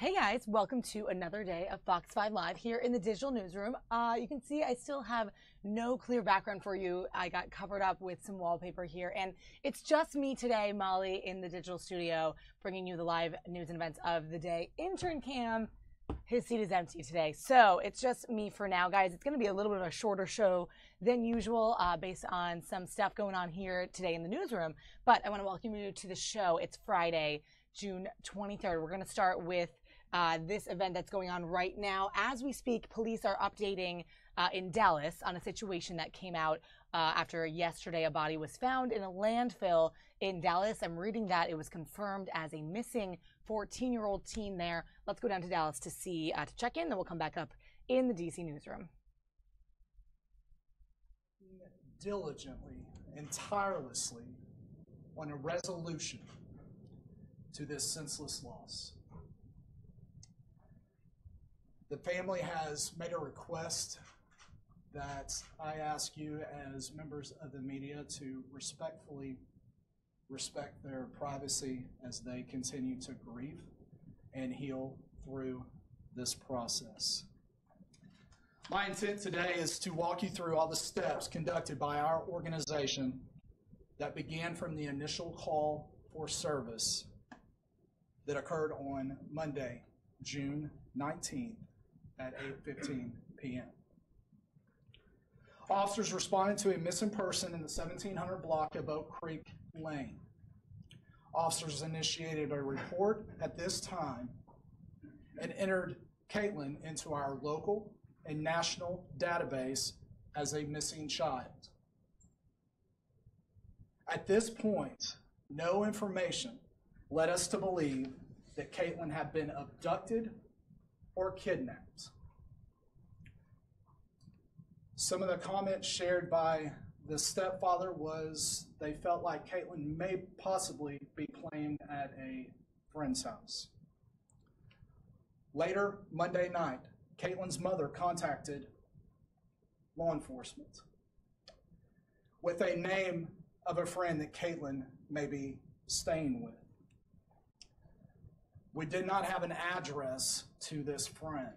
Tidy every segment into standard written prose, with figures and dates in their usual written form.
Hey guys, welcome to another day of Fox 5 Live here in the digital newsroom. You can see I still have no clear background for you. I got covered up with some wallpaper here, and it's just me today, Molly, in the digital studio, bringing you the live news and events of the day. Intern Cam, his seat is empty today, so it's just me for now, guys. It's going to be a little bit of a shorter show than usual based on some stuff going on here today in the newsroom, but I want to welcome you to the show. It's Friday, June 23rd. We're going to start with this event that's going on right now. As we speak, police are updating in Dallas on a situation that came out after yesterday. A body was found in a landfill in Dallas. I'm reading that it was confirmed as a missing 14-year-old teen there. Let's go down to Dallas to see, to check in, then we'll come back up in the DC newsroom. Diligently and tirelessly on a resolution to this senseless loss. The family has made a request that I ask you as members of the media to respectfully respect their privacy as they continue to grieve and heal through this process. My intent today is to walk you through all the steps conducted by our organization that began from the initial call for service that occurred on Monday, June 19th at 8:15 p.m. Officers responded to a missing person in the 1700 block of Oak Creek Lane. Officers initiated a report at this time and entered Caitlin into our local and national database as a missing child. At this point, no information led us to believe that Caitlin had been abducted or kidnapped. Some of the comments shared by the stepfather was they felt like Caitlin may possibly be playing at a friend's house. Later, Monday night, Caitlin's mother contacted law enforcement with a name of a friend that Caitlin may be staying with. We did not have an address to this friend.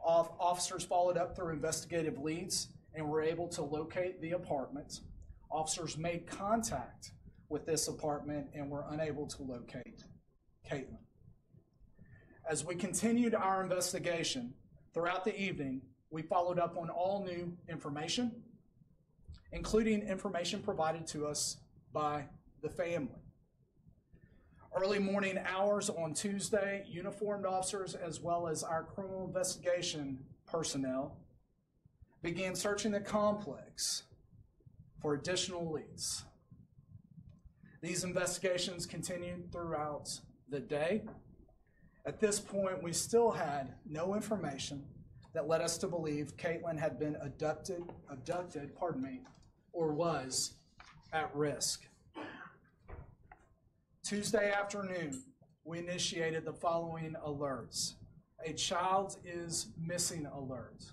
Officers followed up through investigative leads and were able to locate the apartment. Officers made contact with this apartment and were unable to locate Caitlin. As we continued our investigation throughout the evening, we followed up on all new information, including information provided to us by the family. Early morning hours on Tuesday, uniformed officers as well as our criminal investigation personnel began searching the complex for additional leads. These investigations continued throughout the day, At this point, we still had no information that led us to believe Caitlin had been abducted, or was at risk. Tuesday afternoon, we initiated the following alerts. A child is missing alert,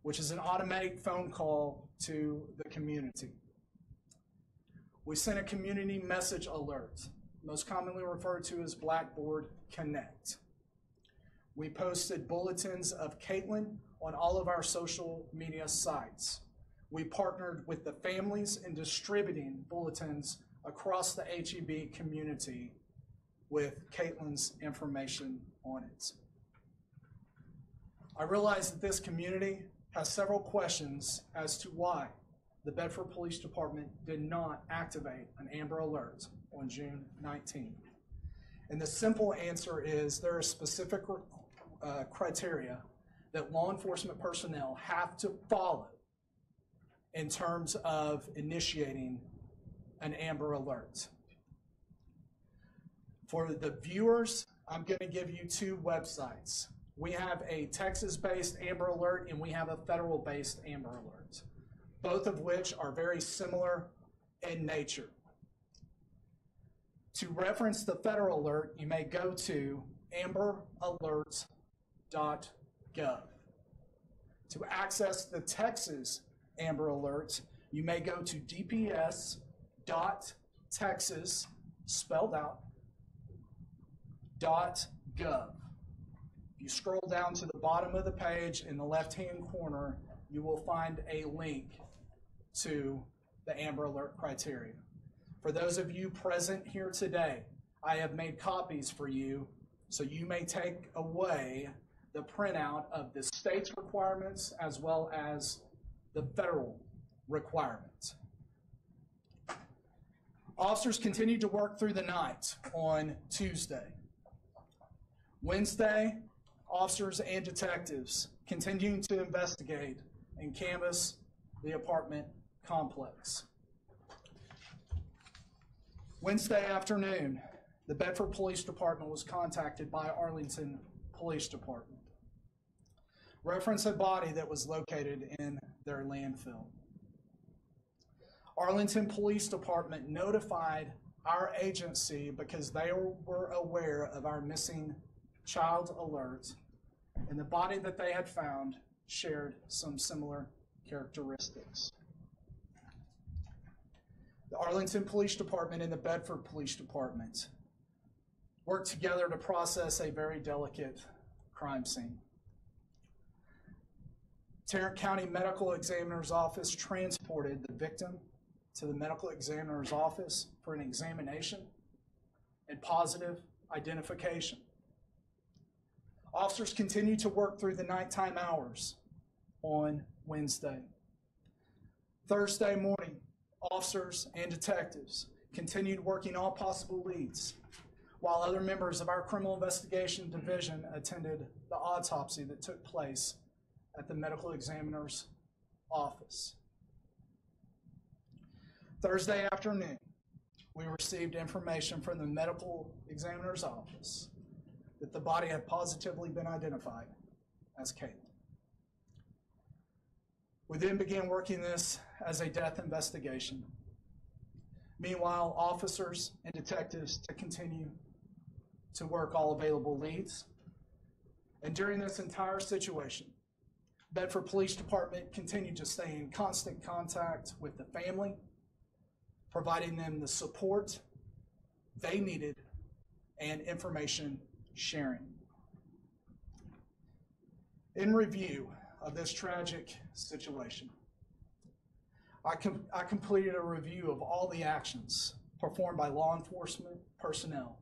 which is an automatic phone call to the community. We sent a community message alert, most commonly referred to as Blackboard Connect. We posted bulletins of Caitlin on all of our social media sites. We partnered with the families in distributing bulletins across the HEB community with Caitlin's information on it. I realize that this community has several questions as to why the Bedford Police Department did not activate an Amber Alert on June 19th. And the simple answer is there are specific criteria that law enforcement personnel have to follow in terms of initiating an Amber Alert. For the viewers, I'm going to give you two websites. We have a Texas-based Amber Alert and we have a federal-based Amber Alert, both of which are very similar in nature. To reference the federal alert, you may go to amberalert.gov. To access the Texas Amber Alert, you may go to dps.texas, spelled out, .gov. If you scroll down to the bottom of the page in the left-hand corner, you will find a link to the Amber Alert criteria. For those of you present here today, I have made copies for you so you may take away the printout of the state's requirements as well as the federal requirements. Officers continued to work through the night on Tuesday. Wednesday, officers and detectives continuing to investigate and canvass the apartment complex. Wednesday afternoon, the Bedford Police Department was contacted by Arlington Police Department. Reference a body that was located in their landfill. Arlington Police Department notified our agency because they were aware of our missing child alert, and the body that they had found shared some similar characteristics. The Arlington Police Department and the Bedford Police Department worked together to process a very delicate crime scene. Tarrant County Medical Examiner's Office transported the victim to the medical examiner's office for an examination and positive identification. Officers continued to work through the nighttime hours on Wednesday. Thursday morning, officers and detectives continued working all possible leads, while other members of our criminal investigation division attended the autopsy that took place at the medical examiner's office. Thursday afternoon, we received information from the medical examiner's office that the body had positively been identified as Caitlin. We then began working this as a death investigation. Meanwhile, officers and detectives to continue to work all available leads. And during this entire situation, Bedford Police Department continued to stay in constant contact with the family, providing them the support they needed and information sharing. In review of this tragic situation, I completed a review of all the actions performed by law enforcement personnel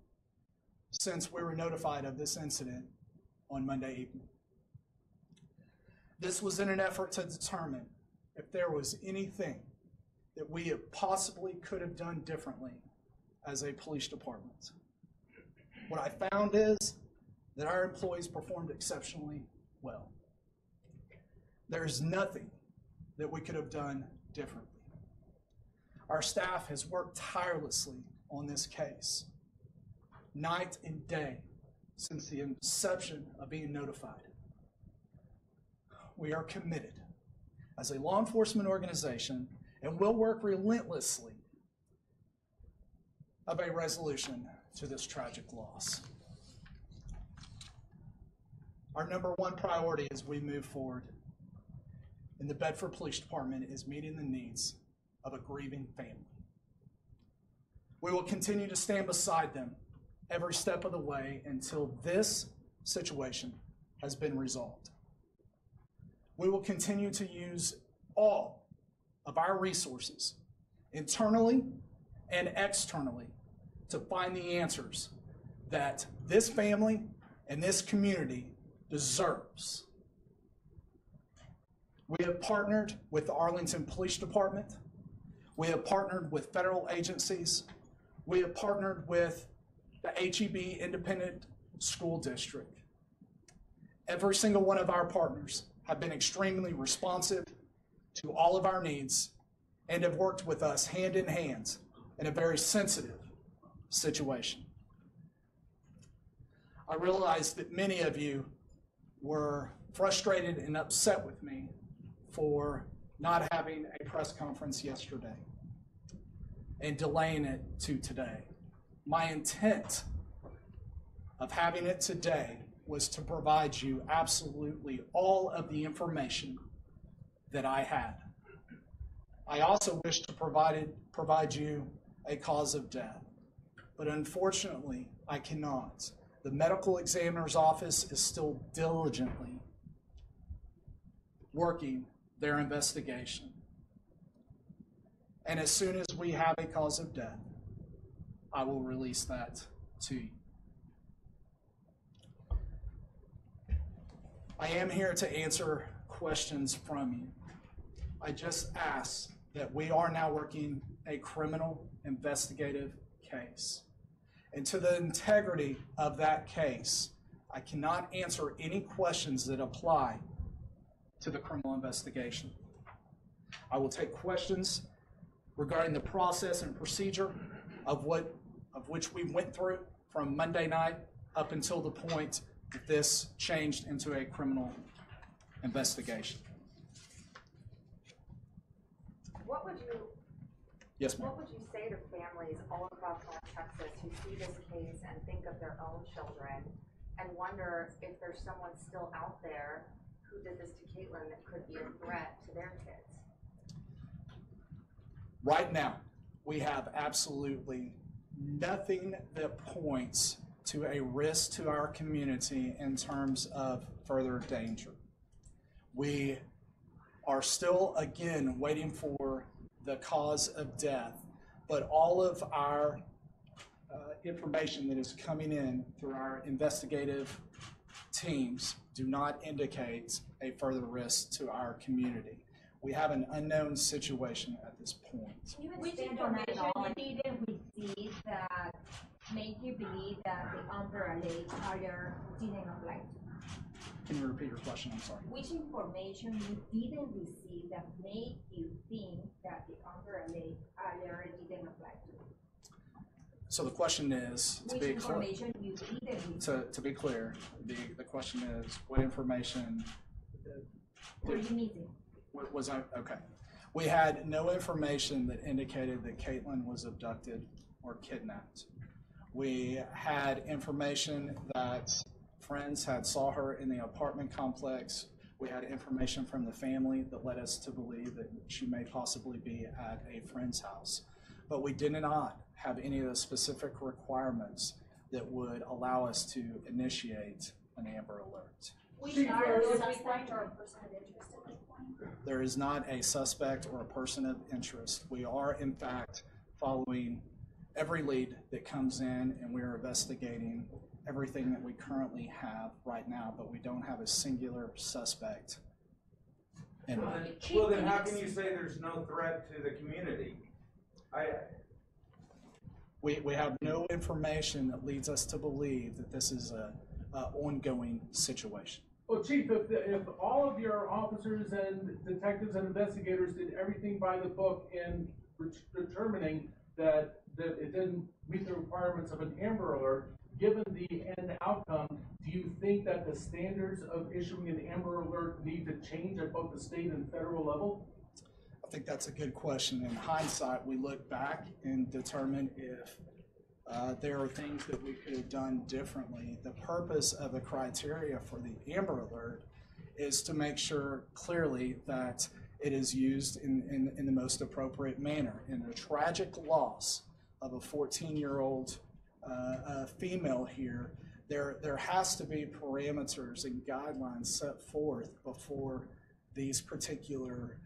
since we were notified of this incident on Monday evening. This was in an effort to determine if there was anything that we possibly could have done differently as a police department. What I found is that our employees performed exceptionally well. There's nothing that we could have done differently. Our staff has worked tirelessly on this case, night and day, since the inception of being notified. We are committed as a law enforcement organization and will work relentlessly of a resolution to this tragic loss. Our number one priority as we move forward in the Bedford Police Department is meeting the needs of a grieving family. We will continue to stand beside them every step of the way until this situation has been resolved. We will continue to use all of our resources, internally and externally, to find the answers that this family and this community deserves. We have partnered with the Arlington Police Department. We have partnered with federal agencies. We have partnered with the HEB Independent School District. Every single one of our partners have been extremely responsive to all of our needs and have worked with us hand in hand in a very sensitive situation. I realize that many of you were frustrated and upset with me for not having a press conference yesterday and delaying it to today. My intent of having it today was to provide you absolutely all of the information that I had. I also wish to provide you a cause of death, but unfortunately, I cannot. The medical examiner's office is still diligently working their investigation. And as soon as we have a cause of death, I will release that to you. I am here to answer questions from you. I just ask that we are now working a criminal investigative case. And to the integrity of that case, I cannot answer any questions that apply to the criminal investigation. I will take questions regarding the process and procedure of which we went through from Monday night up until the point that this changed into a criminal investigation. Yes, ma'am. What would you say to families all across North Texas who see this case and think of their own children and wonder if there's someone still out there who did this to Caitlin that could be a threat to their kids? Right now, we have absolutely nothing that points to a risk to our community in terms of further danger. We are still, again, waiting for the cause of death, but all of our information that is coming in through our investigative teams do not indicate a further risk to our community. We have an unknown situation at this point. Which information you didn't receive that make you believe that the umbrella hire didn't apply to? Can you repeat your question? I'm sorry. Which information you didn't receive that made you think that the umbrella hire didn't apply to? So the question is, to be clear, the question is, what information Were you missing? was I, okay. We had no information that indicated that Caitlin was abducted or kidnapped. We had information that friends had saw her in the apartment complex. We had information from the family that led us to believe that she may possibly be at a friend's house. But we did not have any of the specific requirements that would allow us to initiate an Amber Alert. There is not a suspect or a person of interest. We are, in fact, following every lead that comes in, and we are investigating everything that we currently have right now, but we don't have a singular suspect. Well, then how can you say there's no threat to the community? We have no information that leads us to believe that this is an ongoing situation. Well, Chief, if all of your officers and detectives and investigators did everything by the book in determining that it didn't meet the requirements of an Amber Alert, given the end outcome that the standards of issuing an Amber Alert need to change at both the state and federal level? I think that's a good question. In hindsight, we look back and determine if there are things that we could have done differently. The purpose of the criteria for the Amber Alert is to make sure clearly that it is used in the most appropriate manner. In the tragic loss of a 14-year-old female here, there has to be parameters and guidelines set forth before these particular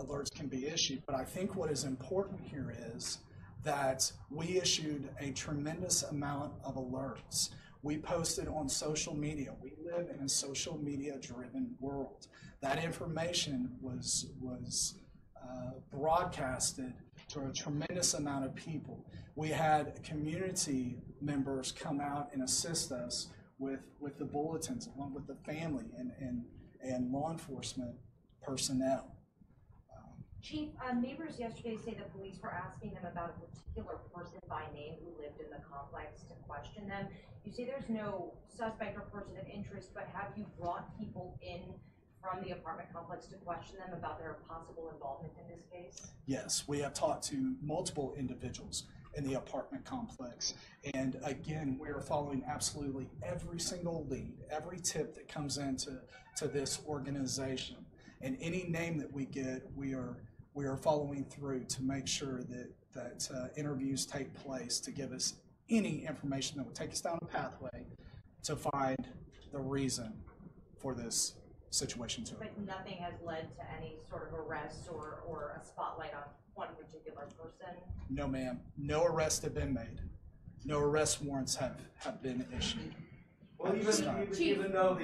alerts can be issued. But I think what is important here is that we issued a tremendous amount of alerts. We posted on social media. We live in a social media driven world. That information was broadcasted to a tremendous amount of people. We had community members come out and assist us with the bulletins, along with the family and law enforcement personnel. Chief, neighbors yesterday say the police were asking them about a particular person by name who lived in the complex to question them. You say there's no suspect or person of interest, but have you brought people in from the apartment complex to question them about their possible involvement in this case? Yes, we have talked to multiple individuals in the apartment complex. And again, we are following absolutely every single lead, every tip that comes into this organization. And any name that we get, we are following through to make sure that interviews take place to give us any information that would take us down a pathway to find the reason for this situation to occur. But nothing has led to any sort of arrests or a spotlight on one particular person? No, ma'am. No arrests have been made. No arrest warrants have been issued. Well, even though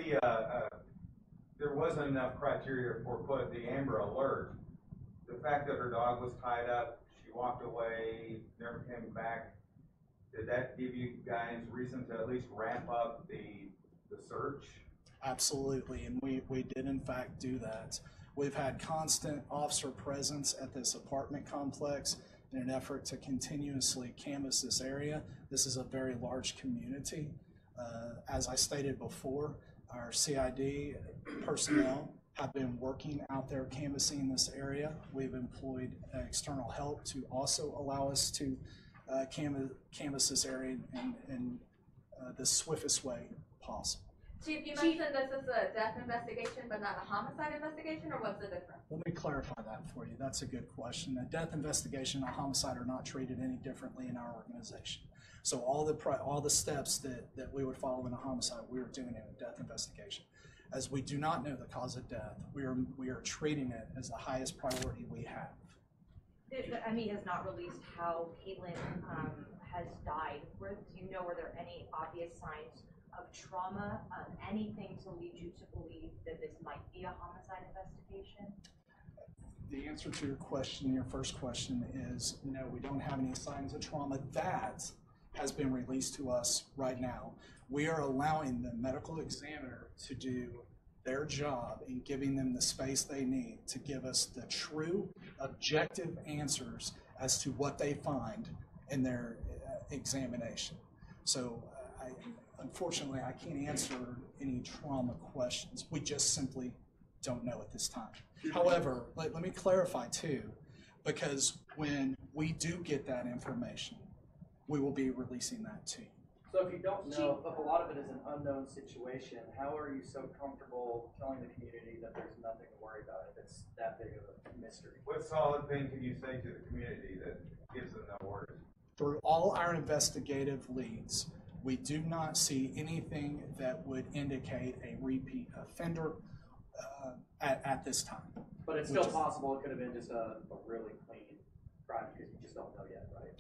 there wasn't enough criteria for the Amber Alert, the fact that her dog was tied up, she walked away, never came back, did that give you guys reason to at least ramp up the search? Absolutely, and we did in fact do that. We've had constant officer presence at this apartment complex in an effort to continuously canvass this area. This is a very large community. As I stated before, our CID personnel have been working out there canvassing this area. We've employed external help to also allow us to canvass this area in the swiftest way possible. Chief, you mentioned this is a death investigation but not a homicide investigation, or what's the difference? Let me clarify that for you. That's a good question. A death investigation and a homicide are not treated any differently in our organization. So all the steps that we would follow in a homicide, we are doing in a death investigation. As we do not know the cause of death, we are treating it as the highest priority we have. The ME has not released how Caitlin has died. Do you know, were there any obvious signs of trauma, anything to lead you to believe that this might be a homicide investigation? The answer to your question, your first question, is no, we don't have any signs of trauma. That has been released to us right now. We are allowing the medical examiner to do their job in giving them the space they need to give us the true, objective answers as to what they find in their examination. So unfortunately, I can't answer any trauma questions. We just simply don't know at this time. However, let me clarify too, because when we do get that information, we will be releasing that to you. So if you don't know, if a lot of it is an unknown situation, how are you so comfortable telling the community that there's nothing to worry about if it's that big of a mystery? What solid thing can you say to the community that gives them that word? Through all our investigative leads, we do not see anything that would indicate a repeat offender at this time. But it's still possible it could have been just a really clean crime because you just don't know yet, right?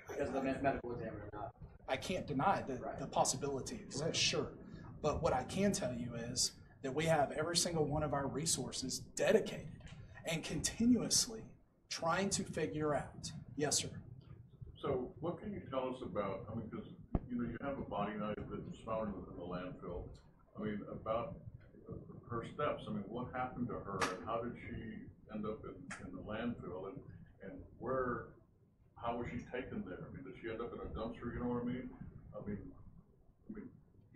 Because the medical examiner not. I can't deny that the possibility exists, sure. But what I can tell you is that we have every single one of our resources dedicated and continuously trying to figure out. Yes, sir. So what can you tell us about, I mean, because you have a body knife that was found in the landfill. I mean, about her steps. I mean, what happened to her and how did she end up in the landfill and how was she taken there? I mean, did she end up in a dumpster, you know what I mean?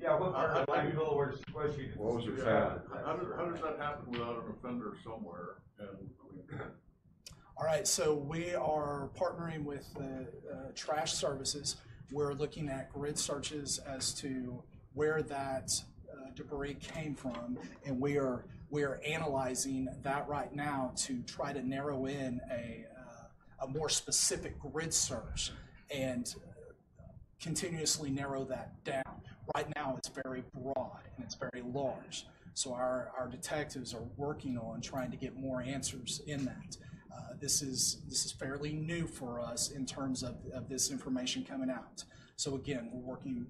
Yeah, what part of the landfill was she? What was it found? How does that happen without an offender somewhere? All right, so we are partnering with trash services. We're looking at grid searches as to where that debris came from, and we are analyzing that right now to try to narrow in a more specific grid search and continuously narrow that down. Right now it's very broad and it's very large. So our detectives are working on trying to get more answers in that. This is fairly new for us in terms of this information coming out. So again, we're working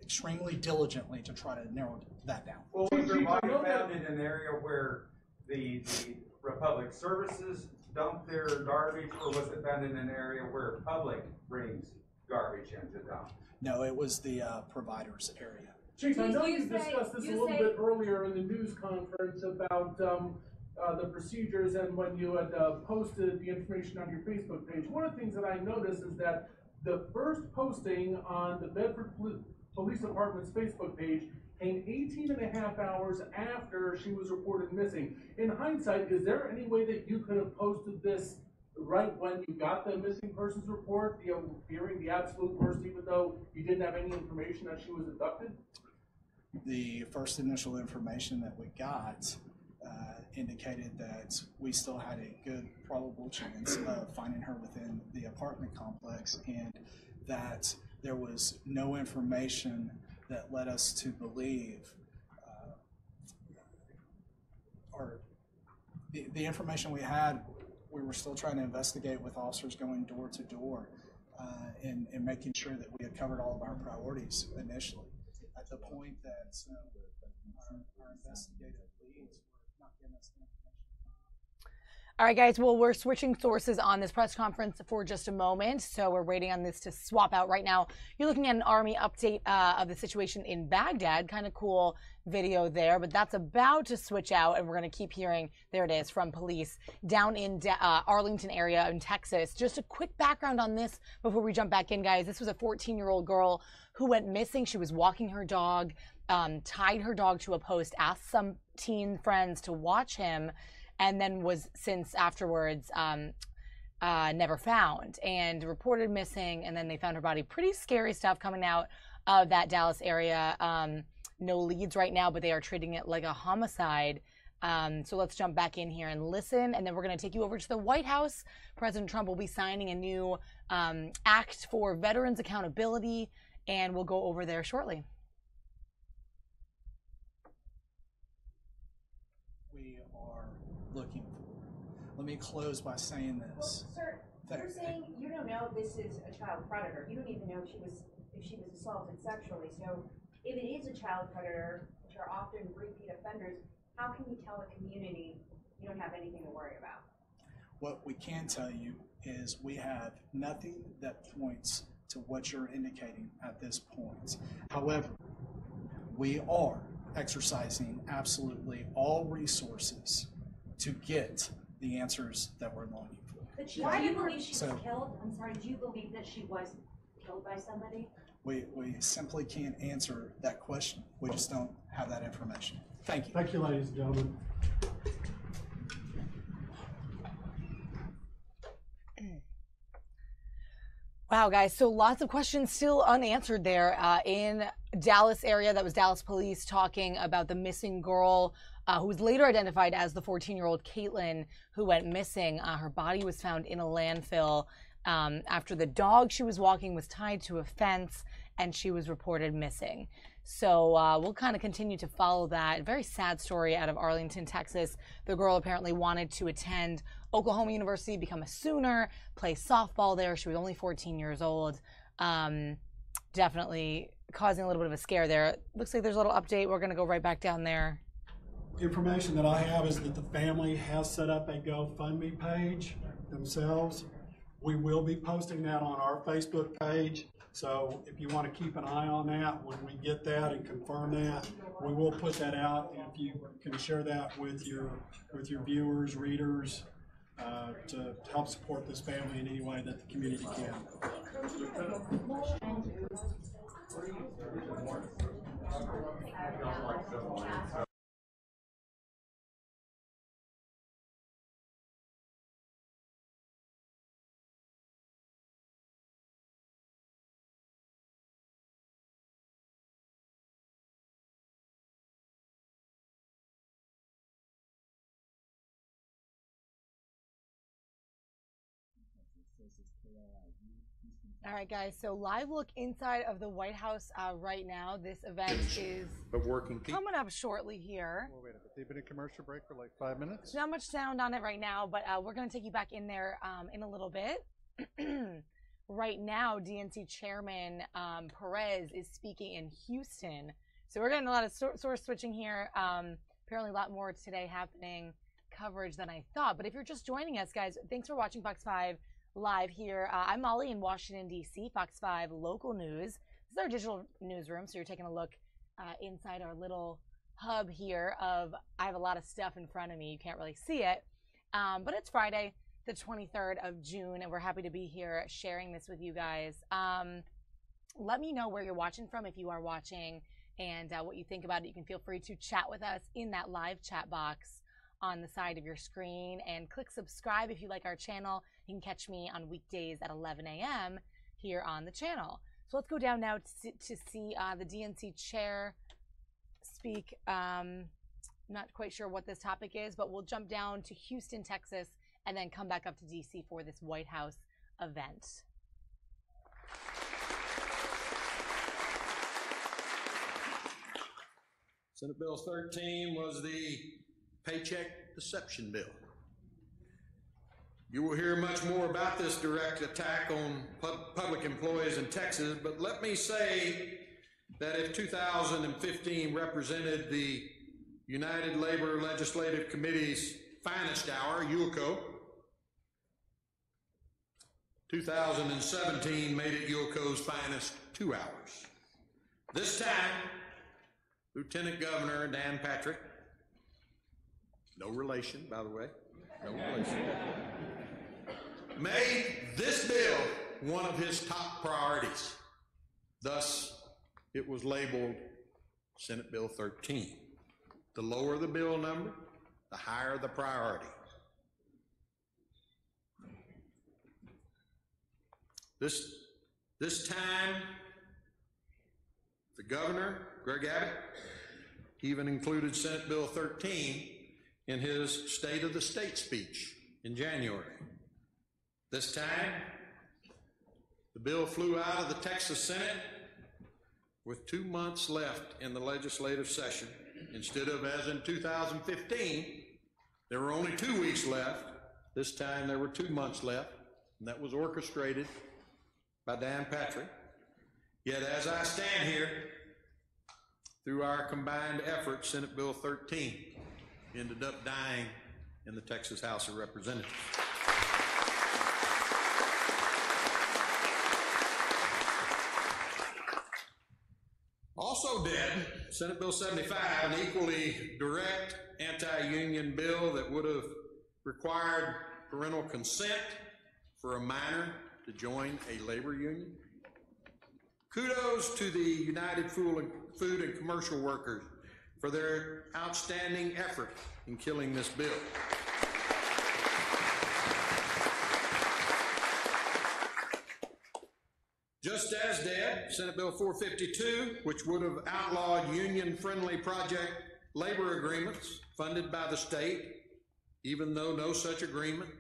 extremely diligently to try to narrow that down. Well, was your body found in an area where the Republic Services dump their garbage, or was it found in an area where public brings garbage into dump? No, it was the provider's area. Chief, I know you discussed this a little bit earlier in the news conference about the procedures and when you had posted the information on your Facebook page. One of the things that I noticed is that the first posting on the Bedford Police Department's Facebook page came 18.5 hours after she was reported missing. In hindsight, is there any way that you could have posted this right when you got the missing persons report, fearing the absolute worst, even though you didn't have any information that she was abducted? The first initial information that we got indicated that we still had a good probable chance of finding her within the apartment complex, and that there was no information that led us to believe, or the information we had, we were still trying to investigate with officers going door to door and making sure that we had covered all of our priorities initially. At the point that our investigative leads were not giving us the information. All right, guys, well, we're switching sources on this press conference for just a moment, so we're waiting on this to swap out right now. You're looking at an Army update of the situation in Baghdad. Kind of cool video there, but that's about to switch out, and we're going to keep hearing, there it is, from police down in Arlington area in Texas. Just a quick background on this before we jump back in, guys. This was a 14-year-old girl who went missing. She was walking her dog, tied her dog to a post, asked some teen friends to watch him, and then was since afterwards never found and reported missing. And then they found her body. Pretty scary stuff coming out of that Dallas area. No leads right now, but they are treating it like a homicide. So let's jump back in here and listen. And then we're going to take you over to the White House. President Trump will be signing a new act for veterans accountability, and we'll go over there shortly. We are looking for. Let me close by saying this. Well, sir, you're saying you don't know if this is a child predator. You don't even know if she was assaulted sexually. So if it is a child predator, which are often repeat offenders, how can you tell the community you don't have anything to worry about? What we can tell you is we have nothing that points to what you're indicating at this point. However, we are exercising absolutely all resources to get the answers that we're longing for. But why do you believe she was killed? I'm sorry, do you believe that she was killed by somebody? We simply can't answer that question. We just don't have that information. Thank you. Thank you, ladies and gentlemen. Wow, guys, so lots of questions still unanswered there in Dallas area. That was Dallas police talking about the missing girl who was later identified as the 14-year-old Caitlin who went missing. Her body was found in a landfill after the dog she was walking was tied to a fence and she was reported missing. So we'll kind of continue to follow that. Very sad story out of Arlington, Texas. The girl apparently wanted to attend Oklahoma University, become a Sooner, play softball there. She was only 14 years old. Definitely causing a little bit of a scare there. Looks like there's a little update. We're going to go right back down there. Information that I have is that the family has set up a GoFundMe page themselves. We will be posting that on our Facebook page. So if you want to keep an eye on that, when we get that and confirm that, we will put that out. And if you can share that with your viewers, readers, to help support this family in any way that the community can. All right, guys, so live look inside of the White House right now. This event is coming up shortly here. Well, wait a minute. They've been in commercial break for like 5 minutes? Not much sound on it right now, but we're going to take you back in there in a little bit. Right now, DNC Chairman Perez is speaking in Houston. So we're getting a lot of source switching here. Apparently a lot more today happening coverage than I thought. But if you're just joining us, guys, thanks for watching Fox 5 Live here. I'm Molly in Washington, D.C., Fox 5 local news. This is our digital newsroom, so you're taking a look inside our little hub here of, I have a lot of stuff in front of me. You can't really see it, but it's Friday, the 23rd of June, and we're happy to be here sharing this with you guys. Let me know where you're watching from if you are watching and what you think about it. You can feel free to chat with us in that live chat box on the side of your screen, and click subscribe if you like our channel. You can catch me on weekdays at 11 a.m. here on the channel. So let's go down now to see the DNC chair speak. Not quite sure what this topic is, but we'll jump down to Houston, Texas, and then come back up to DC for this White House event. Senate Bill 13 was the Paycheck Deception Bill. You will hear much more about this direct attack on public employees in Texas, but let me say that if 2015 represented the United Labor Legislative Committee's finest hour, ULCO, 2017 made it ULCO's finest 2 hours. This time, Lieutenant Governor Dan Patrick, no relation, by the way, no relation, made this bill one of his top priorities. Thus, it was labeled Senate Bill 13. The lower the bill number, the higher the priority. This time, the governor, Greg Abbott, even included Senate Bill 13 in his State of the State speech in January. This time, the bill flew out of the Texas Senate with 2 months left in the legislative session. Instead of, as in 2015, there were only 2 weeks left. This time there were 2 months left, and that was orchestrated by Dan Patrick. Yet as I stand here, through our combined efforts, Senate Bill 13 ended up dying in the Texas House of Representatives. Also dead, Senate Bill 75, an equally direct anti-union bill that would have required parental consent for a minor to join a labor union. Kudos to the United Food and Commercial Workers for their outstanding effort in killing this bill. Just as dead, Senate Bill 452, which would have outlawed union-friendly project labor agreements funded by the state, even though no such agreement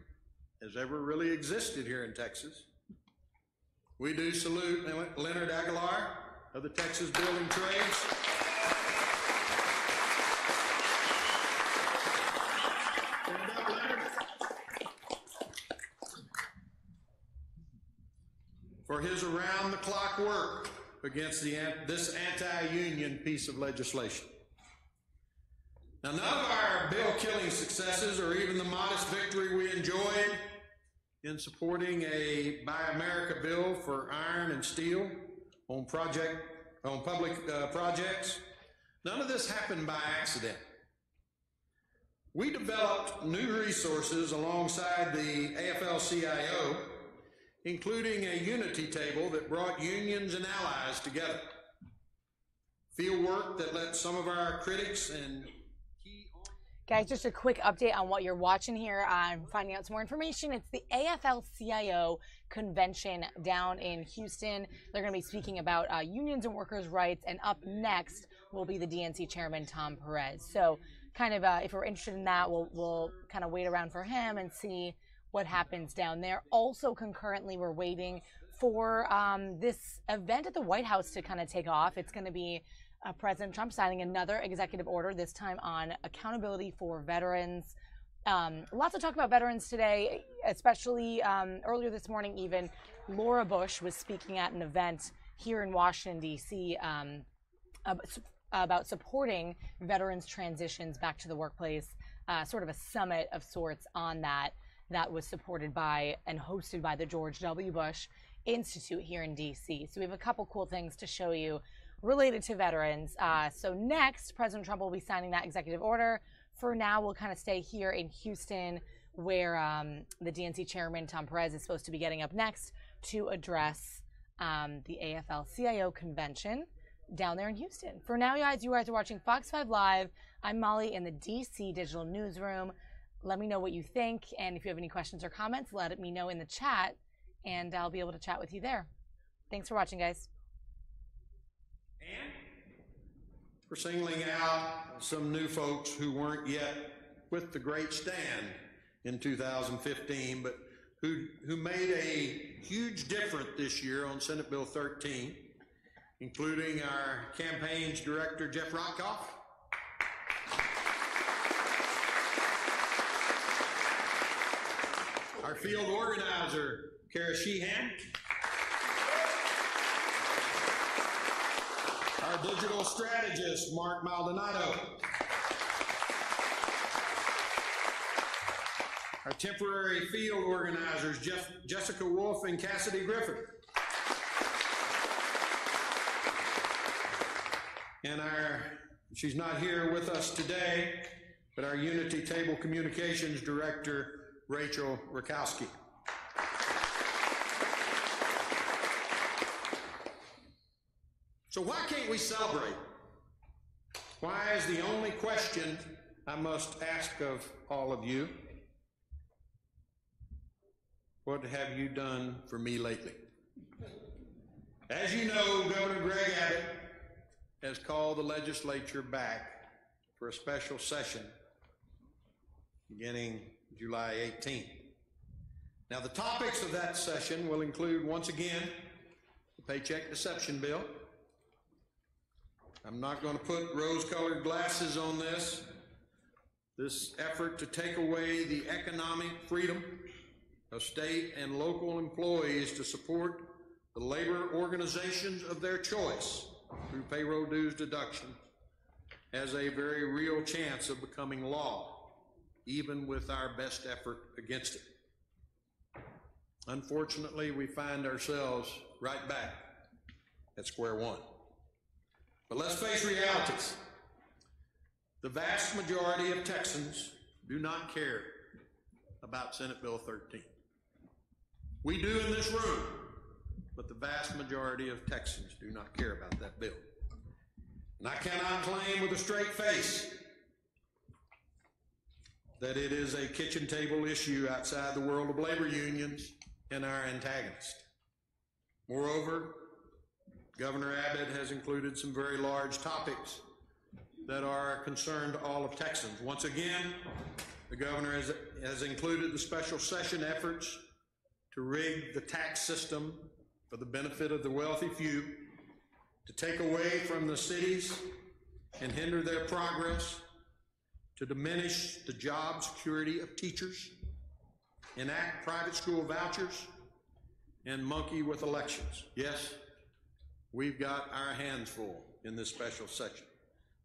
has ever really existed here in Texas. We do salute Leonard Aguilar of the Texas Building Trades. For his around-the-clock work against this anti-union piece of legislation. Now, none of our bill-killing successes or even the modest victory we enjoyed in supporting a Buy America bill for iron and steel on public projects, none of this happened by accident. We developed new resources alongside the AFL-CIO, including a unity table that brought unions and allies together. field work that let some of our critics and Guys, just a quick update on what you're watching here. I'm finding out some more information. It's the AFL-CIO convention down in Houston. They're going to be speaking about unions and workers' rights, and up next will be the DNC chairman, Tom Perez. So kind of, if we're interested in that, we'll kind of wait around for him and see what happens down there. Also, concurrently, we're waiting for this event at the White House to kind of take off. It's going to be President Trump signing another executive order, this time on accountability for veterans. Lots of talk about veterans today, especially earlier this morning even. Laura Bush was speaking at an event here in Washington, D.C. About supporting veterans' transitions back to the workplace, sort of a summit of sorts on that. That was supported by and hosted by the George W. Bush Institute here in D.C. So we have a couple cool things to show you related to veterans. So next, President Trump will be signing that executive order. For now, we'll kind of stay here in Houston, where the DNC chairman, Tom Perez, is supposed to be getting up next to address the AFL-CIO convention down there in Houston. For now, you guys are watching Fox 5 Live. I'm Molly in the DC Digital Newsroom. Let me know what you think, and if you have any questions or comments, let me know in the chat, and I'll be able to chat with you there. Thanks for watching, guys. And we're singling out some new folks who weren't yet with the great stand in 2015, but who made a huge difference this year on Senate Bill 13, including our campaigns director, Jeff Rotkoff, our field organizer, Kara Sheehan, our digital strategist, Mark Maldonado, our temporary field organizers, Jessica Wolf and Cassidy Griffith, and she's not here with us today, but our Unity Table Communications Director, Rachel Rakowski. So why can't we celebrate? Why is the only question I must ask of all of you, what have you done for me lately? As you know, Governor Greg Abbott has called the legislature back for a special session beginning July 18th. Now, the topics of that session will include, once again, the Paycheck Deception Bill. I'm not going to put rose-colored glasses on this effort to take away the economic freedom of state and local employees to support the labor organizations of their choice through payroll dues deduction has a very real chance of becoming law, even with our best effort against it. Unfortunately, we find ourselves right back at square one. But let's face realities. The vast majority of Texans do not care about Senate Bill 13. We do in this room, but the vast majority of Texans do not care about that bill. And I cannot claim with a straight face that it is a kitchen table issue outside the world of labor unions and our antagonists. Moreover, Governor Abbott has included some very large topics that are a concern to all of Texans. Once again, the governor has included the special session efforts to rig the tax system for the benefit of the wealthy few, to take away from the cities and hinder their progress, to diminish the job security of teachers, enact private school vouchers, and monkey with elections. Yes, we've got our hands full in this special session.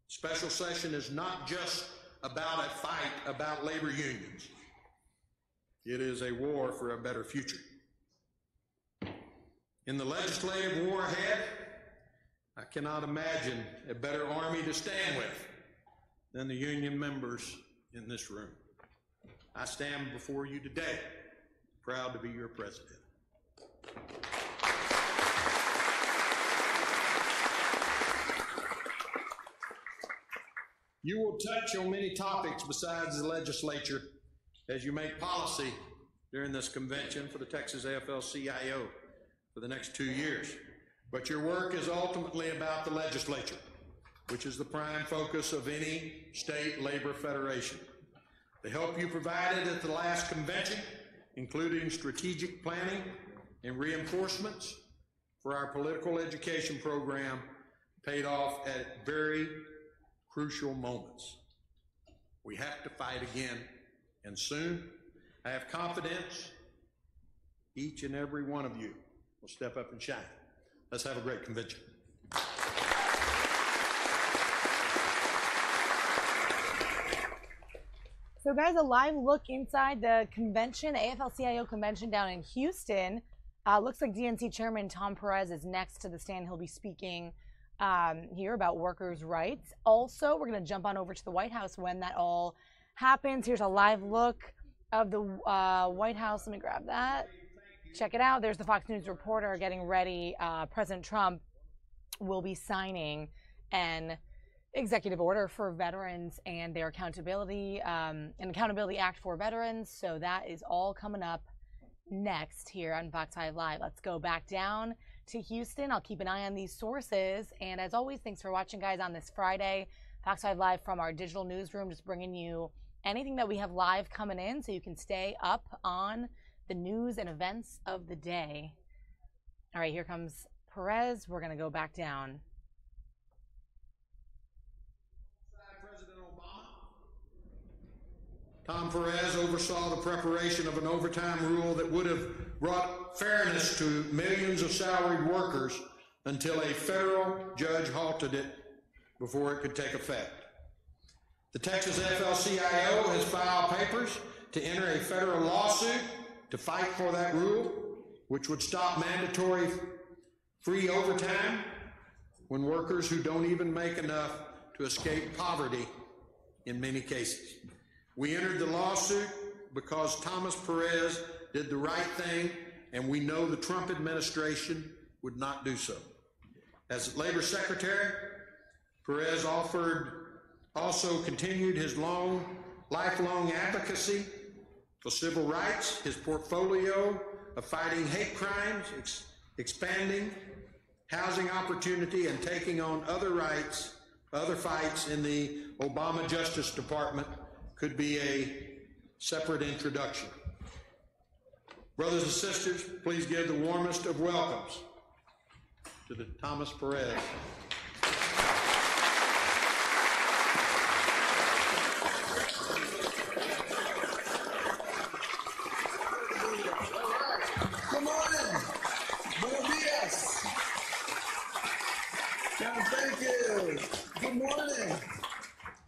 Special session is not just about a fight about labor unions. It is a war for a better future. In the legislative war ahead, I cannot imagine a better army to stand with than the union members in this room. I stand before you today, proud to be your president. You will touch on many topics besides the legislature as you make policy during this convention for the Texas AFL-CIO for the next 2 years. But your work is ultimately about the legislature, which is the prime focus of any state labor federation. The help you provided at the last convention, including strategic planning and reinforcements for our political education program, paid off at very crucial moments. We have to fight again, and soon. I have confidence each and every one of you will step up and shine. Let's have a great convention. So guys, a live look inside the convention, the AFL-CIO convention down in Houston. Looks like DNC Chairman Tom Perez is next to the stand. He'll be speaking here about workers' rights. Also, we're going to jump on over to the White House when that all happens. Here's a live look of the White House. Let me grab that. Check it out. There's the Fox News reporter getting ready. President Trump will be signing an executive order for veterans and their accountability, an accountability act for veterans. So that is all coming up next here on Fox 5 Live. Let's go back down to Houston. I'll keep an eye on these sources. And as always, thanks for watching, guys, on this Friday. Fox 5 Live from our digital newsroom, just bringing you anything that we have live coming in so you can stay up on the news and events of the day. All right, here comes Perez. We're going to go back down. President Obama. Tom Perez oversaw the preparation of an overtime rule that would have brought fairness to millions of salaried workers until a federal judge halted it before it could take effect. The Texas AFL-CIO has filed papers to enter a federal lawsuit to fight for that rule, which would stop mandatory free overtime when workers who don't even make enough to escape poverty in many cases. We entered the lawsuit because Thomas Perez did the right thing, and we know the Trump administration would not do so. As Labor Secretary, Perez also continued his lifelong advocacy for civil rights, his portfolio of fighting hate crimes, expanding housing opportunity, and taking on other fights in the Obama Justice Department could be a separate introduction. Brothers and sisters, please give the warmest of welcomes to the Thomas Perez. Good morning. Buenos dias. John, thank you. Good morning.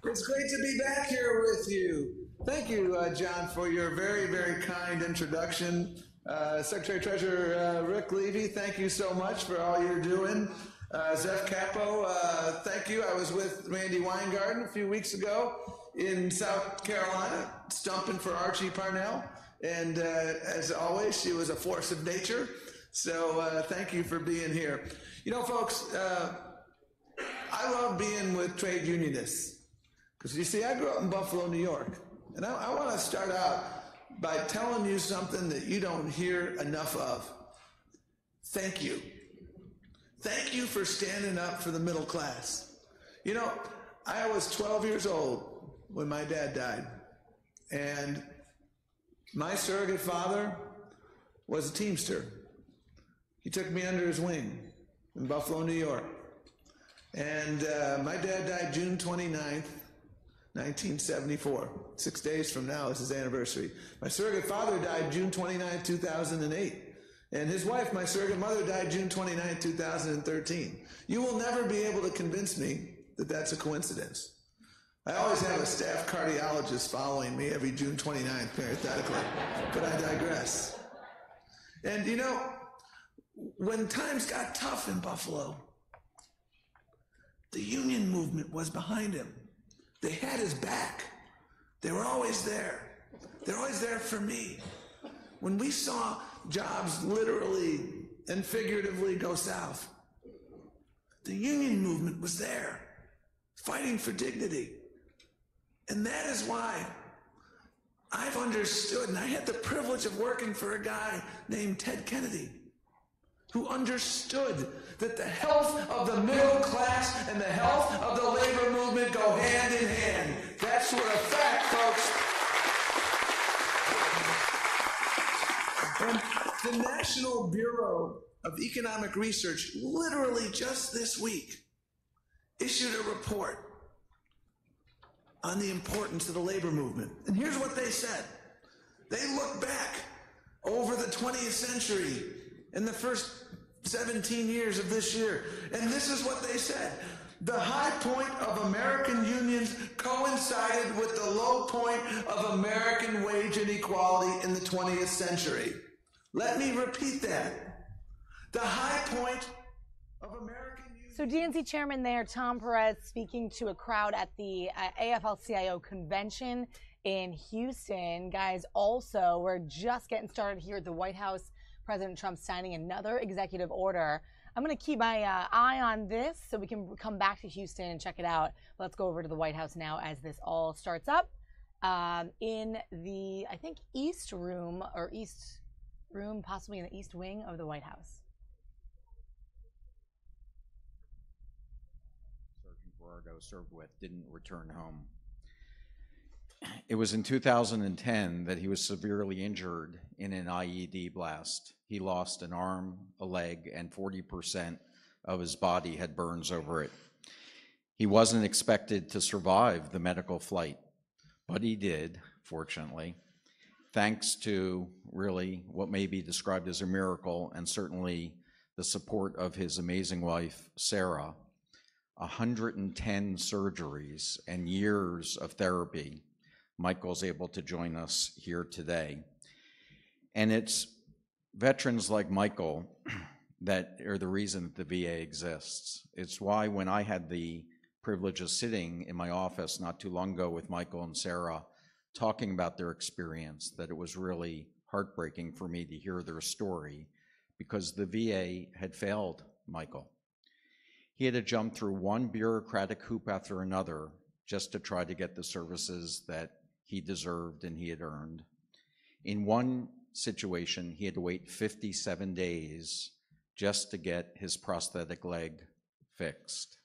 It's great to be back here with you. Thank you, John, for your very, very kind introduction. Secretary Treasurer Rick Levy, thank you so much for all you're doing. Zeph Capo, thank you. I was with Randy Weingarten a few weeks ago in South Carolina, stumping for Archie Parnell. And as always, she was a force of nature. So thank you for being here. You know, folks, I love being with trade unionists. Because you see, I grew up in Buffalo, New York. And I want to start out by telling you something that you don't hear enough of. Thank you. Thank you for standing up for the middle class. You know, I was 12 years old when my dad died. And my surrogate father was a Teamster. He took me under his wing in Buffalo, New York. And my dad died June 29th, 1974. 6 days from now is his anniversary. My surrogate father died June 29th, 2008. And his wife, my surrogate mother, died June 29th, 2013. You will never be able to convince me that that's a coincidence. I always have a staff cardiologist following me every June 29th, parenthetically, but I digress. And you know, when times got tough in Buffalo, the union movement was behind him. They had his back. They were always there. They're always there for me. When we saw jobs literally and figuratively go south, the union movement was there, fighting for dignity, And that is why I've understood, and I had the privilege of working for a guy named Ted Kennedy, who understood that the health of the middle class and the health of the labor movement go hand in hand. That's what a fact, folks. And the National Bureau of Economic Research literally just this week issued a report on the importance of the labor movement. And here's what they said. They look back over the 20th century in the first 17 years of this year, and this is what they said. The high point of American unions coincided with the low point of American wage inequality in the 20th century. Let me repeat that. The high point of American unions. So DNC Chairman there, Tom Perez, speaking to a crowd at the AFL-CIO convention in Houston. Guys, also, we're just getting started here at the White House. President Trump signing another executive order. I'm going to keep my eye on this so we can come back to Houston and check it out. Let's go over to the White House now as this all starts up in the, I think, East Room, possibly in the East Wing of the White House. Sergeant Berardo served with didn't return home. It was in 2010 that he was severely injured in an IED blast. He lost an arm, a leg, and 40% of his body had burns over it. He wasn't expected to survive the medical flight, but he did, fortunately, thanks to really what may be described as a miracle, and certainly the support of his amazing wife, Sarah. 110 surgeries and years of therapy. Michael's able to join us here today. And it's veterans like Michael that are the reason that the VA exists. It's why when I had the privilege of sitting in my office not too long ago with Michael and Sarah talking about their experience, that it was really heartbreaking for me to hear their story, because the VA had failed Michael. He had to jump through one bureaucratic hoop after another just to try to get the services that he deserved and he had earned. In one situation, he had to wait 57 days just to get his prosthetic leg fixed.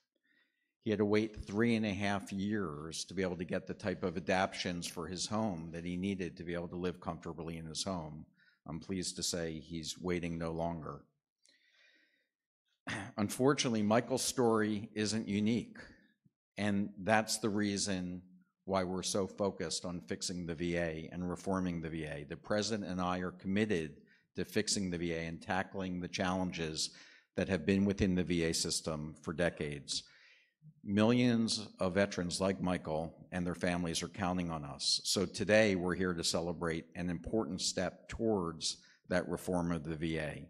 He had to wait 3.5 years to be able to get the type of adaptions for his home that he needed to be able to live comfortably in his home. I'm pleased to say he's waiting no longer. Unfortunately, Michael's story isn't unique, and that's the reason why we're so focused on fixing the VA and reforming the VA. The President and I are committed to fixing the VA and tackling the challenges that have been within the VA system for decades. Millions of veterans like Michael and their families are counting on us. So today we're here to celebrate an important step towards that reform of the VA.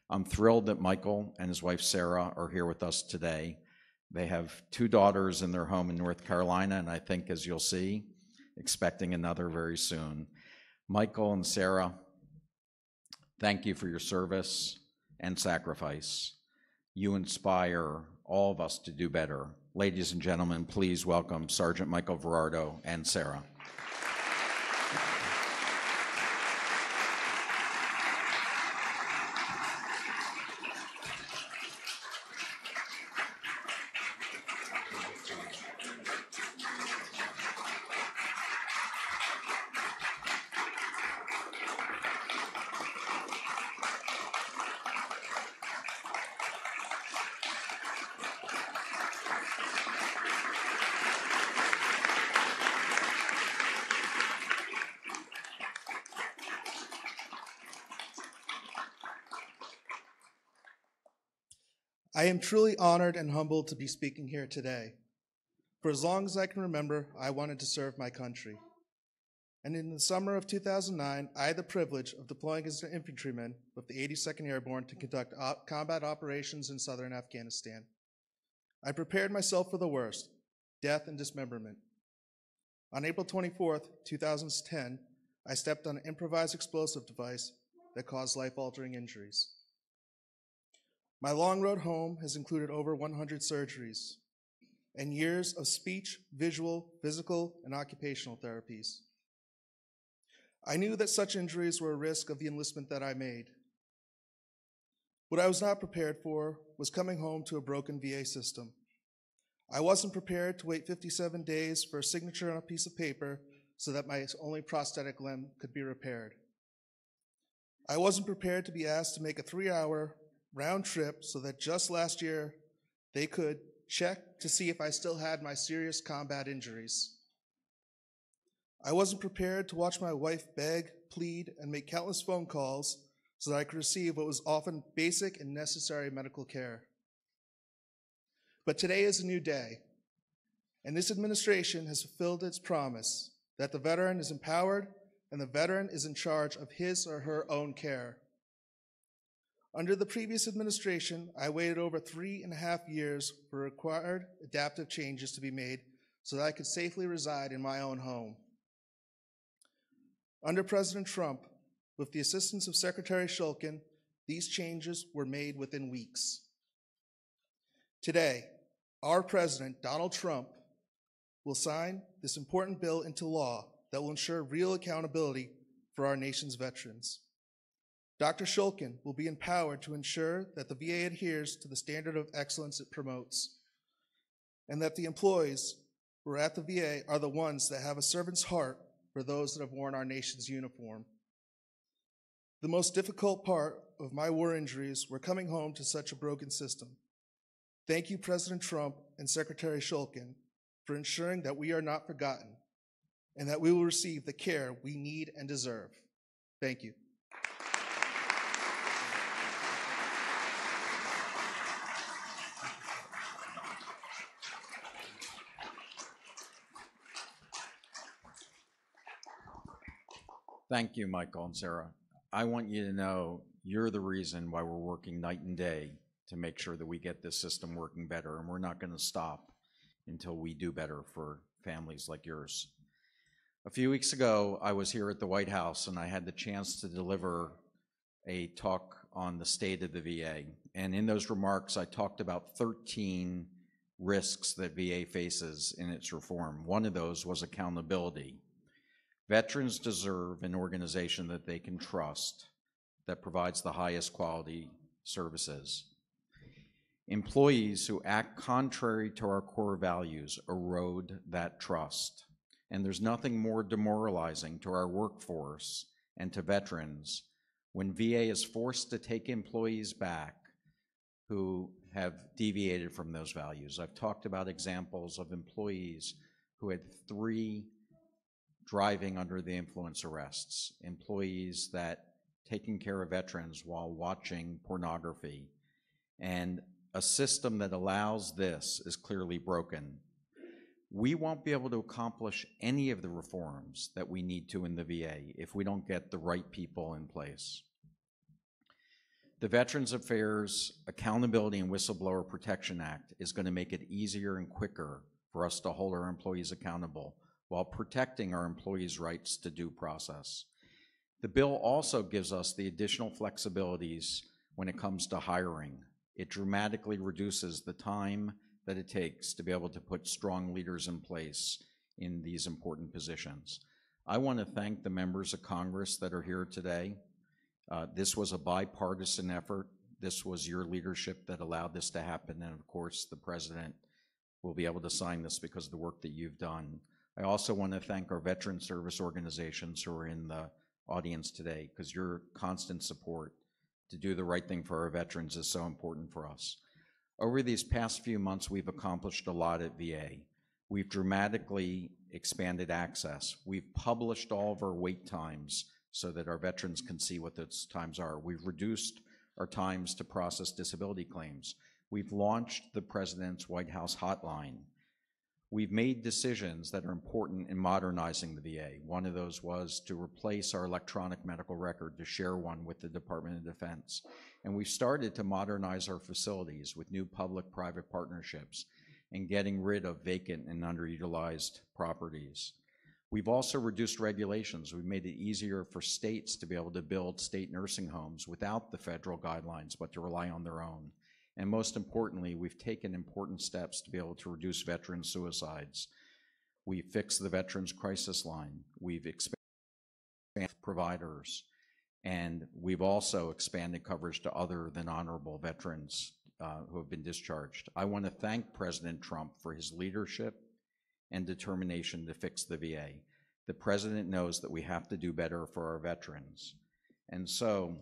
I'm thrilled that Michael and his wife Sarah are here with us today. They have 2 daughters in their home in North Carolina, and I think, as you'll see, expecting another very soon. Michael and Sarah, thank you for your service and sacrifice. You inspire all of us to do better. Ladies and gentlemen, please welcome Sergeant Michael Berardo and Sarah. I am truly honored and humbled to be speaking here today. For as long as I can remember, I wanted to serve my country. And in the summer of 2009, I had the privilege of deploying as an infantryman with the 82nd Airborne to conduct combat operations in southern Afghanistan. I prepared myself for the worst, death and dismemberment. On April 24th, 2010, I stepped on an improvised explosive device that caused life-altering injuries. My long road home has included over 100 surgeries. and years of speech, visual, physical, and occupational therapies. I knew that such injuries were a risk of the enlistment that I made. What I was not prepared for was coming home to a broken VA system. I wasn't prepared to wait 57 days for a signature on a piece of paper so that my only prosthetic limb could be repaired. I wasn't prepared to be asked to make a 3-hour round trip so that just last year they could check to see if I still had my serious combat injuries. I wasn't prepared to watch my wife beg, plead, and make countless phone calls so that I could receive what was often basic and necessary medical care. But today is a new day, and this administration has fulfilled its promise that the veteran is empowered and the veteran is in charge of his or her own care. Under the previous administration, I waited over 3.5 years for required adaptive changes to be made so that I could safely reside in my own home. Under President Trump, with the assistance of Secretary Shulkin, these changes were made within weeks. Today, our President, Donald Trump, will sign this important bill into law that will ensure real accountability for our nation's veterans. Dr. Shulkin will be empowered to ensure that the VA adheres to the standard of excellence it promotes, and that the employees who are at the VA are the ones that have a servant's heart for those that have worn our nation's uniform. The most difficult part of my war injuries were coming home to such a broken system. Thank you, President Trump and Secretary Shulkin, for ensuring that we are not forgotten and that we will receive the care we need and deserve. Thank you. Thank you, Michael and Sarah. I want you to know you're the reason why we're working night and day to make sure that we get this system working better, and we're not going to stop until we do better for families like yours. A few weeks ago, I was here at the White House, and I had the chance to deliver a talk on the state of the VA. And in those remarks, I talked about 13 risks that VA faces in its reform. One of those was accountability. Veterans deserve an organization that they can trust, that provides the highest quality services. Employees who act contrary to our core values erode that trust. And there's nothing more demoralizing to our workforce and to veterans when VA is forced to take employees back who have deviated from those values. I've talked about examples of employees who had 3 driving under the influence arrests, employees that taking care of veterans while watching pornography, and a system that allows this is clearly broken. We won't be able to accomplish any of the reforms that we need to in the VA if we don't get the right people in place. The Veterans Affairs Accountability and Whistleblower Protection Act is going to make it easier and quicker for us to hold our employees accountable while protecting our employees' rights to due process. The bill also gives us the additional flexibilities when it comes to hiring. It dramatically reduces the time that it takes to be able to put strong leaders in place in these important positions. I want to thank the members of Congress that are here today. This was a bipartisan effort. This was your leadership that allowed this to happen, and of course the President will be able to sign this because of the work that you've done. I also want to thank our veteran service organizations who are in the audience today, because your constant support to do the right thing for our veterans is so important for us. Over these past few months, we've accomplished a lot at VA. We've dramatically expanded access. We've published all of our wait times so that our veterans can see what those times are. We've reduced our times to process disability claims. We've launched the President's White House Hotline. We've made decisions that are important in modernizing the VA. One of those was to replace our electronic medical record, to share one with the Department of Defense. And we've started to modernize our facilities with new public-private partnerships and getting rid of vacant and underutilized properties. We've also reduced regulations. We've made it easier for states to be able to build state nursing homes without the federal guidelines, but to rely on their own. And most importantly, we've taken important steps to be able to reduce veteran suicides. We've fixed the Veterans Crisis Line. We've expanded providers. And we've also expanded coverage to other than honorable veterans who have been discharged. I want to thank President Trump for his leadership and determination to fix the VA. The President knows that we have to do better for our veterans. And so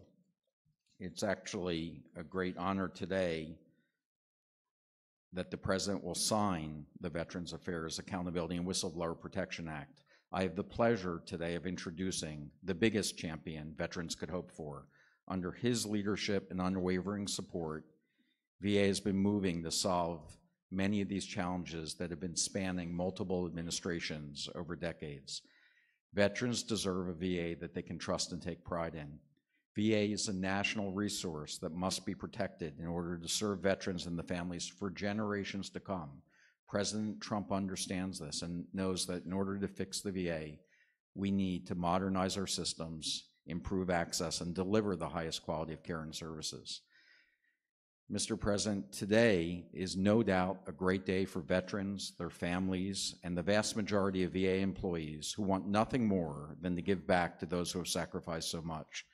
it's actually a great honor today that the President will sign the Veterans Affairs Accountability and Whistleblower Protection Act. I have the pleasure today of introducing the biggest champion veterans could hope for. Under his leadership and unwavering support, VA has been moving to solve many of these challenges that have been spanning multiple administrations over decades. Veterans deserve a VA that they can trust and take pride in. VA is a national resource that must be protected in order to serve veterans and the families for generations to come. President Trump understands this and knows that in order to fix the VA, we need to modernize our systems, improve access, and deliver the highest quality of care and services. Mr. President, today is no doubt a great day for veterans, their families, and the vast majority of VA employees who want nothing more than to give back to those who have sacrificed so much.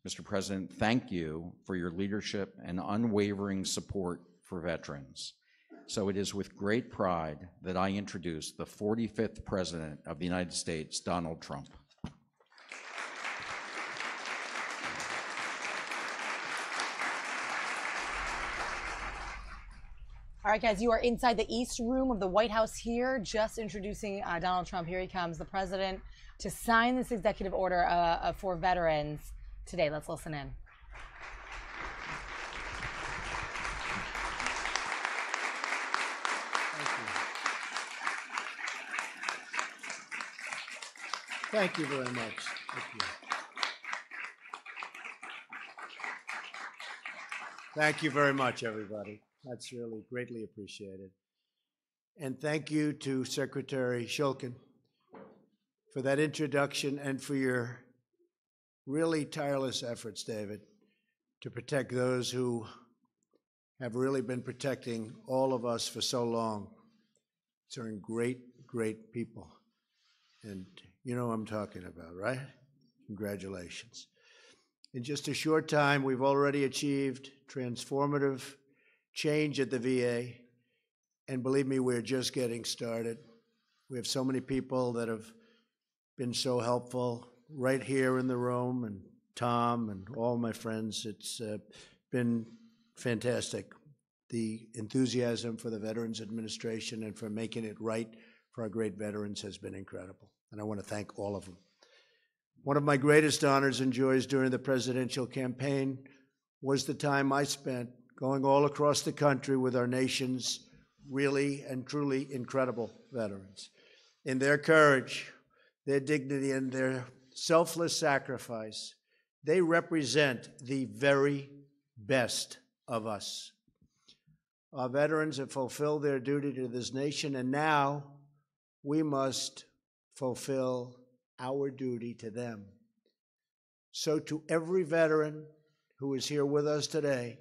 Mr. President, thank you for your leadership and unwavering support for veterans. So it is with great pride that I introduce the 45th President of the United States, Donald Trump. All right, guys, you are inside the East Room of the White House here, just introducing Donald Trump. Here he comes, the president, to sign this executive order for veterans today. Let's listen in. Thank you very much. Thank you. Thank you very much, everybody. That's really greatly appreciated. And thank you to Secretary Shulkin for that introduction and for your really tireless efforts, David, to protect those who have really been protecting all of us for so long. These are great, great people. And you know what I'm talking about, right? Congratulations. In just a short time, we've already achieved transformative change at the VA, and believe me, we're just getting started. We have so many people that have been so helpful right here in the room, and Tom and all my friends. It's been fantastic. The enthusiasm for the Veterans Administration and for making it right for our great veterans has been incredible, and I want to thank all of them. One of my greatest honors and joys during the presidential campaign was the time I spent going all across the country with our nation's really and truly incredible veterans. In their courage, their dignity, and their selfless sacrifice, they represent the very best of us. Our veterans have fulfilled their duty to this nation, and now we must fulfill our duty to them. So to every veteran who is here with us today,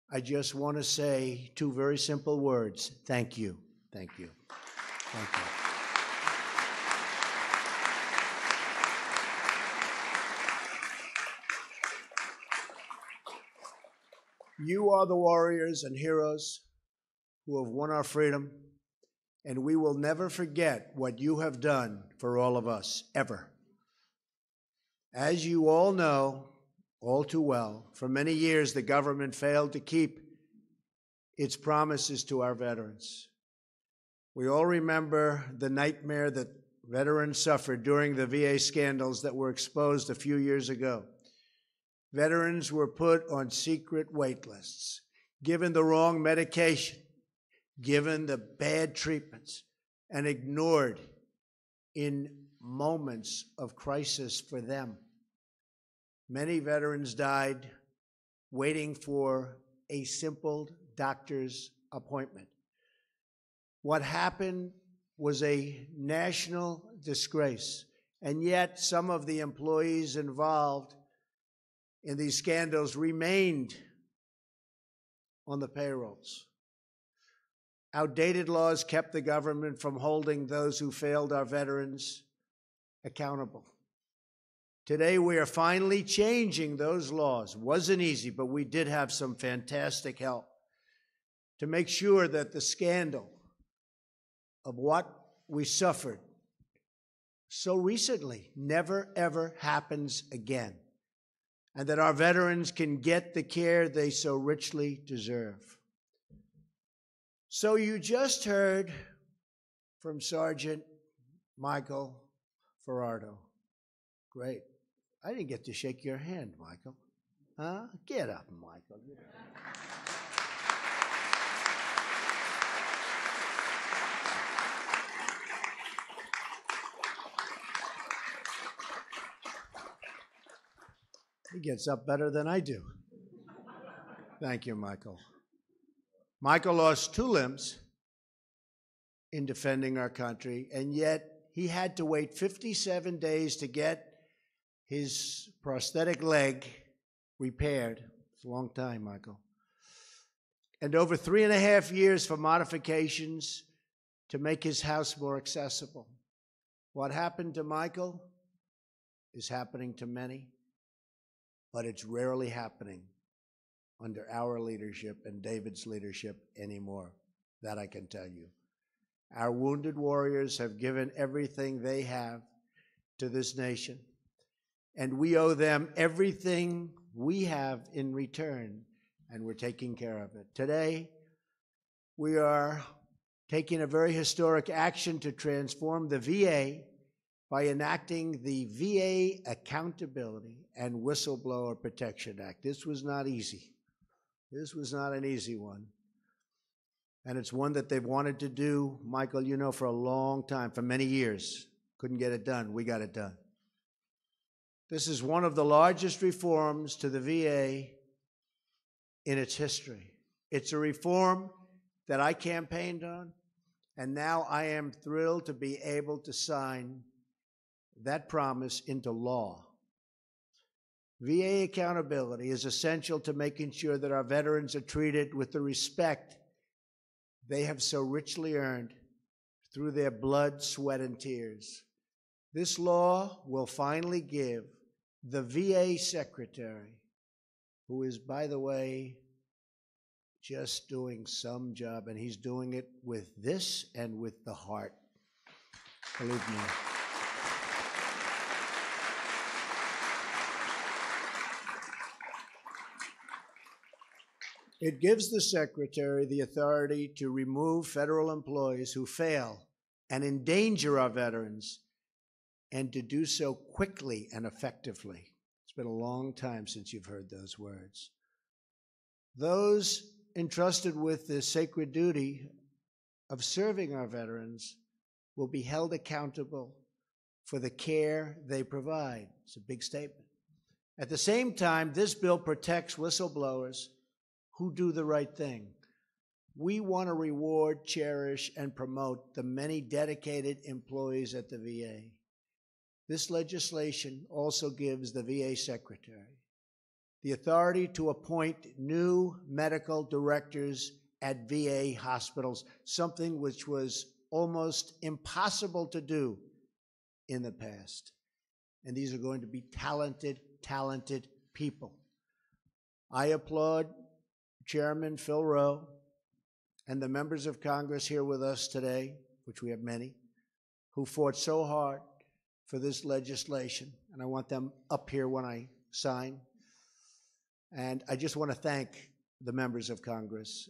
I just want to say two very simple words. Thank you. Thank you. Thank you. You are the warriors and heroes who have won our freedom, and we will never forget what you have done for all of us, ever. As you all know, all too well, for many years the government failed to keep its promises to our veterans. We all remember the nightmare that veterans suffered during the VA scandals that were exposed a few years ago. Veterans were put on secret wait lists, given the wrong medication, given the bad treatments, and ignored in moments of crisis for them. Many veterans died waiting for a simple doctor's appointment. What happened was a national disgrace, and yet some of the employees involved in these scandals remained on the payrolls. Outdated laws kept the government from holding those who failed our veterans accountable. Today, we are finally changing those laws. Wasn't easy, but we did have some fantastic help to make sure that the scandal of what we suffered so recently never, ever happens again, and that our veterans can get the care they so richly deserve. So you just heard from Sergeant Michael Ferrardo. Great. I didn't get to shake your hand, Michael. Huh? Get up, Michael. He gets up better than I do. Thank you, Michael. Michael lost 2 limbs in defending our country, and yet he had to wait 57 days to get his prosthetic leg repaired. It's a long time, Michael. And over 3.5 years for modifications to make his house more accessible. What happened to Michael is happening to many, but it's rarely happening under our leadership and David's leadership anymore. That I can tell you. Our wounded warriors have given everything they have to this nation, and we owe them everything we have in return, and we're taking care of it. Today, we are taking a very historic action to transform the VA by enacting the VA Accountability and Whistleblower Protection Act. This was not easy. This was not an easy one. And it's one that they've wanted to do, Michael, you know, for a long time, for many years. Couldn't get it done. We got it done. This is one of the largest reforms to the VA in its history. It's a reform that I campaigned on, and now I am thrilled to be able to sign that promise into law. VA accountability is essential to making sure that our veterans are treated with the respect they have so richly earned through their blood, sweat, and tears. This law will finally give the VA secretary, who is, by the way, just doing some job, and he's doing it with this and with the heart. Believe me. It gives the Secretary the authority to remove federal employees who fail and endanger our veterans, and to do so quickly and effectively. It's been a long time since you've heard those words. Those entrusted with the sacred duty of serving our veterans will be held accountable for the care they provide. It's a big statement. At the same time, this bill protects whistleblowers who do the right thing. We want to reward, cherish, and promote the many dedicated employees at the VA. This legislation also gives the VA Secretary the authority to appoint new medical directors at VA hospitals, something which was almost impossible to do in the past. And these are going to be talented, talented people. I applaud Chairman Phil Rowe and the members of Congress here with us today, which we have many, who fought so hard for this legislation. And I want them up here when I sign. And I just want to thank the members of Congress.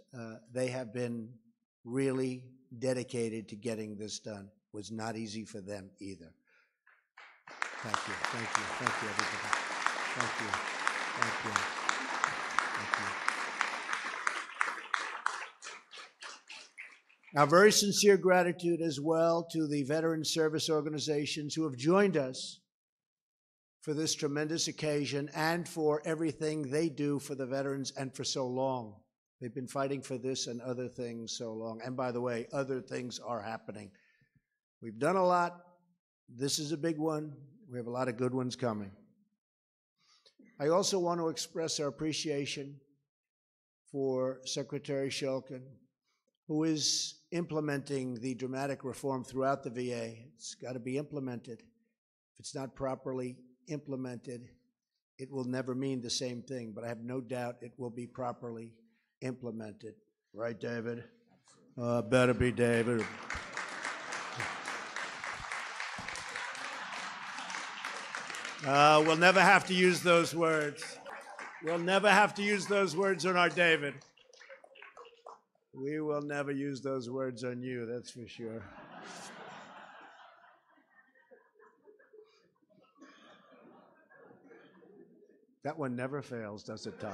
They have been really dedicated to getting this done. It was not easy for them either. Thank you, thank you, thank you, everybody. Thank you, thank you, thank you. Now, very sincere gratitude as well to the veteran service organizations who have joined us for this tremendous occasion and for everything they do for the veterans and for so long. They've been fighting for this and other things so long. And by the way, other things are happening. We've done a lot. This is a big one. We have a lot of good ones coming. I also want to express our appreciation for Secretary Shulkin, who is implementing the dramatic reform throughout the VA. It's got to be implemented. If it's not properly implemented, it will never mean the same thing, but I have no doubt it will be properly implemented. Right, David? Better be David. We'll never have to use those words. We'll never have to use those words on our David. We will never use those words on you, that's for sure. That one never fails, does it, Tom?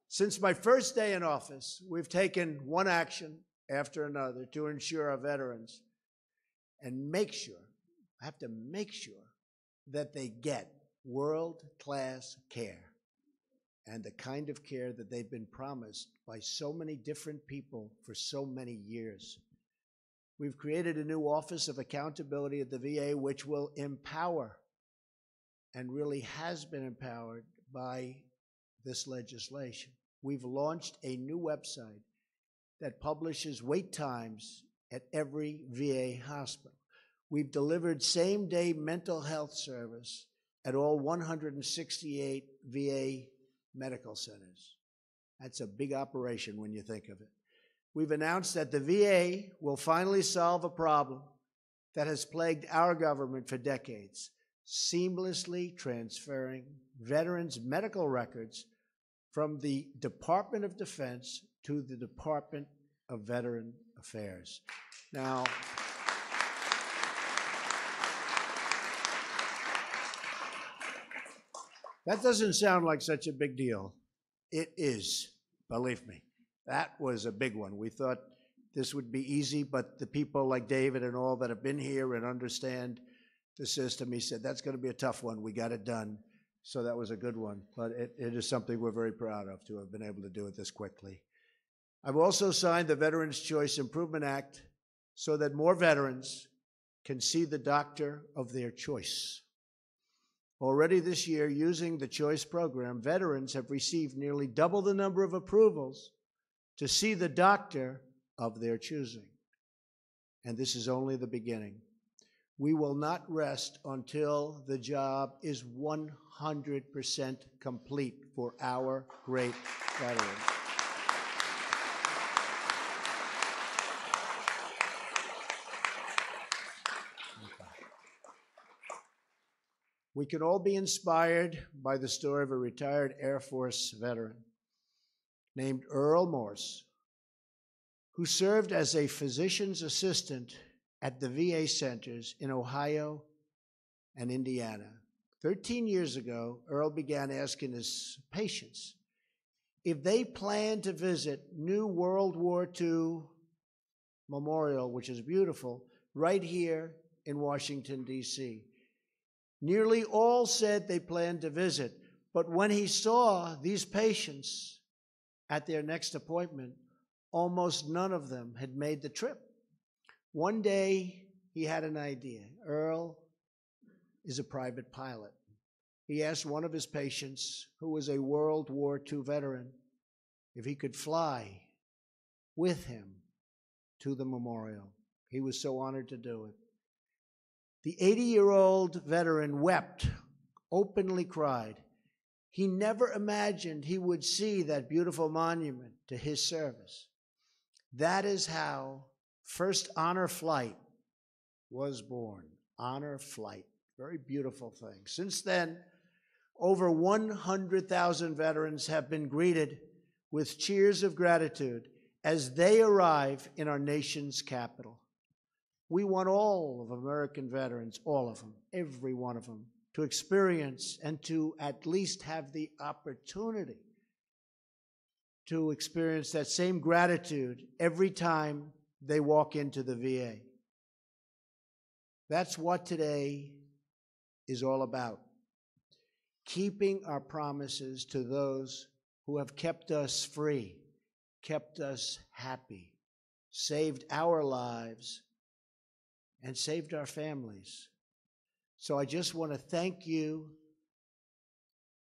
Since my first day in office, we've taken one action after another to ensure our veterans and make sure, I have to make sure, that they get world-class care and the kind of care that they've been promised by so many different people for so many years. We've created a new Office of Accountability at the VA, which will empower and really has been empowered by this legislation. We've launched a new website that publishes wait times at every VA hospital. We've delivered same-day mental health service at all 168 VA medical centers. That's a big operation when you think of it. We've announced that the VA will finally solve a problem that has plagued our government for decades, seamlessly transferring veterans' medical records from the Department of Defense to the Department of Veteran Affairs. Now, that doesn't sound like such a big deal. It is, believe me. That was a big one. We thought this would be easy, but the people like David and all that have been here and understand the system, he said, that's going to be a tough one. We got it done. So that was a good one. But it is something we're very proud of, to have been able to do it this quickly. I've also signed the Veterans Choice Improvement Act so that more veterans can see the doctor of their choice. Already this year, using the Choice program, veterans have received nearly double the number of approvals to see the doctor of their choosing. And this is only the beginning. We will not rest until the job is 100% complete for our great veterans. We can all be inspired by the story of a retired Air Force veteran named Earl Morse, who served as a physician's assistant at the VA centers in Ohio and Indiana. 13 years ago, Earl began asking his patients if they planned to visit New World War II Memorial, which is beautiful, right here in Washington, D.C. Nearly all said they planned to visit, but when he saw these patients at their next appointment, almost none of them had made the trip. One day, he had an idea. Earl is a private pilot. He asked one of his patients, who was a World War II veteran, if he could fly with him to the memorial. He was so honored to do it. The 80-year-old veteran wept, openly cried. He never imagined he would see that beautiful monument to his service. That is how First Honor Flight was born. Honor Flight. Very beautiful thing. Since then, over 100,000 veterans have been greeted with cheers of gratitude as they arrive in our nation's capital. We want all of American veterans, all of them, every one of them, to experience and to at least have the opportunity to experience that same gratitude every time they walk into the VA. That's what today is all about. Keeping our promises to those who have kept us free, kept us happy, saved our lives, and saved our families. So I just want to thank you,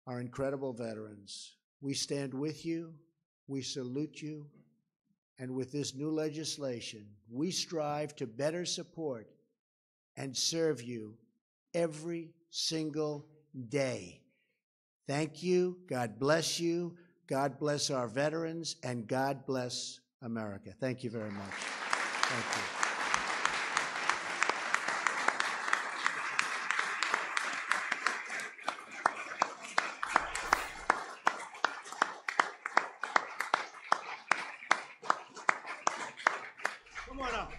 our incredible veterans. We stand with you, we salute you, and with this new legislation, we strive to better support and serve you every single day. Thank you, God bless you, God bless our veterans, and God bless America. Thank you very much. Thank you. Come on up.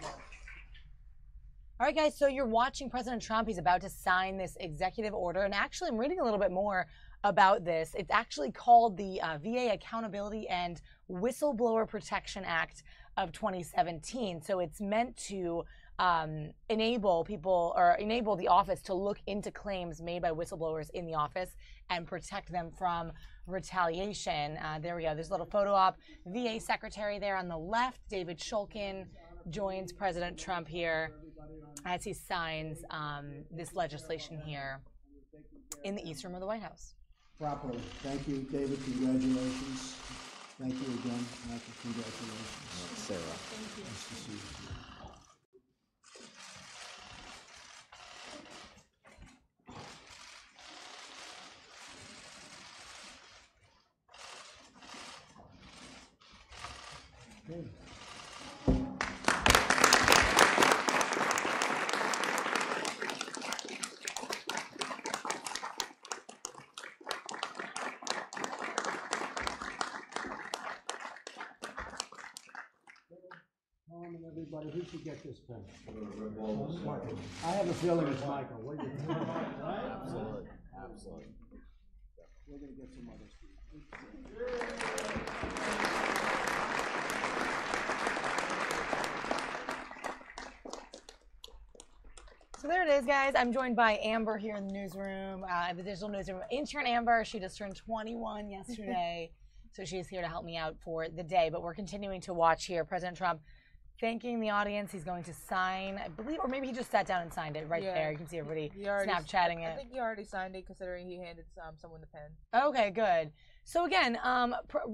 All right, guys, so you're watching President Trump. He's about to sign this executive order. And actually, I'm reading a little bit more about this. It's actually called the VA Accountability and Whistleblower Protection Act of 2017. So it's meant to enable people, or enable the office to look into claims made by whistleblowers in the office and protect them from retaliation. There we go. There's a little photo op. VA Secretary there on the left, David Shulkin, joins President Trump here as he signs this legislation here in the East Room of the White House. Properly. Thank you, David. Congratulations. Thank you again, Michael. Congratulations. Sarah. Thank you. Nice to see you. Good. And everybody, who should get this pen? Michael. I have a feeling it's Michael. What do you think? Right? Absolutely. Absolutely. We're going to get some others. So there it is, guys. I'm joined by Amber here in the newsroom, the digital newsroom. Intern Amber, she just turned 21 yesterday, so she's here to help me out for the day. But we're continuing to watch here. President Trump thanking the audience. He's going to sign, I believe, or maybe he just sat down and signed it right there. You can see everybody Snapchatting it. I think he already signed it, considering he handed someone the pen. Okay, good. So again,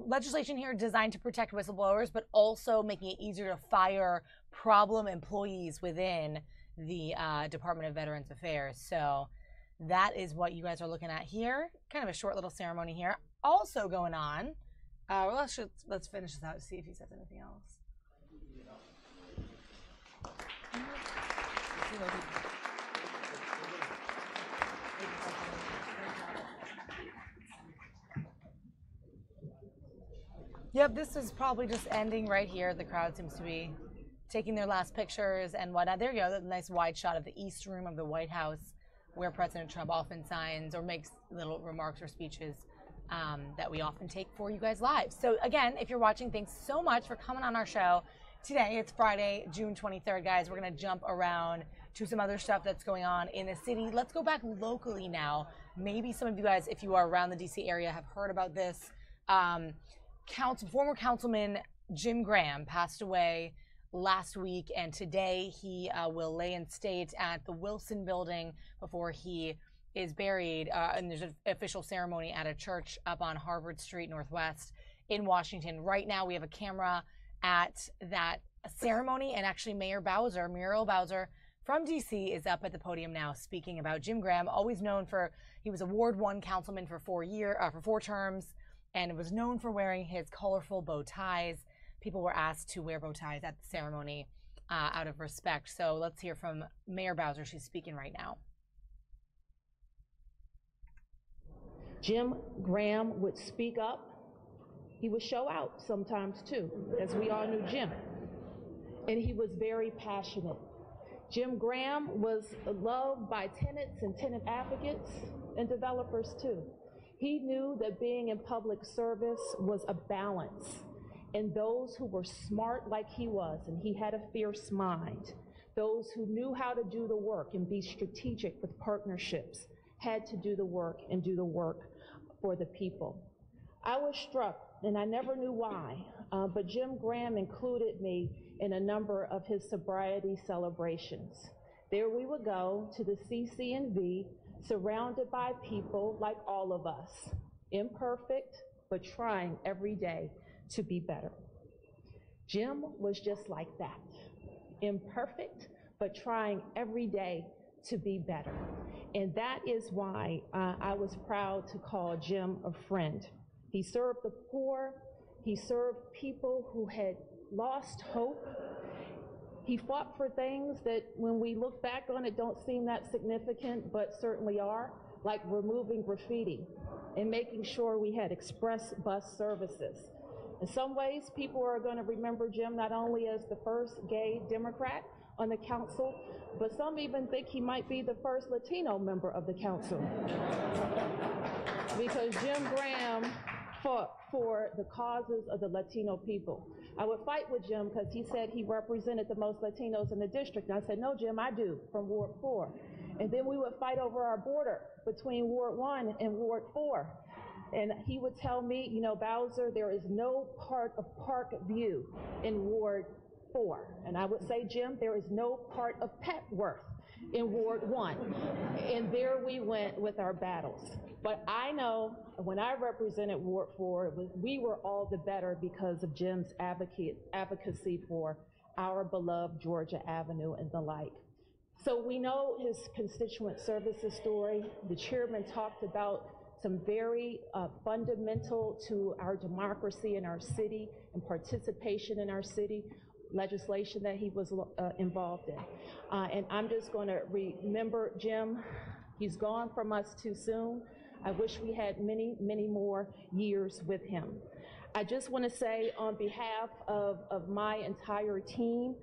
legislation here designed to protect whistleblowers, but also making it easier to fire problem employees within the Department of Veterans Affairs. So that is what you guys are looking at here. Kind of a short little ceremony here. Also going on. Well, let's finish this out to see if he says anything else. Yep, this is probably just ending right here. The crowd seems to be taking their last pictures and whatnot. There you go, the nice wide shot of the East Room of the White House, where President Trump often signs or makes little remarks or speeches that we often take for you guys live. So again, if you're watching, thanks so much for coming on our show. Today, it's Friday, June 23rd, guys. We're going to jump around to some other stuff that's going on in the city. Let's go back locally now. Maybe some of you guys, if you are around the D.C. area, have heard about this. Former Councilman Jim Graham passed away last week, and today he will lay in state at the Wilson Building before he is buried. And there's an official ceremony at a church up on Harvard Street Northwest in Washington. Right now, we have a camera at that ceremony, and actually Muriel Bowser from DC is up at the podium now speaking about Jim Graham, always known for, he was a Ward 1 councilman for 4 terms, and was known for wearing his colorful bow ties. People were asked to wear bow ties at the ceremony out of respect. So let's hear from Mayor Bowser. She's speaking right now. Jim Graham would speak up. He would show out sometimes too, as we all knew Jim. And he was very passionate. Jim Graham was loved by tenants and tenant advocates and developers too. He knew that being in public service was a balance, and those who were smart like he was, and he had a fierce mind, those who knew how to do the work and be strategic with partnerships, had to do the work and do the work for the people. I was struck, and I never knew why, but Jim Graham included me in a number of his sobriety celebrations. There we would go to the CC&V, surrounded by people like all of us, imperfect, but trying every day to be better. Jim was just like that, imperfect, but trying every day to be better. And that is why I was proud to call Jim a friend. He served the poor, he served people who had lost hope. He fought for things that when we look back on it don't seem that significant, but certainly are, like removing graffiti and making sure we had express bus services. In some ways, people are going to remember Jim not only as the first gay Democrat on the council, but some even think he might be the first Latino member of the council. Because Jim Graham fought for the causes of the Latino people. I would fight with Jim because he said he represented the most Latinos in the district. And I said, no, Jim, I do, from Ward 4. And then we would fight over our border between Ward 1 and Ward 4. And he would tell me, you know, Bowser, there is no part of Park View in Ward 4. And I would say, Jim, there is no part of Petworth in Ward 1. And there we went with our battles. But I know when I represented Ward 4, we were all the better because of Jim's advocacy for our beloved Georgia Avenue and the like. So we know his constituent services story. The chairman talked about some very fundamental to our democracy in our city and participation in our city legislation that he was involved in. And I'm just going to remember Jim. He's gone from us too soon. I wish we had many, many more years with him. I just want to say on behalf of my entire team,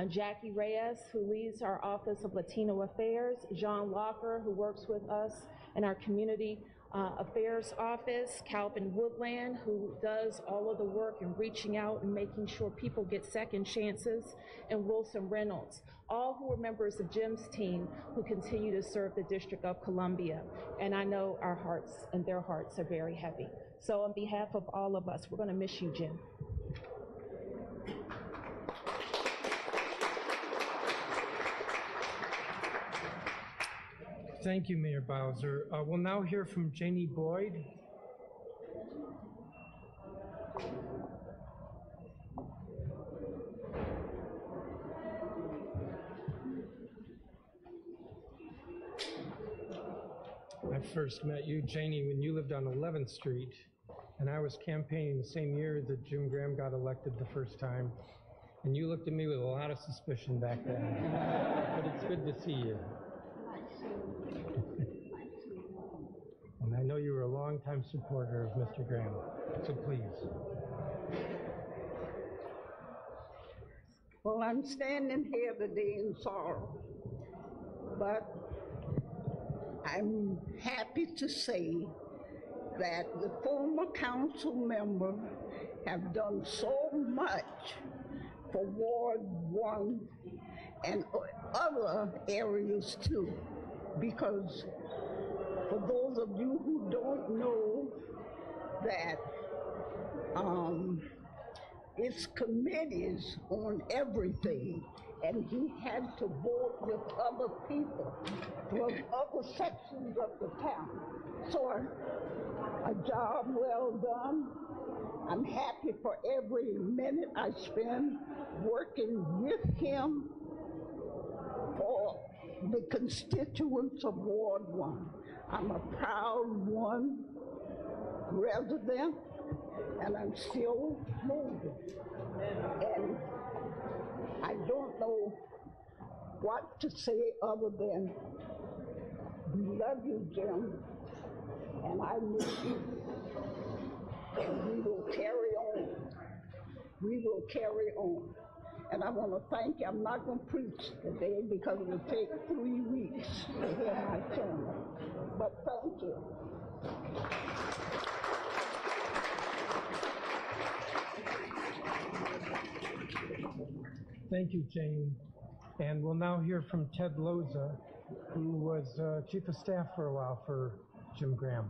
Jackie Reyes, who leads our Office of Latino Affairs, John Locker, who works with us in our Community Affairs Office, Calvin Woodland, who does all of the work in reaching out and making sure people get second chances, and Wilson Reynolds, all who are members of Jim's team who continue to serve the District of Columbia. And I know our hearts and their hearts are very heavy. So on behalf of all of us, we're going to miss you, Jim. Thank you, Mayor Bowser. We'll now hear from Janie Boyd. I first met you, Janie, when you lived on 11th Street, and I was campaigning the same year that Jim Graham got elected the first time, and you looked at me with a lot of suspicion back then. But it's good to see you. And I know you were a longtime supporter of Mr. Graham, so please. Well, I'm standing here today in sorrow, but I'm happy to say that the former council member have done so much for Ward 1 and other areas too, because for those of you who don't know that it's committees on everything, and he had to vote with other people from other sections of the town. So a job well done. I'm happy for every minute I spend working with him for the constituents of Ward 1. I'm a proud one resident, and I'm still moving. And I don't know what to say other than we love you, Jim, and I miss you. And we will carry on. We will carry on. And I want to thank you. I'm not going to preach today because it will take 3 weeks to hear my sermon. But thank you. Thank you, Jane. And we'll now hear from Ted Loza, who was Chief of Staff for a while for Jim Graham.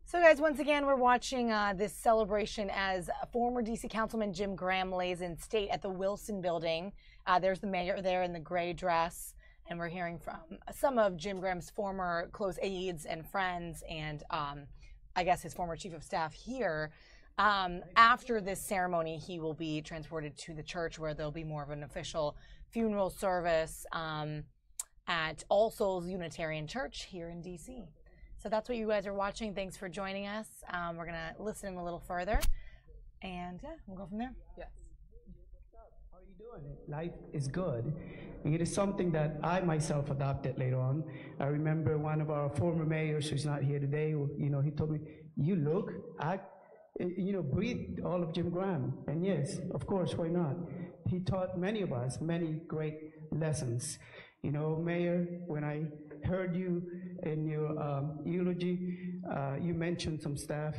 So guys, once again, we're watching this celebration as former DC Councilman Jim Graham lays in state at the Wilson Building. There's the mayor there in the gray dress, and we're hearing from some of Jim Graham's former close aides and friends, and I guess his former chief of staff here. After this ceremony, he will be transported to the church, where there'll be more of an official funeral service at All Souls Unitarian Church here in DC. So that's what you guys are watching. Thanks for joining us. We're going to listen a little further, and yeah, we'll go from there. Yes. How are you doing? Life is good. And it is something that I myself adopted later on. I remember one of our former mayors, who's not here today, you know, he told me, you look, act, you know, breathe all of Jim Graham. And yes, of course, why not? He taught many of us many great lessons. You know, Mayor, when I heard you in your eulogy, you mentioned some staff.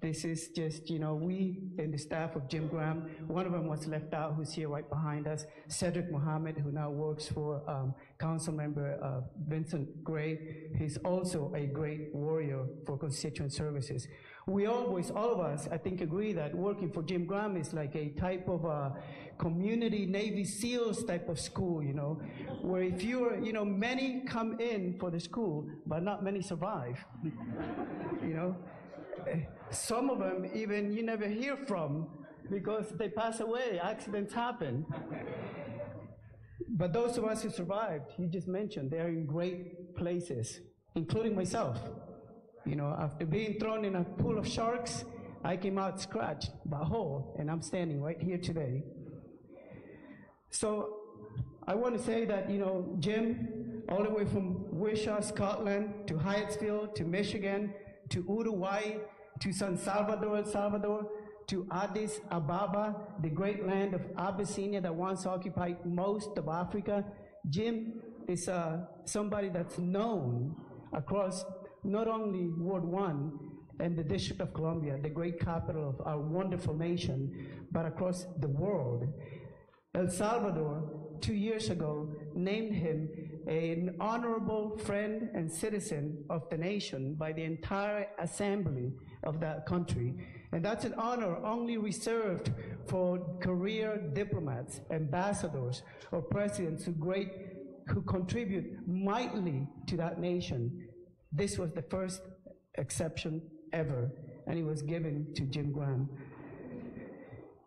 This is just, you know, we in the staff of Jim Graham, one of them was left out, who's here right behind us, Cedric Mohammed, who now works for Council Member Vincent Gray. He's also a great warrior for constituent services. We always, all of us, I think, agree that working for Jim Graham is like a type of community Navy SEALs type of school, you know, where if you're, you know, many come in for the school, but not many survive, you know. Some of them even you never hear from because they pass away, accidents happen. But those of us who survived, you just mentioned, they're in great places, including myself. You know, after being thrown in a pool of sharks, I came out scratched, but whole, and I'm standing right here today. So I want to say that, you know, Jim, all the way from Wishaw, Scotland, to Hyattsville, to Michigan, to Uruguay, to San Salvador, El Salvador, to Addis Ababa, the great land of Abyssinia that once occupied most of Africa. Jim is somebody that's known across not only Ward 1 and the District of Columbia, the great capital of our wonderful nation, but across the world. El Salvador, 2 years ago, named him an honorable friend and citizen of the nation by the entire assembly of that country. And that's an honor only reserved for career diplomats, ambassadors, or presidents who contribute mightily to that nation. This was the first exception ever, and it was given to Jim Graham.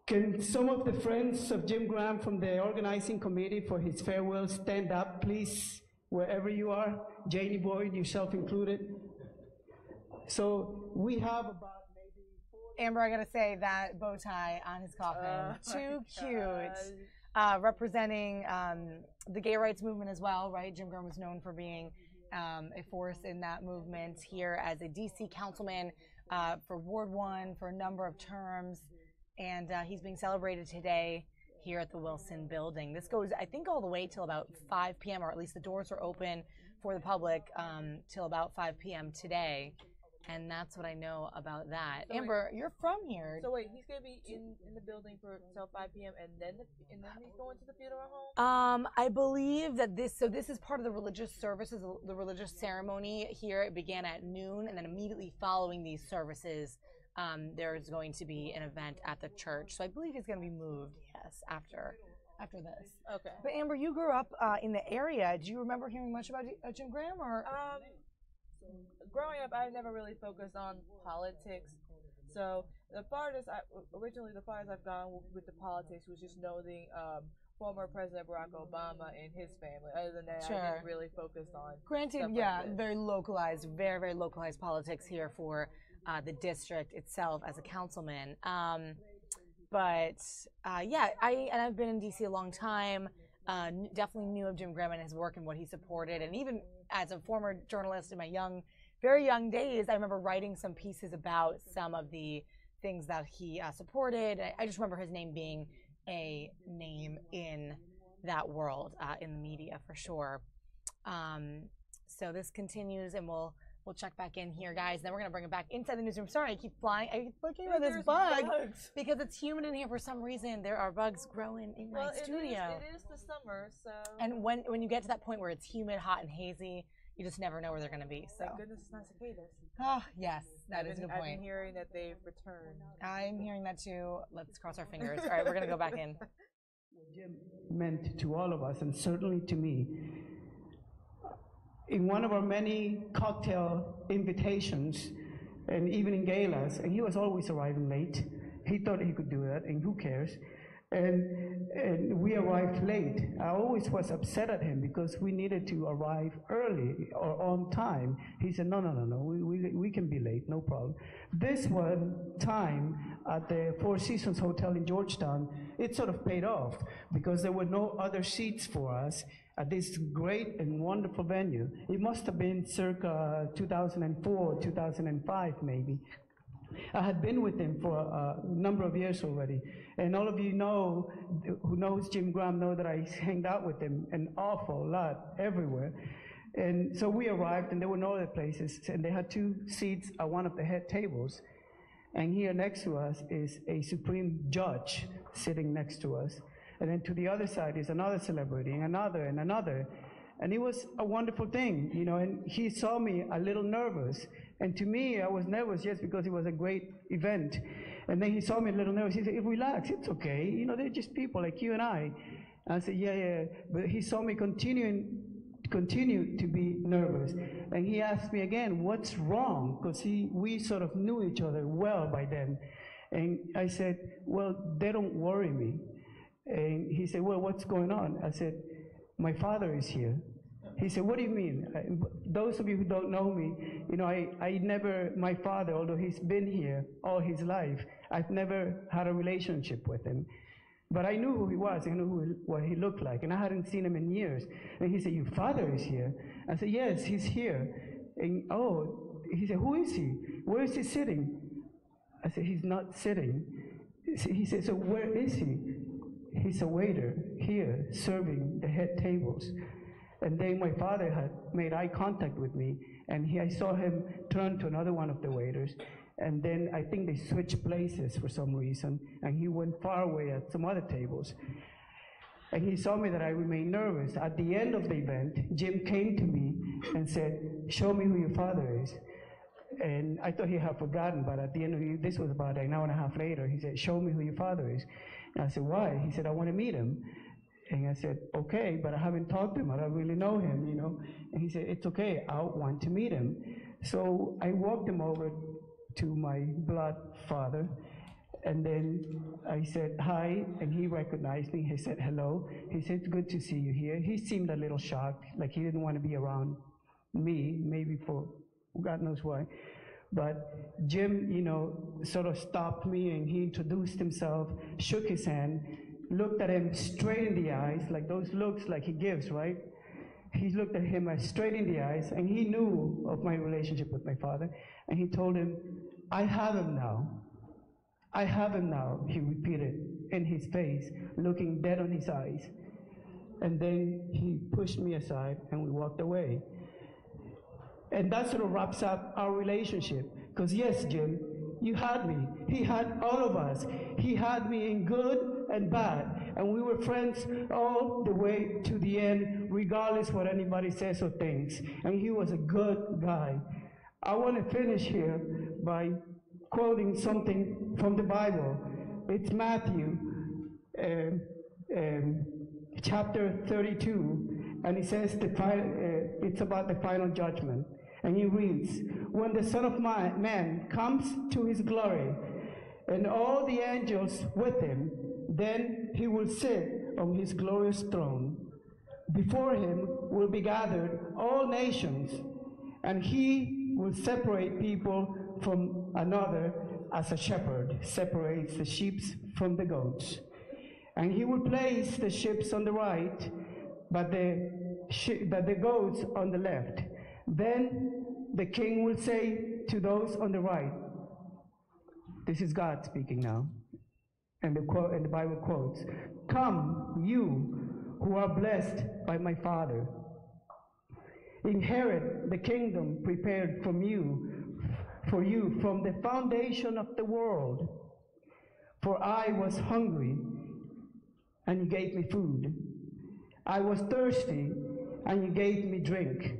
Can some of the friends of Jim Graham from the organizing committee for his farewell stand up, please, wherever you are? Janie Boyd, yourself included. So we have about Amber, I gotta say that bow tie on his coffin, too cute. Representing the gay rights movement as well, right? Jim Graham was known for being a force in that movement. Here as a DC councilman for Ward 1 for a number of terms, and he's being celebrated today here at the Wilson Building. This goes, I think, all the way till about 5 p.m., or at least the doors are open for the public till about 5 p.m. today. And that's what I know about that. So Amber, you're from here. So wait, he's gonna be in the building for till 5 p.m. and then he's going to the funeral home. I believe that this is part of the religious services, the religious ceremony here. It began at noon, and then immediately following these services, there's going to be an event at the church. So I believe he's gonna be moved, yes, after this. Okay. But Amber, you grew up in the area. Do you remember hearing much about Jim Graham, or? Growing up, I never really focused on politics. So the farthest I've gone with the politics was just knowing former President Barack Obama and his family. Other than that, Sure. I didn't really focus on. Granted, yeah, very localized, very localized politics here for the district itself as a councilman. I've been in DC a long time. Definitely knew of Jim Graham and his work and what he supported, and even as a former journalist in my very young days, I remember writing some pieces about some of the things that he supported. I just remember his name being a name in that world, in the media for sure. So this continues, and we'll check back in here, guys. Then we're gonna bring it back inside the newsroom. Sorry, I keep flying. I keep looking at this bug because it's humid in here for some reason. There are bugs growing in my studio. It is the summer, so. And when you get to that point where it's humid, hot, and hazy, you just never know where they're gonna be. So. Thank goodness it's not cicadas. Oh yes, that is a good point. I've been hearing that they've returned. I'm hearing that too. Let's cross our fingers. All right, we're gonna go back in. Jim meant to all of us, and certainly to me, in one of our many cocktail invitations and evening galas, and he was always arriving late. He thought he could do that, and who cares? And we arrived late. I always was upset at him because we needed to arrive early or on time. He said, no, we can be late, no problem. This one time at the Four Seasons Hotel in Georgetown, it sort of paid off because there were no other seats for us at this great and wonderful venue. It must have been circa 2004, 2005 maybe. I had been with him for a number of years already. And all of you know, who knows Jim Graham, know that I hanged out with him an awful lot everywhere. And so we arrived, and there were no other places, and they had 2 seats at one of the head tables. And here next to us is a Supreme Judge sitting next to us. And then to the other side is another celebrity, and another, and another. And it was a wonderful thing, you know, and he saw me a little nervous. And to me, I was nervous, yes, because it was a great event. And then he saw me a little nervous. He said, relax, it's okay. You know, they're just people like you and I. And I said, yeah. But he saw me continue to be nervous. And he asked me again, what's wrong? Because we sort of knew each other well by then. And I said, well, they don't worry me. And he said, well, what's going on? I said, my father is here. He said, what do you mean? Those of you who don't know me, you know, I never, my father, although he's been here all his life, I've never had a relationship with him. But I knew who he was, I knew what he looked like, and I hadn't seen him in years. And he said, your father is here? I said, yes, he's here. And he said, who is he? Where is he sitting? I said, he's not sitting. He said, so where is he? He's a waiter here, serving the head tables. And then my father had made eye contact with me, and I saw him turn to another one of the waiters, and then I think they switched places for some reason, and he went far away at some other tables. And he saw me that I remained nervous. At the end of the event, Jim came to me and said, show me who your father is. And I thought he had forgotten, but at the end of this was about an hour and a half later, he said, show me who your father is. And I said, why? He said, I want to meet him. And I said, okay, but I haven't talked to him. I don't really know him, you know. And he said, it's okay, I want to meet him. So I walked him over to my blood father, and then I said, hi, and he recognized me. He said, hello. He said, it's good to see you here. He seemed a little shocked, like he didn't want to be around me, maybe for God knows why. But Jim, you know, sort of stopped me, and he introduced himself, shook his hand, looked at him straight in the eyes, like those looks like he gives, right? He looked at him straight in the eyes, and he knew of my relationship with my father, and he told him, I have him now. I have him now, he repeated in his face, looking dead on his eyes. And then he pushed me aside, and we walked away. And that sort of wraps up our relationship. Because yes, Jim, you had me. He had all of us. He had me in good and bad. And we were friends all the way to the end, regardless what anybody says or thinks. And he was a good guy. I want to finish here by quoting something from the Bible. It's Matthew chapter 32, and it says it's about the final judgment. And he reads, when the Son of Man comes to his glory, and all the angels with him, then he will sit on his glorious throne. Before him will be gathered all nations, and he will separate people from another as a shepherd separates the sheep from the goats. And he will place the sheep on the right, but the goats on the left. Then the king will say to those on the right, this is God speaking now, and the Bible quotes, come, you who are blessed by my Father. Inherit the kingdom prepared for you from the foundation of the world. For I was hungry, and you gave me food. I was thirsty, and you gave me drink.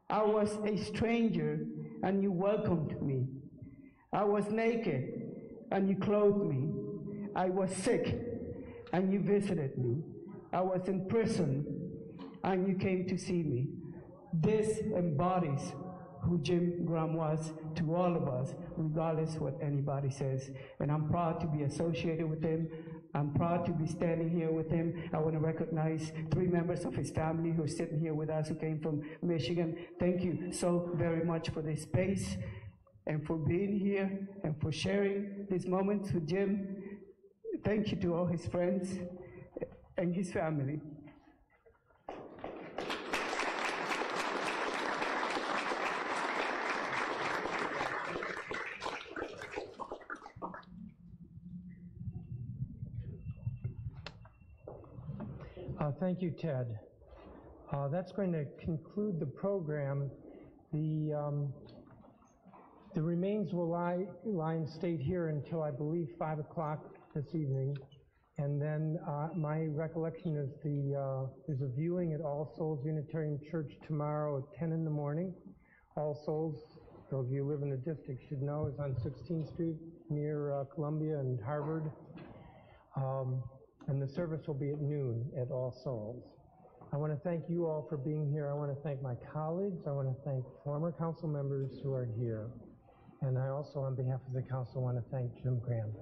I was a stranger, and you welcomed me. I was naked, and you clothed me. I was sick, and you visited me. I was in prison, and you came to see me. This embodies who Jim Graham was to all of us, regardless what anybody says. And I'm proud to be associated with him. I'm proud to be standing here with him. I want to recognize 3 members of his family who are sitting here with us, who came from Michigan. Thank you so very much for this space and for being here and for sharing these moments with Jim. Thank you to all his friends and his family. Thank you, Ted. That's going to conclude the program. The remains will lie in state here until, I believe, 5 o'clock this evening. And then my recollection is there's a viewing at All Souls Unitarian Church tomorrow at 10 in the morning. All Souls, those of you who live in the district should know, is on 16th Street near Columbia and Harvard. And the service will be at noon at All Souls. I want to thank you all for being here. I want to thank my colleagues. I want to thank former council members who are here. And I also, on behalf of the council, want to thank Jim Graham.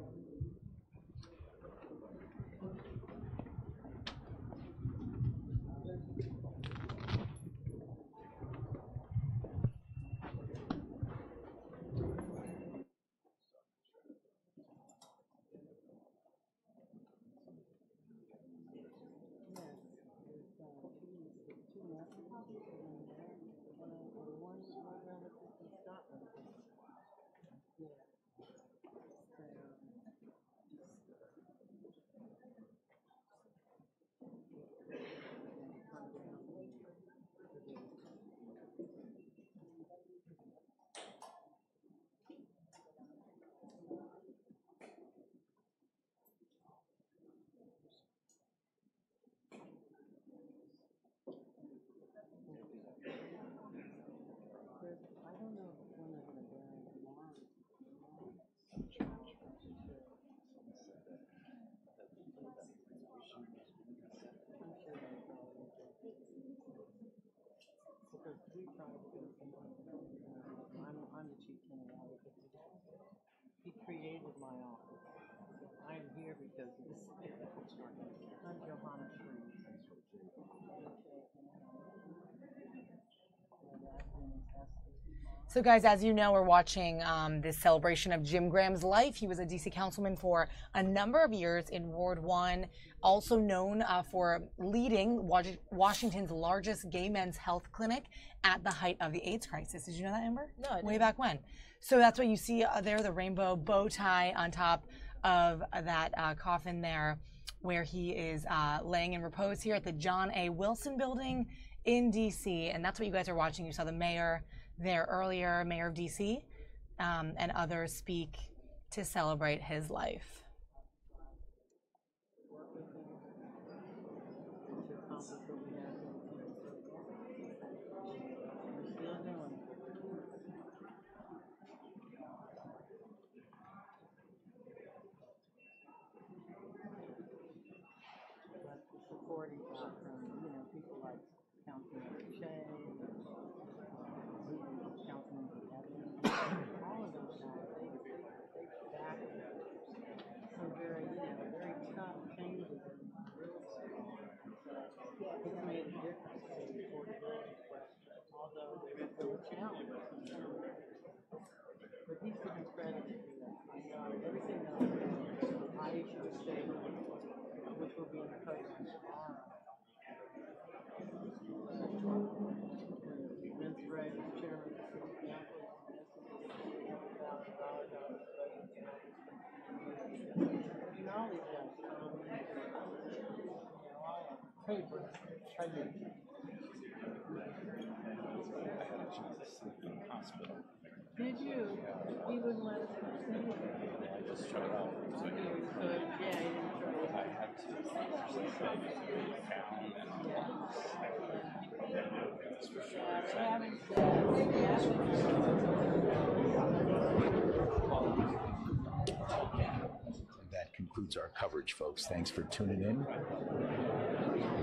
I'm the chief tenant advocate. He created my office. I am here because of this. I'm Johanna Shreves. So guys, as you know, we're watching this celebration of Jim Graham's life. He was a DC councilman for a number of years in Ward 1, also known for leading Washington's largest gay men's health clinic at the height of the AIDS crisis. Did you know that, Amber? No, I didn't. Way back when. So that's what you see there, the rainbow bow tie on top of that coffin there, where he is laying in repose here at the John A. Wilson building in DC. And that's what you guys are watching. You saw the mayor there earlier, mayor of DC, and others speak to celebrate his life. People like Councilman Shea, Councilman Evans, all of those guys, they backed some very, very tough changes in real estate. So it's made a difference in the affordability question, although there's still a challenge. But he's given credit to that. I know everything else. I issued a statement, which will be in the post tomorrow. Vince Ray, the chairman of the city council, you know all these guys. Hey, how you doing? Hospital. Did you? He wouldn't let us see you. I just showed up. I knew you could. Yeah, he didn't show up. I had to town That concludes our coverage, folks. Thanks for tuning in.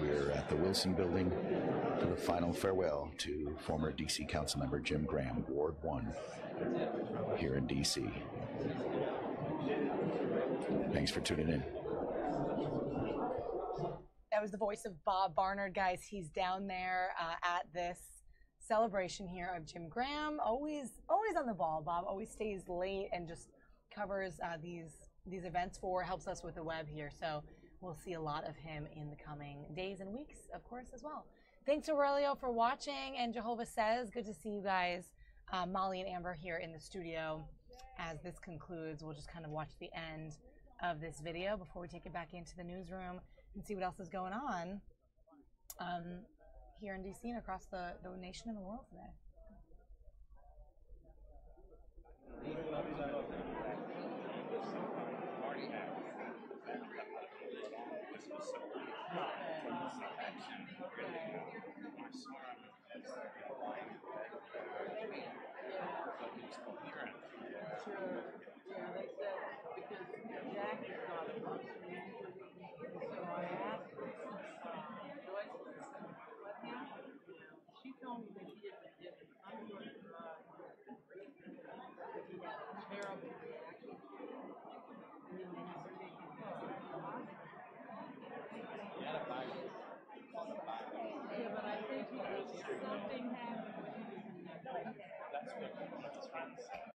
We're at the Wilson Building to the final farewell to former DC Councilmember Jim Graham, Ward 1, here in DC. Thanks for tuning in. That was the voice of Bob Barnard, guys. He's down there at this celebration here of Jim Graham. Always on the ball. Bob always stays late and just covers these events helps us with the web here. So we'll see a lot of him in the coming days and weeks, of course, as well. Thanks, Aurelio, for watching. And Jehovah Says, good to see you guys. Molly and Amber here in the studio. As this concludes, we'll just kind of watch the end of this video before we take it back into the newsroom and see what else is going on here in DC and across the nation and the world today. She told me that he had been given unknown drugs, that he had a terrible reaction, and then they had to take him to the hospital. Yeah, but I think something happened when he was in that place. That's what his friend said.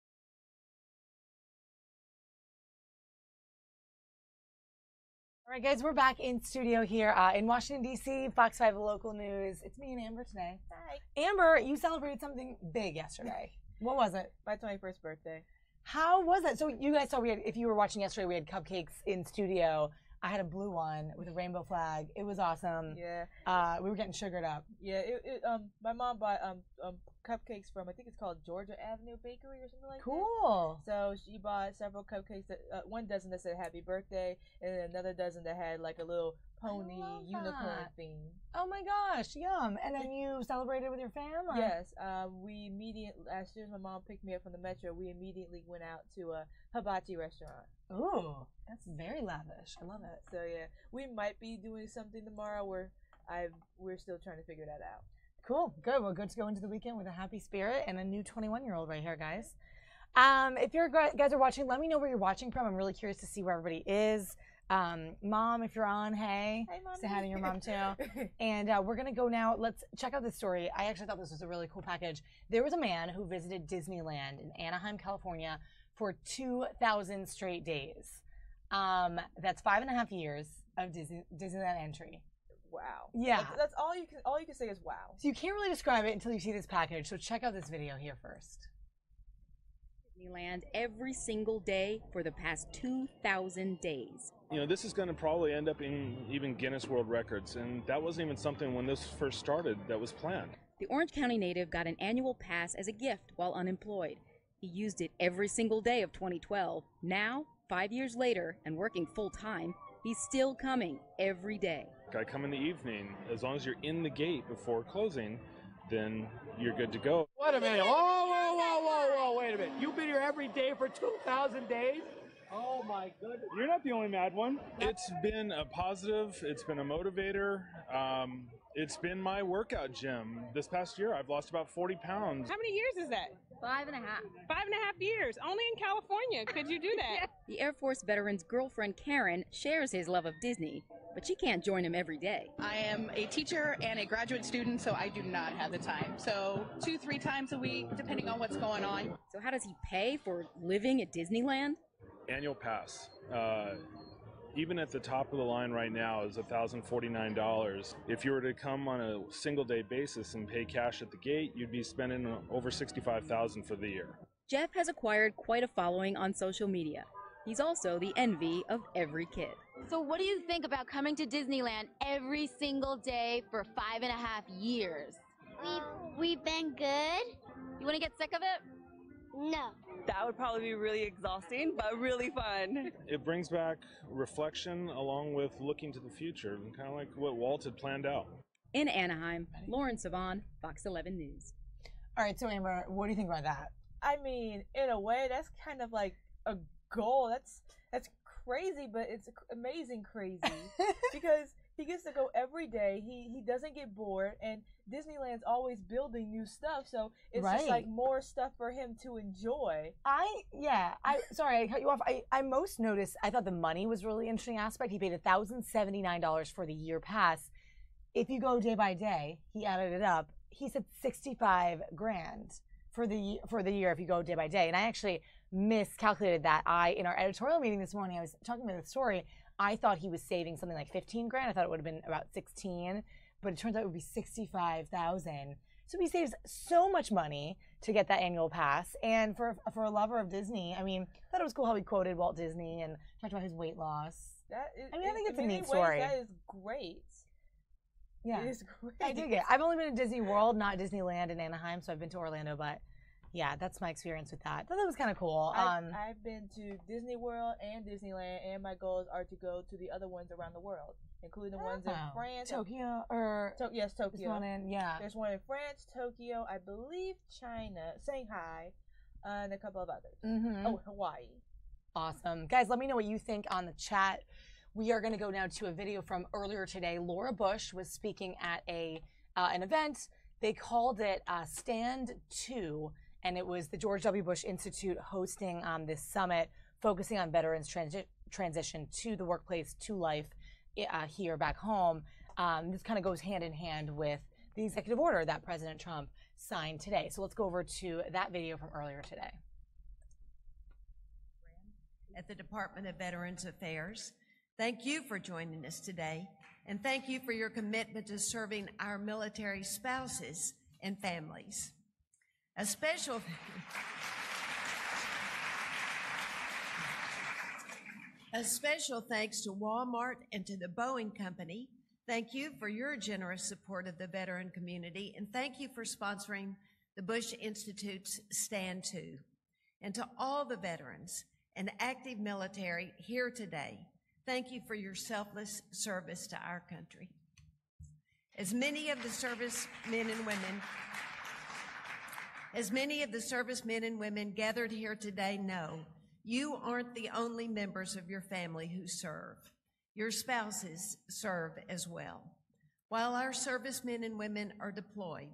All right, guys, we're back in studio here in Washington, D.C., Fox 5 Local News. It's me and Amber today. Hi. Amber, you celebrated something big yesterday. What was it? My 21st birthday. How was it? So you guys saw if you were watching yesterday, we had cupcakes in studio. I had a blue one with a rainbow flag. It was awesome. Yeah. We were getting sugared up. Yeah. My mom bought cupcakes from, I think it's called Georgia Avenue Bakery or something like that. Cool. So she bought several cupcakes. One dozen that said happy birthday, and then another dozen that had like a little pony unicorn theme. Oh my gosh, yum. And then you celebrated with your family? Yes. As soon as my mom picked me up from the metro, we immediately went out to a hibachi restaurant. Ooh, that's very lavish. I love it. So yeah, we might be doing something tomorrow. We're still trying to figure that out. Cool. Good. Well, good to go into the weekend with a happy spirit and a new 21-year-old right here, guys. If you guys are watching, let me know where you're watching from. I'm really curious to see where everybody is. Mom, if you're on, hey. Hey, Mommy. Say hi to your mom, too. And we're going to go now. Let's check out this story. I actually thought this was a really cool package. There was a man who visited Disneyland in Anaheim, California for 2,000 straight days. That's 5.5 years of Disneyland entry. Wow. Yeah. That's all you can say is wow. So you can't really describe it until you see this package. So check out this video here first. Disneyland every single day for the past 2,000 days. You know, this is going to probably end up in even Guinness World Records, and that wasn't even something when this first started that was planned. The Orange County native got an annual pass as a gift while unemployed. He used it every single day of 2012. Now, 5 years later, and working full-time, he's still coming every day. I come in the evening. As long as you're in the gate before closing, then you're good to go. Wait a minute. Whoa, wait a minute. You've been here every day for 2,000 days? Oh my goodness. You're not the only mad one. It's been a positive, it's been a motivator. It's been my workout gym. This past year, I've lost about 40 pounds. How many years is that? 5.5. 5.5 years. Only in California could you do that? The Air Force veteran's girlfriend, Karen, shares his love of Disney, but she can't join him every day. I am a teacher and a graduate student, so I do not have the time. So 2-3 times a week, depending on what's going on. So how does he pay for living at Disneyland? Annual pass. Even at the top of the line right now is $1,049. If you were to come on a single day basis and pay cash at the gate, you'd be spending over $65,000 for the year. Jeff has acquired quite a following on social media. He's also the envy of every kid. So what do you think about coming to Disneyland every single day for 5.5 years? We've been good. You want to get sick of it? No. That would probably be really exhausting, but really fun. It brings back reflection along with looking to the future, kind of like what Walt had planned out. In Anaheim, Lauren Savan, Fox 11 News. All right, so Amber, what do you think about that? I mean, in a way, that's kind of like a goal. That's crazy, but it's amazing crazy because he gets to go every day. He doesn't get bored, and Disneyland's always building new stuff, so it's just like more stuff for him to enjoy. Sorry, I cut you off. I most noticed, I thought the money was a really interesting aspect. He paid $1,079 for the year pass. If you go day by day, he added it up. He said $65,000 for the year if you go day by day. And I actually miscalculated that. In our editorial meeting this morning, I was talking about the story. I thought he was saving something like $15,000. I thought it would have been about 16, but it turns out it would be $65,000. So he saves so much money to get that annual pass. And for a lover of Disney, I mean, I thought it was cool how he quoted Walt Disney and talked about his weight loss. I think it's a neat story. That is great. Yeah, it is great. I dig it. I've only been to Disney World, not Disneyland in Anaheim, so I've been to Orlando, but yeah, that's my experience with that. I thought that was kind of cool. I've been to Disney World and Disneyland, and my goals are to go to the other ones around the world, including the ones in France. Tokyo, yes, Tokyo. There's one in, There's one in France, Tokyo, I believe China, Shanghai, and a couple of others. Oh, Hawaii. Awesome. Guys, let me know what you think on the chat. We are going to go now to a video from earlier today. Laura Bush was speaking at an event. They called it Stand 2, and it was the George W. Bush Institute hosting this summit, focusing on veterans' transition to the workplace, to life here back home. This kind of goes hand in hand with the executive order that President Trump signed today. So let's go over to that video from earlier today. At the Department of Veterans Affairs. Thank you for joining us today, and thank you for your commitment to serving our military spouses and families. A special thanks to Walmart and to the Boeing Company. Thank you for your generous support of the veteran community, and thank you for sponsoring the Bush Institute's Stand 2. And to all the veterans and active military here today, thank you for your selfless service to our country. As many of the servicemen and women gathered here today know, you aren't the only members of your family who serve. Your spouses serve as well. While our servicemen and women are deployed,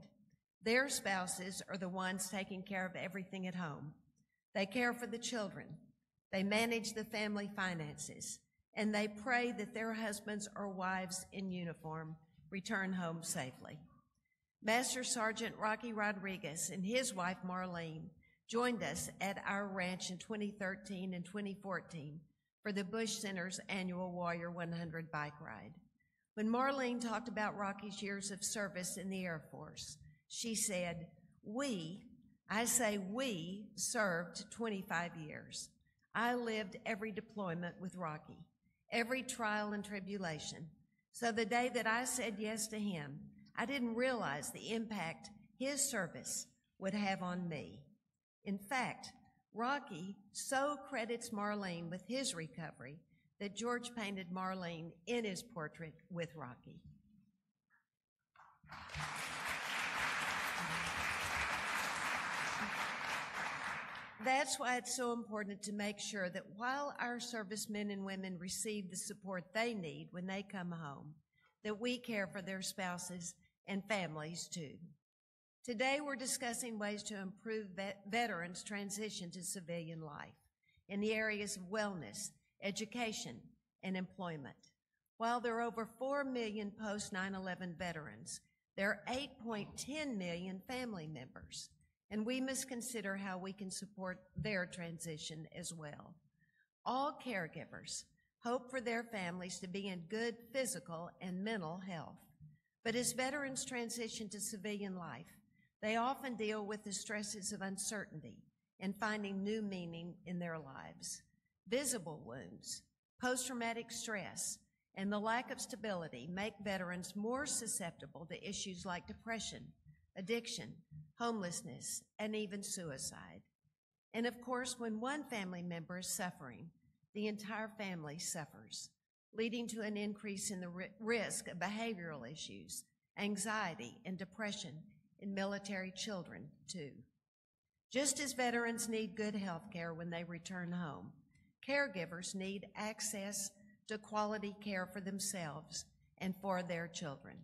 their spouses are the ones taking care of everything at home. They care for the children. They manage the family finances, and they pray that their husbands or wives in uniform return home safely. Master Sergeant Rocky Rodriguez and his wife Marlene joined us at our ranch in 2013 and 2014 for the Bush Center's annual Warrior 100 bike ride. When Marlene talked about Rocky's years of service in the Air Force, she said, we served 25 years. I lived every deployment with Rocky, every trial and tribulation. So the day that I said yes to him, I didn't realize the impact his service would have on me. In fact, Rocky so credits Marlene with his recovery that George painted Marlene in his portrait with Rocky. That's why it's so important to make sure that while our servicemen and women receive the support they need when they come home, that we care for their spouses and families too. Today we're discussing ways to improve veterans' transition to civilian life in the areas of wellness, education, and employment. While there are over 4 million post 9/11 veterans, there are 8.10 million family members, and we must consider how we can support their transition as well. All caregivers hope for their families to be in good physical and mental health, but as veterans transition to civilian life, they often deal with the stresses of uncertainty and finding new meaning in their lives. Visible wounds, post-traumatic stress, and the lack of stability make veterans more susceptible to issues like depression, addiction, homelessness, and even suicide. And of course, when one family member is suffering, the entire family suffers, leading to an increase in the risk of behavioral issues, anxiety, and depression in military children, too. Just as veterans need good health care when they return home, caregivers need access to quality care for themselves and for their children.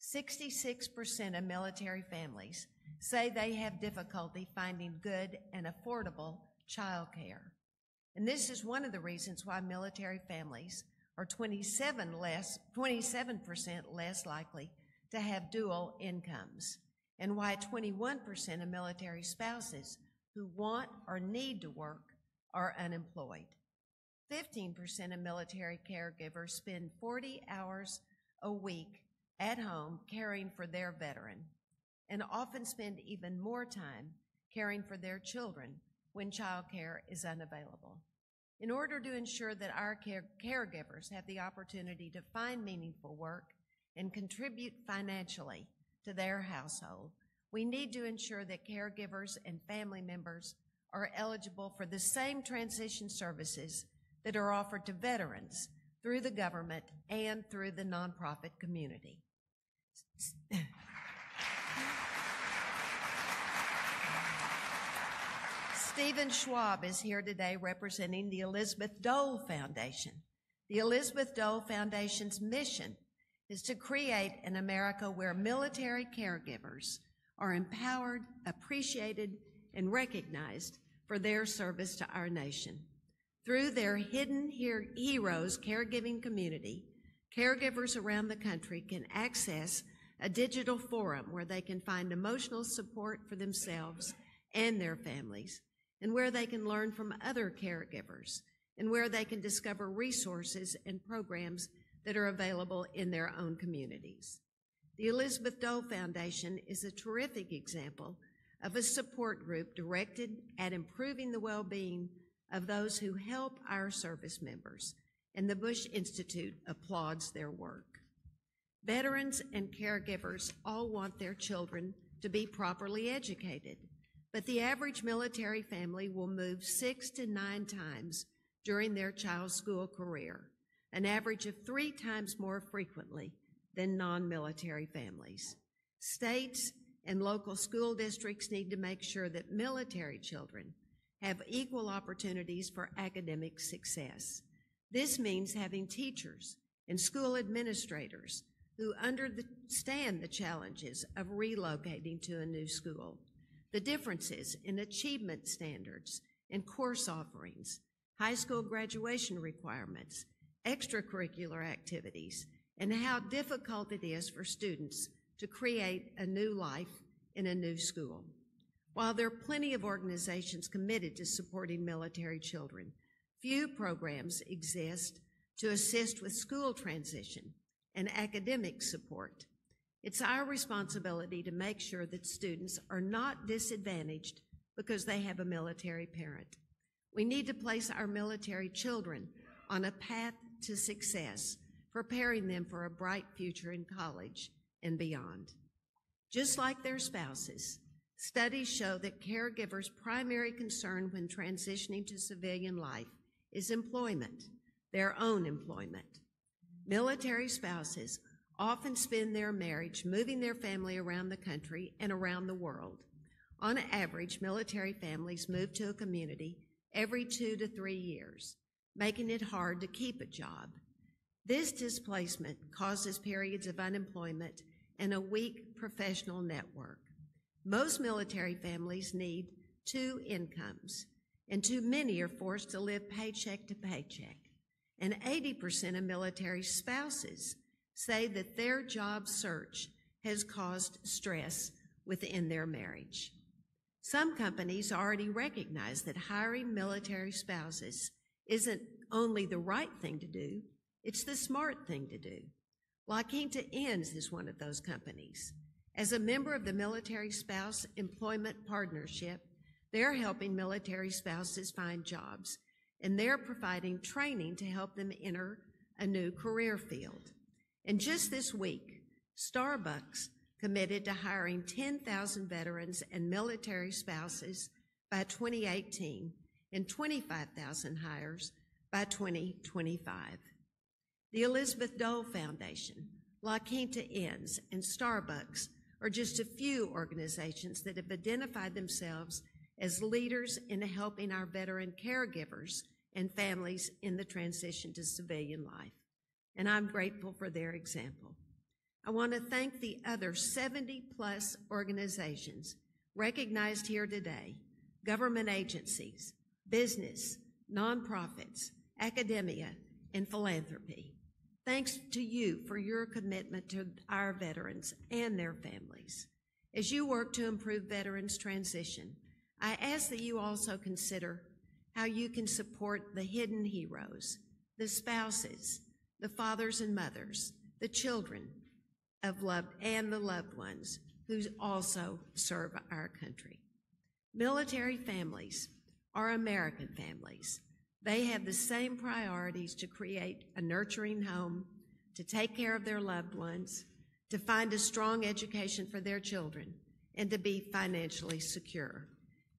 66% of military families say they have difficulty finding good and affordable child care. And this is one of the reasons why military families are 27% less likely to have dual incomes, and why 21% of military spouses who want or need to work are unemployed. 15% of military caregivers spend 40 hours a week at home caring for their veteran, and often spend even more time caring for their children when child care is unavailable. In order to ensure that our caregivers have the opportunity to find meaningful work and contribute financially to their household, we need to ensure that caregivers and family members are eligible for the same transition services that are offered to veterans through the government and through the nonprofit community. Stephen Schwab is here today representing the Elizabeth Dole Foundation. The Elizabeth Dole Foundation's mission is to create an America where military caregivers are empowered, appreciated, and recognized for their service to our nation. Through their Hidden Heroes caregiving community, caregivers around the country can access a digital forum where they can find emotional support for themselves and their families, and where they can learn from other caregivers, and where they can discover resources and programs that are available in their own communities. The Elizabeth Dole Foundation is a terrific example of a support group directed at improving the well-being of those who help our service members, and the Bush Institute applauds their work. Veterans and caregivers all want their children to be properly educated, but the average military family will move 6 to 9 times during their child's school career, an average of 3 times more frequently than non-military families. States and local school districts need to make sure that military children have equal opportunities for academic success. This means having teachers and school administrators who understand the challenges of relocating to a new school, the differences in achievement standards and course offerings, high school graduation requirements, extracurricular activities, and how difficult it is for students to create a new life in a new school. While there are plenty of organizations committed to supporting military children, few programs exist to assist with school transition and academic support. It's our responsibility to make sure that students are not disadvantaged because they have a military parent. We need to place our military children on a path to success, preparing them for a bright future in college and beyond. Just like their spouses, studies show that caregivers' primary concern when transitioning to civilian life is employment, their own employment. Military spouses often spend their marriage moving their family around the country and around the world. On average, military families move to a community every 2 to 3 years, making it hard to keep a job. This displacement causes periods of unemployment and a weak professional network. Most military families need 2 incomes, and too many are forced to live paycheck to paycheck. And 80% of military spouses say that their job search has caused stress within their marriage. Some companies already recognize that hiring military spouses isn't only the right thing to do, it's the smart thing to do. La Quinta Inns is one of those companies. As a member of the Military Spouse Employment Partnership, they're helping military spouses find jobs, and they're providing training to help them enter a new career field. And just this week, Starbucks committed to hiring 10,000 veterans and military spouses by 2018 and 25,000 hires by 2025. The Elizabeth Dole Foundation, La Quinta Inns, and Starbucks are just a few organizations that have identified themselves as leaders in helping our veteran caregivers and families in the transition to civilian life. and I'm grateful for their example. I want to thank the other 70-plus organizations recognized here today, government agencies, business, nonprofits, academia, and philanthropy. Thanks to you for your commitment to our veterans and their families. As you work to improve veterans' transition, I ask that you also consider how you can support the hidden heroes, the spouses, the fathers and mothers, the children of the loved ones who also serve our country. Military families are American families. They have the same priorities to create a nurturing home, to take care of their loved ones, to find a strong education for their children, and to be financially secure.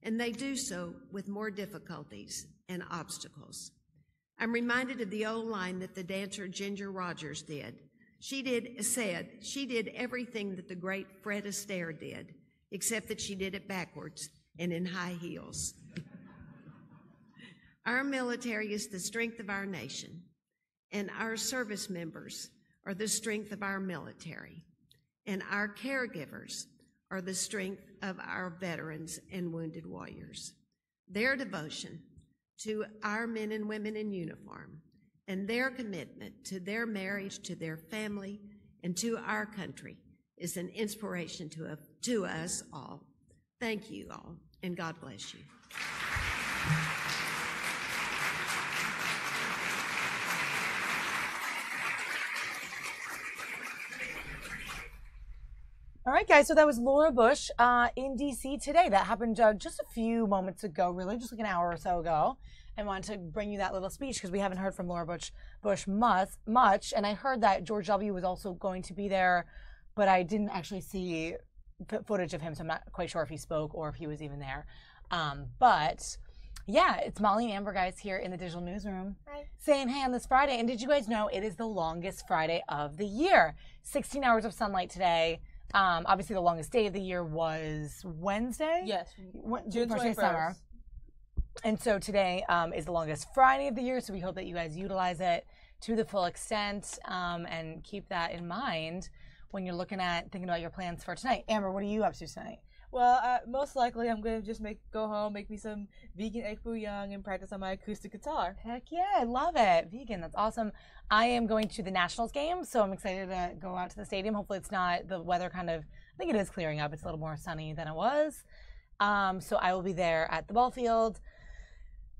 And they do so with more difficulties and obstacles. I'm reminded of the old line that the dancer Ginger Rogers said she did everything that the great Fred Astaire did, except that she did it backwards and in high heels. Our military is the strength of our nation, and our service members are the strength of our military, and our caregivers are the strength of our veterans and wounded warriors. Their devotion to our men and women in uniform and their commitment to their marriage, to their family, and to our country is an inspiration to us all. Thank you all, and God bless you. All right, guys, so that was Laura Bush in D.C. today. That happened just a few moments ago, really, just like an hour or so ago. I wanted to bring you that little speech because we haven't heard from Laura Bush much. And I heard that George W. was also going to be there, but I didn't actually see footage of him, so I'm not quite sure if he spoke or if he was even there. But yeah, it's Molly and Amber, guys, here in the digital newsroom. Hi. Saying hey on this Friday. And did you guys know it is the longest Friday of the year? 16 hours of sunlight today. Obviously, the longest day of the year was Wednesday. Yes, June 21st. And so today is the longest Friday of the year, so we hope that you guys utilize it to the full extent and keep that in mind when you're thinking about your plans for tonight. Amber, what are you up to tonight? Well, most likely I'm going to just go home, make me some vegan egg foo young, and practice on my acoustic guitar. Heck yeah, I love it. Vegan, that's awesome. I am going to the Nationals game, so I'm excited to go out to the stadium. Hopefully it's not, the weather I think it is clearing up. It's a little more sunny than it was. So I will be there at the ball field.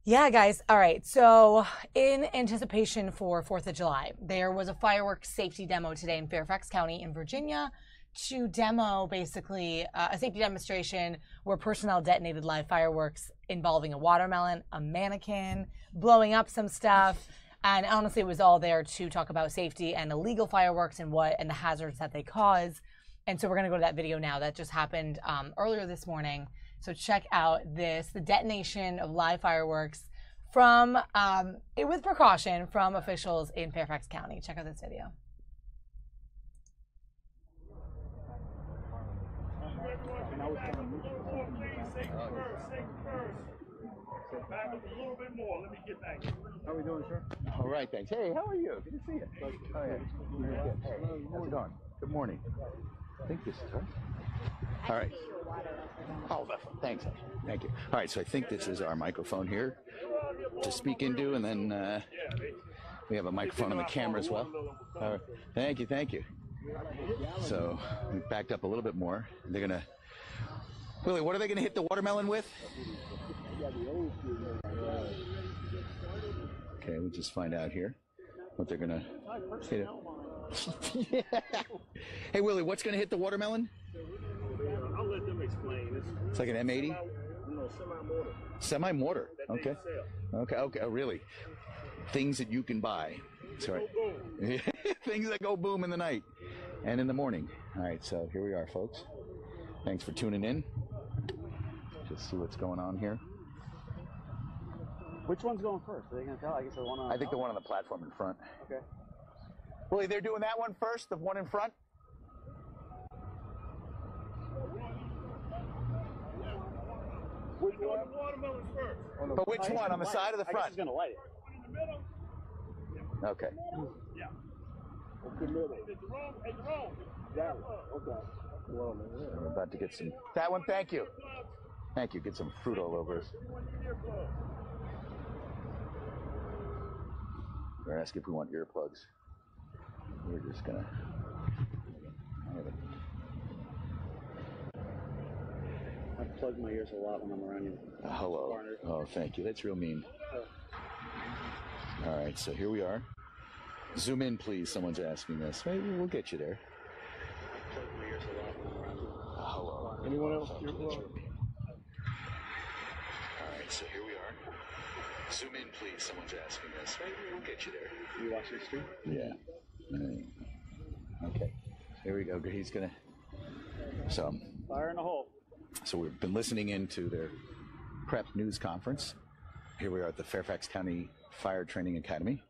Yeah, guys. All right. So in anticipation for 4th of July, there was a fireworks safety demo today in Fairfax County in Virginia to demo basically a safety demonstration where personnel detonated live fireworks involving a watermelon, a mannequin, blowing up some stuff. And honestly, it was all there to talk about safety and illegal fireworks and the hazards that they cause. And so we're going to go to that video now that just happened earlier this morning. So check out the detonation of live fireworks from, with precaution from officials in Fairfax County. Check out this video. Back up a little bit more. Let me get back. How are we doing, sir? All right, thanks. Hey, how are you? Good to see you. Oh, yeah. Very good. Hey, how's it going? Good morning. I think this is right. All right. Oh, thanks. Thank you. All right, so I think this is our microphone here to speak into, and then we have a microphone on the camera as well. All right. Thank you, thank you. So we backed up a little bit more. They're gonna, Willie, what are they gonna hit the watermelon with? Okay, we'll just find out here what they're gonna hit it. Yeah. Hey, Willie, what's gonna hit the watermelon? I'll let them explain. It's like an M80? No, semi-mortar. Semi-mortar. Okay. Okay. Oh, really? Things that you can buy. Sorry. Things that go boom in the night and in the morning. All right, so here we are, folks. Thanks for tuning in. Just see what's going on here. Which one's going first? Are they going to tell? I guess the one on I think the one on the platform in front. Okay. Willie, they're doing that one first, the one in front? Which one? The watermelons first. But which one? On the side or the front? I guess he's going to light it. In the middle? Okay. Yeah. We're about to get some. That one, thank you. Thank you. Get some fruit all over us. They're asking if we want earplugs. We're just gonna. I plug my ears a lot when I'm around you. Hello. Oh, thank you. That's real mean. All right, so here we are. Zoom in, please. Someone's asking this. Maybe we'll get you there. Hello. Anyone else? All right, so here we are. Zoom in, please. Someone's asking this. Maybe we'll get you there. You watching the stream? Yeah. Okay. Here we go. He's gonna. So. Fire in the hole. So we've been listening into their prep news conference. Here we are at the Fairfax County Fire Training Academy.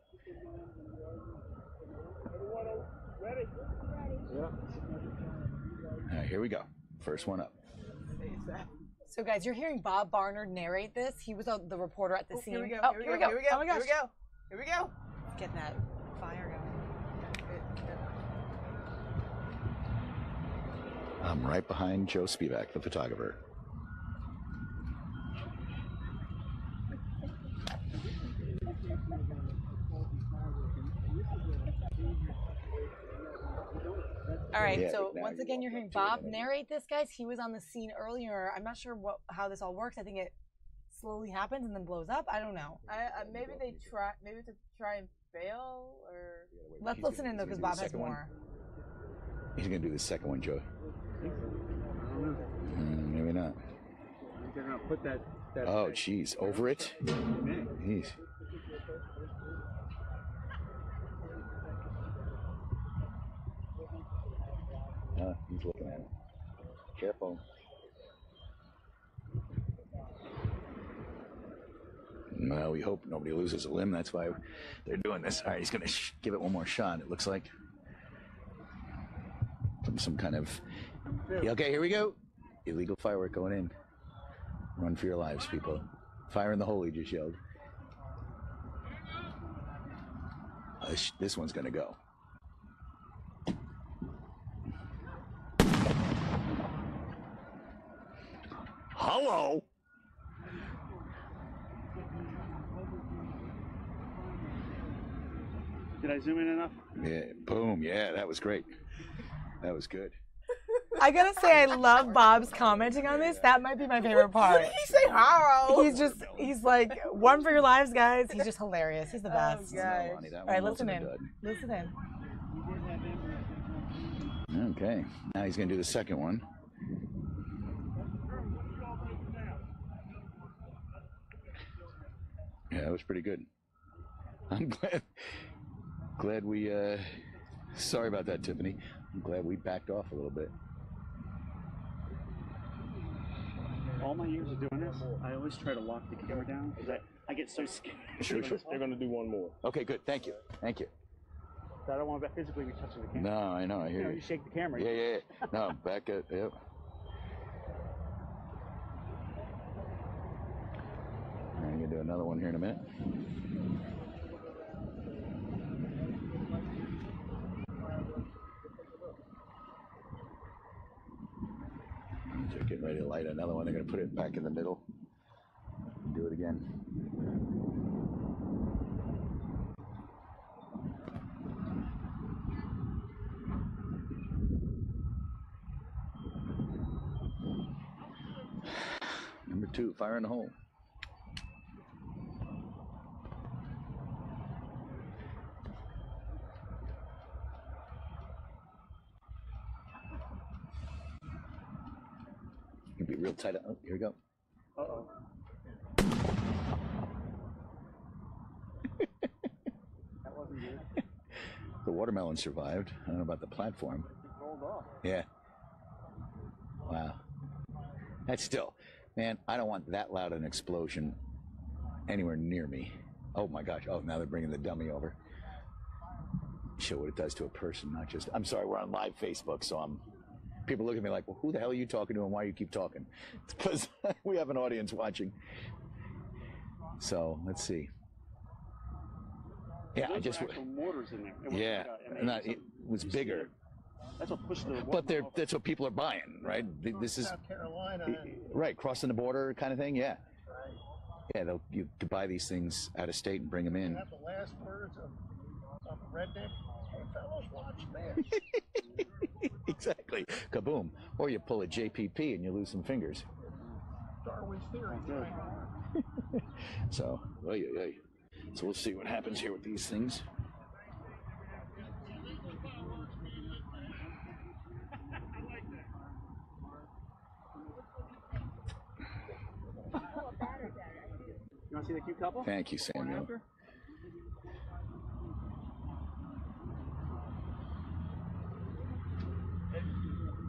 Ready? Yeah. All right, here we go. First one up. So guys, you're hearing Bob Barnard narrate this. He was the reporter at the scene. Here we go. Oh, Here we go. Oh my gosh. Here we go. Here we go. Let's get that fire going. I'm right behind Joe Spivak, the photographer. All right, so once again, you're hearing Bob narrate this, guys. He was on the scene earlier. I'm not sure how this all works. I think it slowly happens and then blows up. I don't know. Maybe they try. Maybe to try and fail, or let's listen in though, because Bob has more. He's gonna do the second one, Joe. Maybe not. They're gonna put that. Oh, jeez, over it. Jeez. He's looking at it. Careful. Well, we hope nobody loses a limb. That's why they're doing this. All right, he's going to give it one more shot, it looks like. From some kind of... Yeah, okay, here we go. Illegal firework going in. Run for your lives, people. Fire in the hole, he just yelled. This one's going to go. Hello. Did I zoom in enough? Yeah, boom. Yeah, that was great. That was good. I gotta say, I love Bob's commenting on this. That might be my favorite part. What did he say, Haro? He's like, one for your lives, guys. He's just hilarious. He's the best. Oh, guys. All right, listen in. Listen in. Okay, now he's going to do the second one. Yeah, that was pretty good. I'm glad we, sorry about that, Tiffany. I'm glad we backed off a little bit. All my years of doing this, I always try to lock the camera down because I get so scared. Sure. They're going to do one more. Okay, good. Thank you. Thank you. So I don't want to physically be touching the camera. No, I know. I hear you. You shake the camera. Yeah. No, back it. Yep. I'm going to do another one here in a minute. They're getting ready to light another one. They're going to put it back in the middle. Do it again. Number 2, fire in the hole. You can be real tight. Oh, here we go. Uh-oh. That wasn't good. The watermelon survived. I don't know about the platform. It rolled off. Yeah. Wow. That's still, man, I don't want that loud an explosion anywhere near me. Oh my gosh. Oh, now they're bringing the dummy over. Show what it does to a person, not just, I'm sorry, we're on live Facebook, so people look at me like, well, who the hell are you talking to and why do you keep talking? It's because we have an audience watching. So let's see. Yeah, Those I just. were actual mortars in there. It Yeah, it was bigger. That's what pushed the. But that's what people are buying, right? This is South Carolina. right, crossing the border kind of thing. Yeah. Yeah, you could buy these things out of state and bring them in. Have the last words of redneck. Hey, fellas, watch this. Exactly. Kaboom. Or you pull a JPP and you lose some fingers. Darwin's theory. So, so we'll see what happens here with these things. You want to see the cute couple? Thank you, Samuel.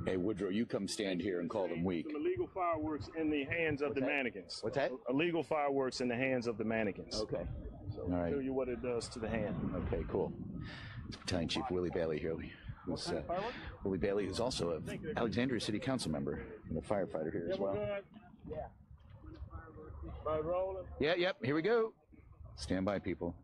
Hey, Woodrow, you come stand here and call them weak. Some illegal fireworks in the hands of the mannequins. What's that? Illegal fireworks in the hands of the mannequins. Okay. So All right. I'll show you what it does to the hand. Okay, cool. It's Battalion Chief Willie Bailey here. Who's, Willie Bailey, who's also an Alexandria City Council member and a firefighter here as well. Yeah. By rolling. Yeah, yep, here we go. Stand by, people.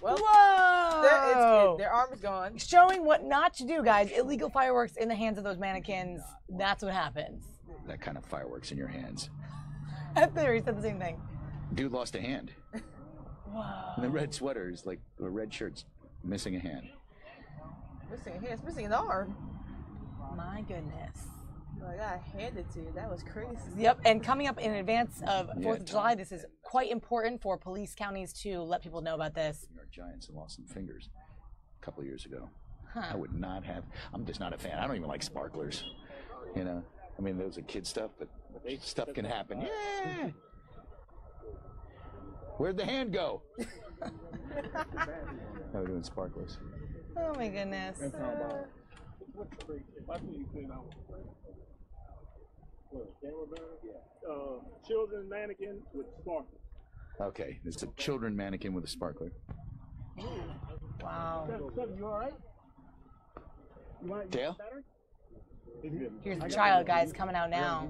Well, Whoa! their arm is gone. Showing what not to do, guys. Illegal fireworks in the hands of those mannequins. That's what happens. That kind of fireworks in your hands. Theory said the same thing. Dude lost a hand. Whoa. And the red sweater is like the red shirt's missing a hand. Missing a hand. It's missing an arm. My goodness. I gotta hand it to you. That was crazy. Yep, and coming up in advance of 4th Yeah, of July, this is quite important for police counties to let people know about this. New York Giants had lost some fingers a couple of years ago. Huh. I would not have. I'm just not a fan. I don't even like sparklers. You know, I mean, those are kid stuff, but stuff can happen. Yeah. Where'd the hand go? How are we doing sparklers? Oh my goodness. Children mannequin with sparkles. Okay, it's a children mannequin with a sparkler. Wow. You all right? You want Dale? Here's the child, guys, coming out now.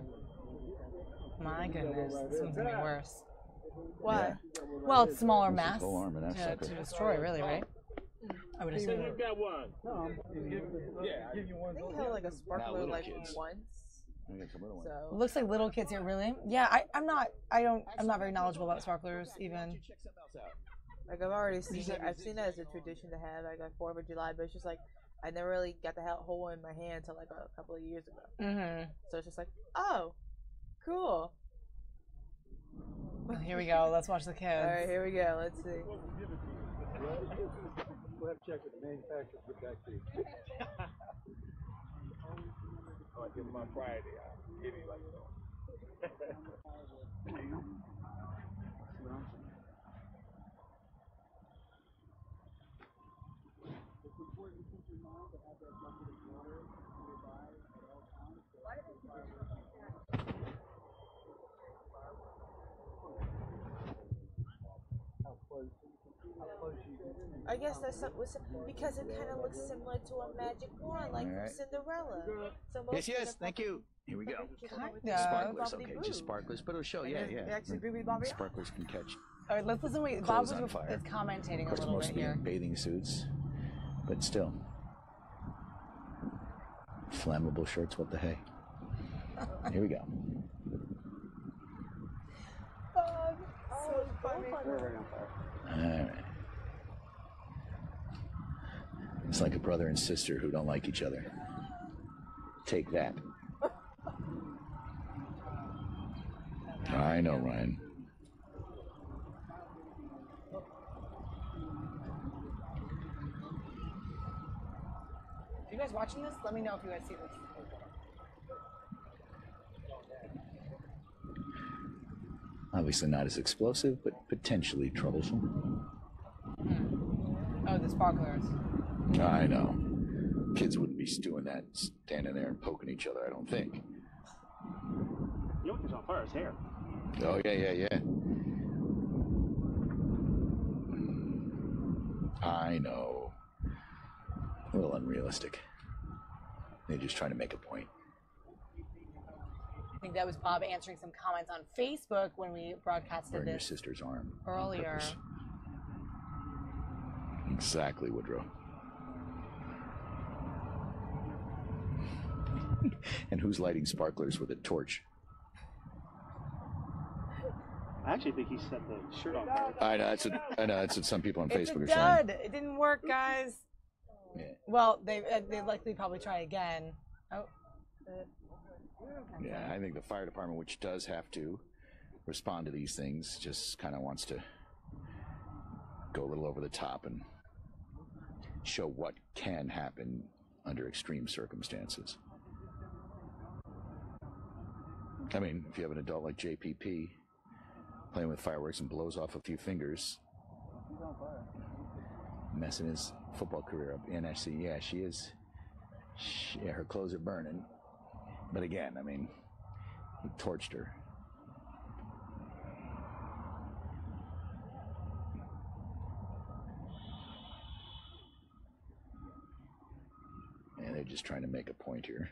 My goodness, this one's gonna be worse. Why? Well, it's smaller This is mass whole arm in that to sucker. destroy, really, right? I would assume. You've got one. No, I think he held like a sparkler little like kids. once. So Looks like little kids here, really. Yeah, I'm not very knowledgeable about sparklers, even. like I've already seen it. I've seen it as a tradition to have like 4th of July, but it's just like I never really got the hold one in my hand until like a couple of years ago. Mm-hmm. So it's just like, oh, cool. Here we go. Let's watch the kids. All right, here we go. Let's see. We'll have to check with the manufacturer to get back to you. I'll give them on Friday. I'll give you like I guess that's because it kind of looks similar to a magic wand, like All right. Cinderella. So Yes, thank you. Here we go. Yeah. Sparklers, okay, just sparklers, but it'll show, yeah. Actually, Bibi Bobby. Sparklers can catch All right, let's listen. Wait, Bob clothes was on fire. is commentating Of a course, little bit mostly here. in bathing suits, but still. Flammable shirts, what the hey? Here we go. So funny. All right. It's like a brother and sister who don't like each other. Take that. I know, Ryan. Are you guys watching this? Let me know if you guys see this. Obviously not as explosive, but potentially troublesome. Oh, the sparklers. I know. Kids wouldn't be doing that, standing there and poking each other, I don't think. You know what is on fire? His hair. Oh, yeah. I know. A little unrealistic. They're just trying to make a point. I think that was Bob answering some comments on Facebook when we broadcasted Burn this your sister's arm earlier. Exactly, Woodrow. And who's lighting sparklers with a torch? I actually think he set the shirt on fire. I know that's what some people on It's Facebook a are dud. saying. It didn't work, guys. Yeah. Well, they likely probably try again. Oh. Yeah, I think the fire department, which does have to respond to these things, just kind of wants to go a little over the top and show what can happen under extreme circumstances. I mean, if you have an adult like JPP playing with fireworks and blows off a few fingers, messing his football career up. And actually, yeah, she is. Yeah, her clothes are burning. But again, I mean, he torched her. And they're just trying to make a point here.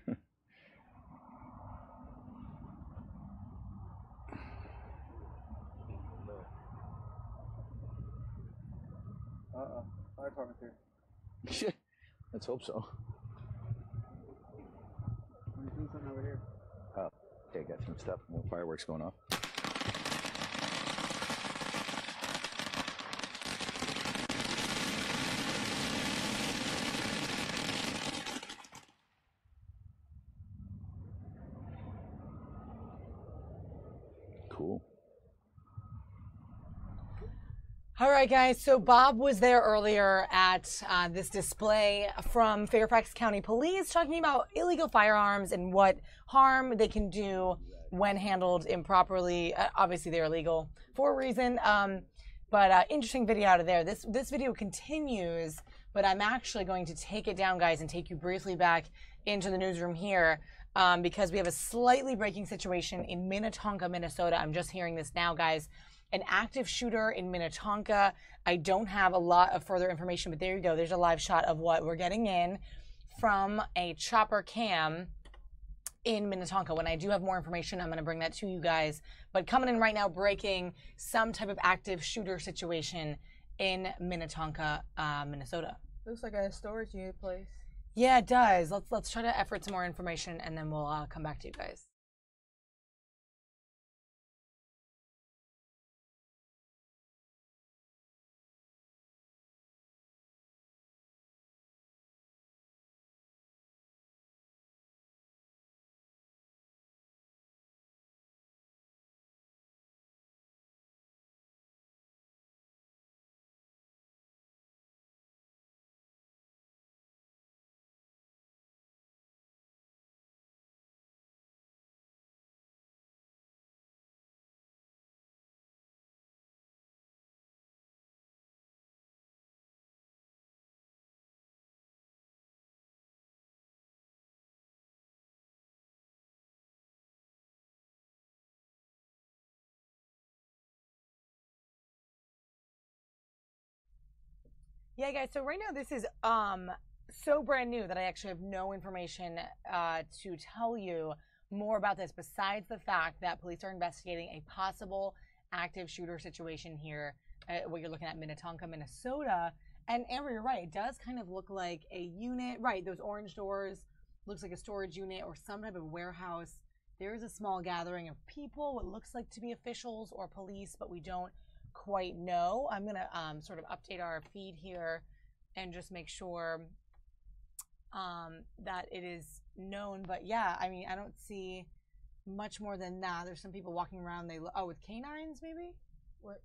Fire department's here. Let's hope so. We're doing something over here. Oh, okay, got some stuff, more fireworks going off. Cool. All right, guys. So Bob was there earlier at this display from Fairfax County Police talking about illegal firearms and what harm they can do when handled improperly. Obviously, they're illegal for a reason. But interesting video out of there. This video continues, but I'm actually going to take it down, guys, and take you briefly back into the newsroom here because we have a slightly breaking situation in Minnetonka, Minnesota. I'm just hearing this now, guys. An active shooter in Minnetonka. I don't have a lot of further information, but there you go. There's a live shot of what we're getting in from a chopper cam in Minnetonka. When I do have more information, I'm going to bring that to you guys. But coming in right now, breaking some type of active shooter situation in Minnetonka, Minnesota. Looks like a storage unit place. Yeah, it does. Let's try to effort some more information, and then we'll come back to you guys. Yeah, guys, so right now this is so brand new that I actually have no information to tell you more about this besides the fact that police are investigating a possible active shooter situation here, what you're looking at, Minnetonka, Minnesota. And Amber, you're right, it does kind of look like a unit. Right, those orange doors, looks like a storage unit or some type of warehouse. There is a small gathering of people, what looks like to be officials or police, but we don't quite know. I'm going to sort of update our feed here and just make sure that it is known. But yeah, I mean, I don't see much more than that. There's some people walking around. With canines maybe? What?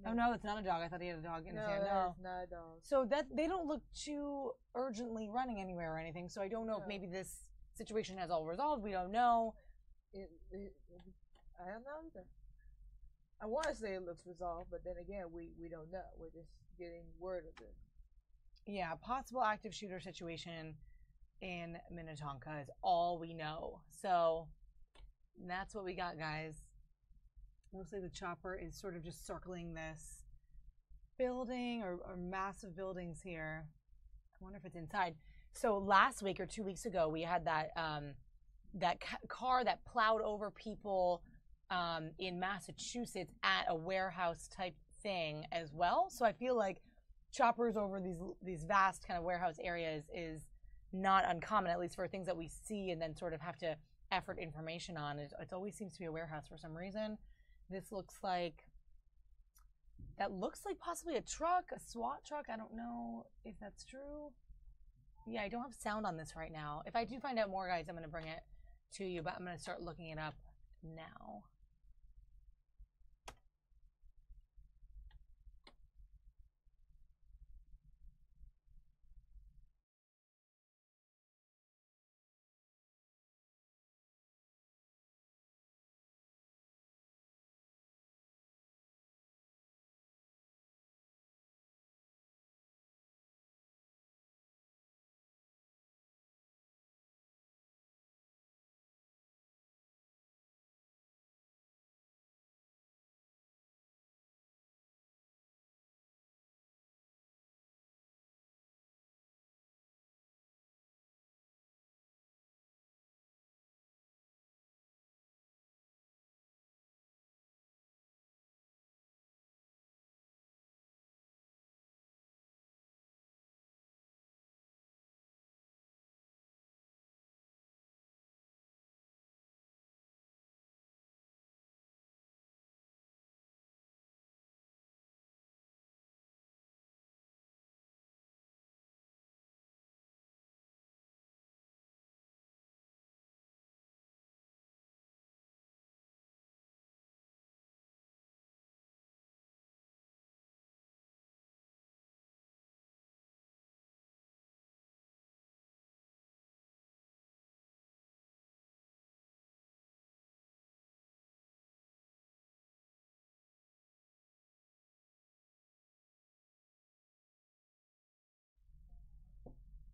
Oh no, it's not a dog. I thought he had a dog in his hand. No, it's not a dog. So that they don't look too urgently running anywhere or anything. So I don't know if maybe this situation has all resolved. We don't know. I don't know either. I want to say it looks resolved, but then again, we don't know. We're just getting word of it. Yeah, possible active shooter situation in Minnetonka is all we know. So that's what we got, guys. Mostly the chopper is sort of just circling this building or massive buildings here. I wonder if it's inside. So last week or 2 weeks ago, we had that car that plowed over people in Massachusetts at a warehouse type thing as well. So I feel like choppers over these vast kind of warehouse areas is not uncommon, at least for things that we see and then sort of have to effort information on. It always seems to be a warehouse for some reason. This looks like possibly a truck, a SWAT truck. I don't know if that's true. Yeah, I don't have sound on this right now. If I do find out more, guys, I'm going to bring it to you, but I'm going to start looking it up now.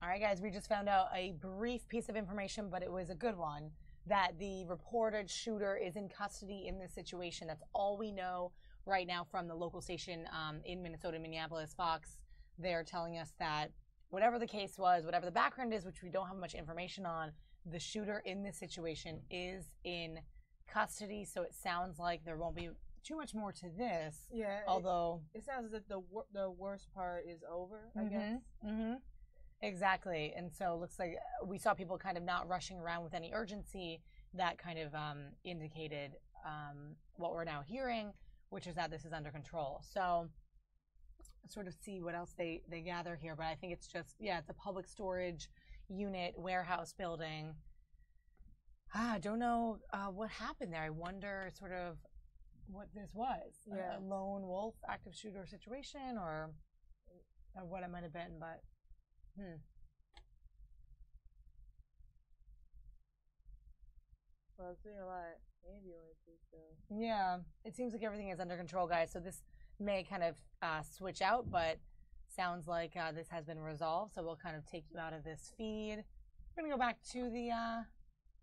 All right, guys, we just found out a brief piece of information, but it was a good one, that the reported shooter is in custody in this situation. That's all we know right now from the local station in Minnesota, Minneapolis, Fox. They're telling us that whatever the case was, whatever the background is, which we don't have much information on, the shooter in this situation is in custody. So it sounds like there won't be too much more to this. Yeah. Although it sounds as if the worst part is over, I guess. Mm-hmm. Exactly. And so it looks like we saw people kind of not rushing around with any urgency. That kind of indicated what we're now hearing, which is that this is under control. So sort of see what else they gather here. But I think it's just, it's a public storage unit, warehouse building. I don't know what happened there. I wonder sort of what this was. A lone wolf active shooter situation or what it might have been, but Well, I'm seeing a lot of ambulances, so. Yeah, it seems like everything is under control, guys. So this may kind of switch out, but sounds like this has been resolved. So we'll kind of take you out of this feed. We're going to go back to the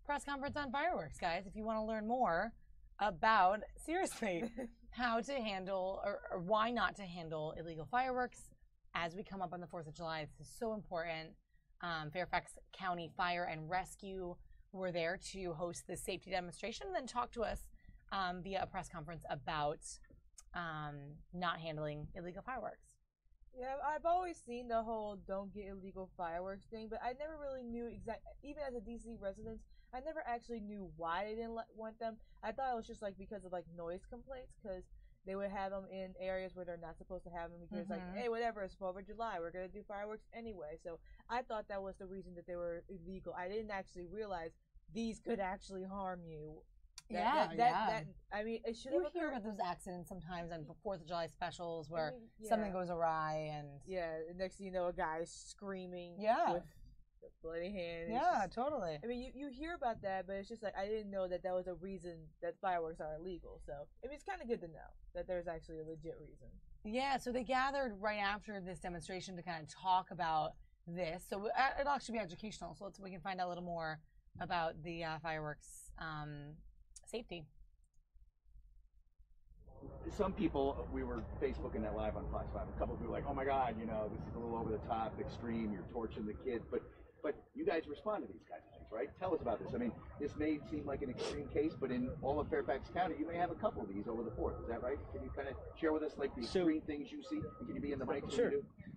press conference on fireworks, guys. If you want to learn more about, seriously, how to handle or why not to handle illegal fireworks as we come up on the 4th of July. This is so important. Fairfax County Fire and Rescue were there to host this safety demonstration and then talk to us via a press conference about not handling illegal fireworks. Yeah, I've always seen the whole don't get illegal fireworks thing, but I never really knew even as a DC resident, I never actually knew why they didn't want them. I thought it was just like because of like noise complaints, because they would have them in areas where they're not supposed to have them because like, hey, whatever, it's 4th of July, we're going to do fireworks anyway. So I thought that was the reason that they were illegal. I didn't actually realize these could actually harm you. I mean, it should have. You hear about those accidents sometimes on 4th of July specials where something goes awry and. Yeah, next thing you know, a guy's screaming. Yeah. With bloody hands. Yeah, totally. I mean, you hear about that, but it's just like I didn't know that was a reason that fireworks are illegal. So I mean, it's kind of good to know that there's actually a legit reason. Yeah, so they gathered right after this demonstration to kind of talk about this. So it'll actually be educational. So we can find out a little more about the fireworks safety. Some people, we were Facebooking that live on Fox 5. A couple of people were like, oh my God, this is a little over the top, extreme, you're torching the kids. But But you guys respond to these kinds of things, right? Tell us about this. I mean, this may seem like an extreme case, but in all of Fairfax County, you may have a couple of these over the 4th. Is that right? Can you kind of share with us like the extreme things you see? Can you be in the mic? Sure.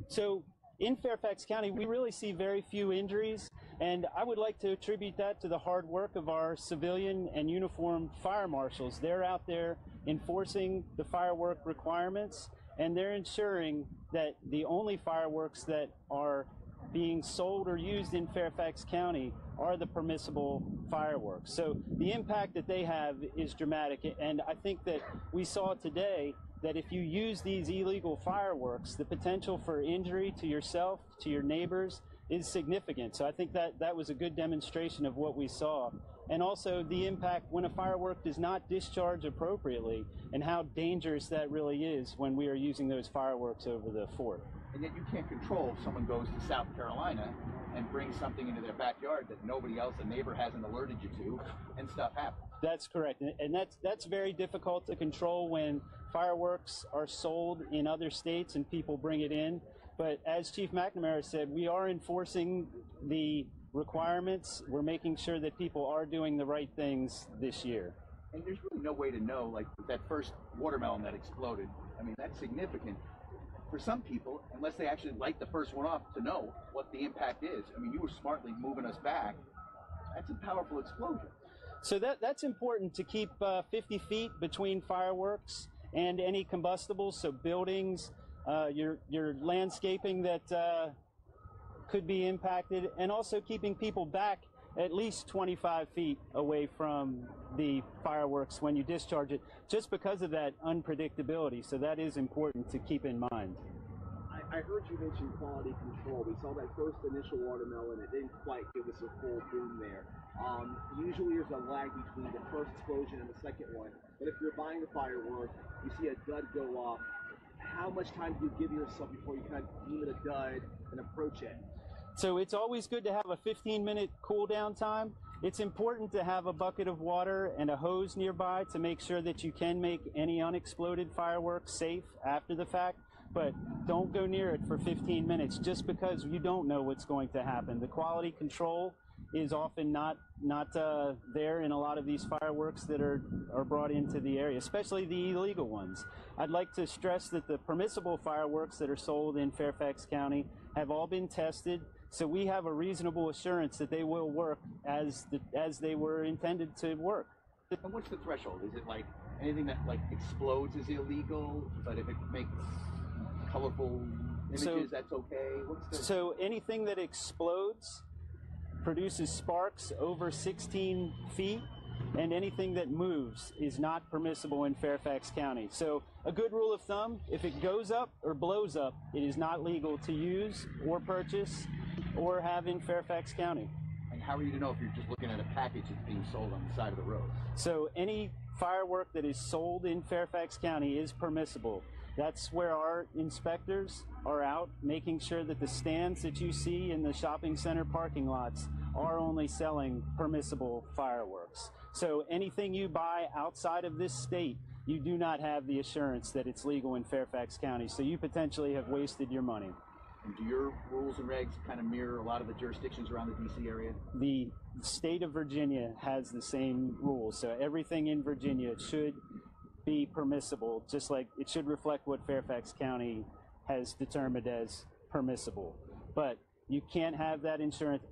So in Fairfax County, we really see very few injuries, and I would like to attribute that to the hard work of our civilian and uniformed fire marshals. They're out there enforcing the firework requirements, and they're ensuring that the only fireworks that are being sold or used in Fairfax County are the permissible fireworks. So the impact that they have is dramatic, and I think that we saw today that if you use these illegal fireworks, the potential for injury to yourself, to your neighbors, is significant. So I think that that was a good demonstration of what we saw. And also the impact when a firework does not discharge appropriately, and how dangerous that really is when we are using those fireworks over the 4th. And yet you can't control if someone goes to South Carolina and brings something into their backyard that nobody else, a neighbor, hasn't alerted you to, and stuff happens. That's correct, and that's very difficult to control when fireworks are sold in other states and people bring it in. But as Chief McNamara said, we are enforcing the requirements. We're making sure that people are doing the right things this year. And there's really no way to know, like that first watermelon that exploded. I mean, that's significant for some people, unless they actually light the first one off, to know what the impact is. I mean, you were smartly moving us back. That's a powerful explosion. So that's important to keep 50 feet between fireworks and any combustibles, so buildings, your landscaping that could be impacted, and also keeping people back at least 25 feet away from the fireworks when you discharge it, just because of that unpredictability. So that is important to keep in mind. I heard you mention quality control. We saw that first initial watermelon. It didn't quite give us a full boom there. Usually there's a lag between the first explosion and the second one. But if you're buying a firework, you see a dud go off, how much time do you give yourself before you kind of deem it a dud and approach it? So it's always good to have a 15-minute cool down time. It's important to have a bucket of water and a hose nearby to make sure that you can make any unexploded fireworks safe after the fact. But don't go near it for 15 minutes just because you don't know what's going to happen. The quality control is often not there in a lot of these fireworks that are brought into the area, especially the illegal ones. I'd like to stress that the permissible fireworks that are sold in Fairfax County have all been tested, so we have a reasonable assurance that they will work as they were intended to work. And what's the threshold? Is it like anything that like explodes is illegal, but if it makes colorful images, that's okay? So anything that explodes, produces sparks over 16 feet, and anything that moves is not permissible in Fairfax County. So a good rule of thumb, if it goes up or blows up, it is not legal to use or purchase or have in Fairfax County. And how are you to know if you're just looking at a package that's being sold on the side of the road? So any firework that is sold in Fairfax County is permissible. That's where our inspectors are out, making sure that the stands that you see in the shopping center parking lots are only selling permissible fireworks. So anything you buy outside of this state, you do not have the assurance that it's legal in Fairfax County, so you potentially have wasted your money. And do your rules and regs kind of mirror a lot of the jurisdictions around the D.C. area? The state of Virginia has the same rules, so everything in Virginia should be permissible, just like it should reflect what Fairfax County has determined as permissible. But you can't have that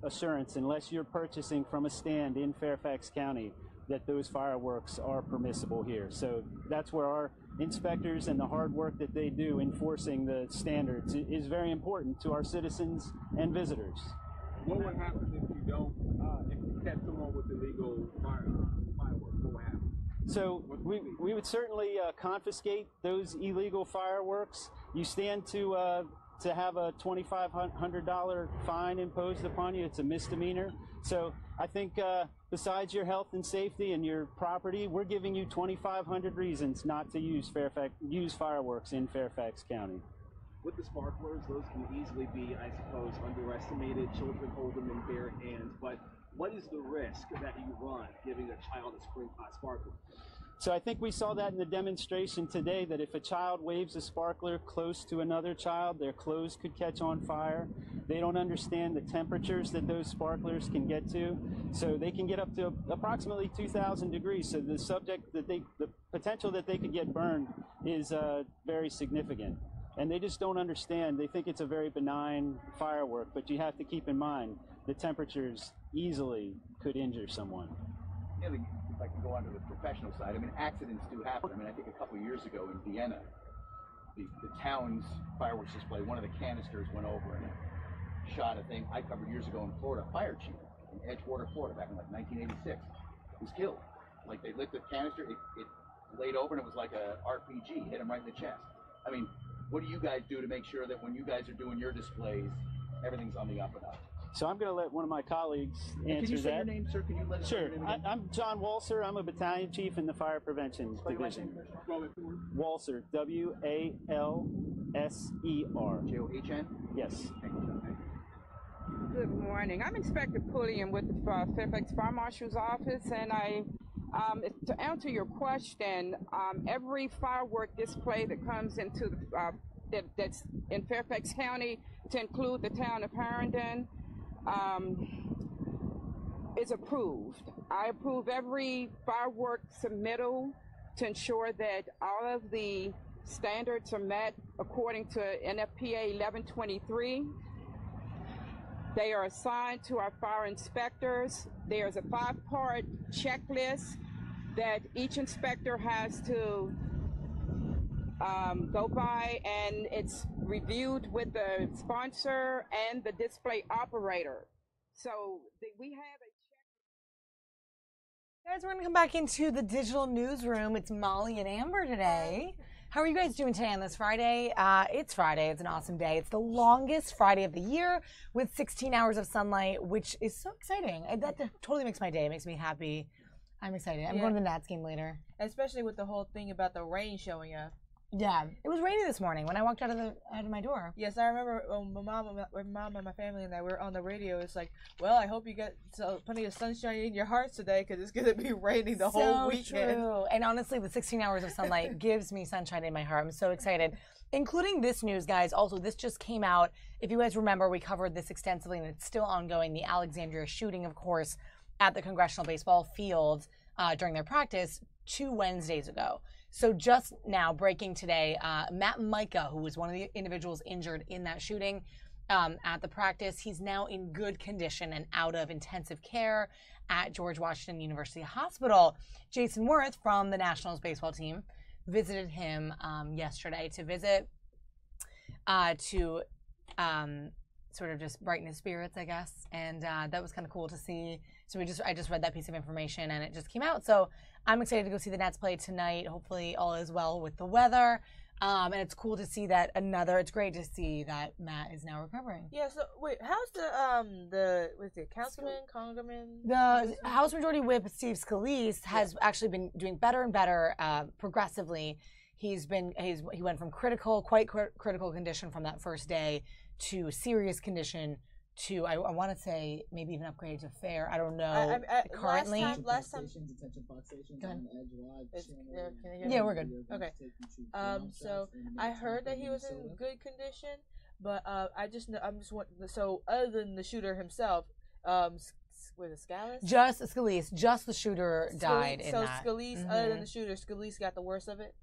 assurance unless you're purchasing from a stand in Fairfax County that those fireworks are permissible here. So that's where our inspectors and the hard work that they do enforcing the standards is very important to our citizens and visitors. What would happen if you don't, if you catch someone with illegal fireworks? What would happen? So we would certainly confiscate those illegal fireworks. You stand to have a $2,500 fine imposed upon you. It's a misdemeanor. So I think besides your health and safety and your property, we're giving you 2,500 reasons not to use fireworks in Fairfax County. With the sparklers, those can easily be, I suppose, underestimated. Children hold them in bare hands, but what is the risk that you run giving a child a sparkler? So I think we saw that in the demonstration today, that if a child waves a sparkler close to another child, their clothes could catch on fire. They don't understand the temperatures that those sparklers can get to. So they can get up to approximately 2,000 degrees. So the potential that they could get burned is very significant. And they just don't understand. They think it's a very benign firework, but you have to keep in mind the temperatures easily could injure someone. Yeah, if I can go on to the professional side, I mean, accidents do happen. I mean, I think a couple of years ago in Vienna, the town's fireworks display, one of the canisters went over and shot a thing I covered years ago in Florida. Fire chief in Edgewater, Florida, back in like 1986, was killed. Like they lit the canister, it laid over, and it was like a RPG, hit him right in the chest. I mean, what do you guys do to make sure that when you guys are doing your displays, everything's on the up and up? So I'm going to let one of my colleagues answer that. Can you say your name, sir? Can you let us know Sure. your name again? I'm John Walser. I'm a battalion chief in the Fire Prevention Division. Walser, W-A-L-S-E-R. J-O-H-N? Yes. Good morning. I'm Inspector Pulliam with the Fairfax Fire Marshal's Office, and to answer your question, every firework display that comes into the, that's in Fairfax County, to include the town of Harrington, is approved. I approve every firework submittal to ensure that all of the standards are met according to NFPA 1123. They are assigned to our fire inspectors. There's a 5-part checklist that each inspector has to go by, and it's reviewed with the sponsor and the display operator. So we have a Guys, we're going to come back into the digital newsroom. It's Molly and Amber today. How are you guys doing today on this Friday? It's Friday. It's an awesome day. It's the longest Friday of the year with 16 hours of sunlight, which is so exciting. That totally makes my day. It makes me happy. I'm excited. I'm going to the Nats game later. Especially with the whole thing about the rain showing up. Yeah, it was rainy this morning when I walked out of my door. Yes, I remember my mom and my family and I were on the radio. It's like, well, I hope you get plenty of sunshine in your hearts today because it's going to be raining the whole weekend. True. And honestly, the 16 hours of sunlight gives me sunshine in my heart. I'm so excited. Including this news, guys. Also, this just came out. If you guys remember, we covered this extensively and it's still ongoing. The Alexandria shooting, of course, at the Congressional Baseball Field during their practice 2 Wednesdays ago. So just now, breaking today, Matt Micah, who was one of the individuals injured in that shooting at the practice, he's now in good condition and out of intensive care at George Washington University Hospital. Jason Worth from the Nationals baseball team visited him yesterday to visit, sort of just brighten his spirits, I guess. And that was kind of cool to see. So I just read that piece of information and it just came out. So I'm excited to go see the Nats play tonight. Hopefully all is well with the weather. And it's cool to see that it's great to see that Matt is now recovering. Yeah, so wait, how's the councilman, congressman? The House Majority Whip, Steve Scalise, has actually been doing better and better progressively. He went from quite critical condition from that first day to serious condition to, I want to say, maybe even upgrade to fair. I don't know currently. Last time. Yeah, we're good. Okay. So I heard that he was in good condition, but so other than the shooter himself, was it Scalise? Just Scalise, just the shooter died in that. So Scalise, other than the shooter, Scalise got the worst of it?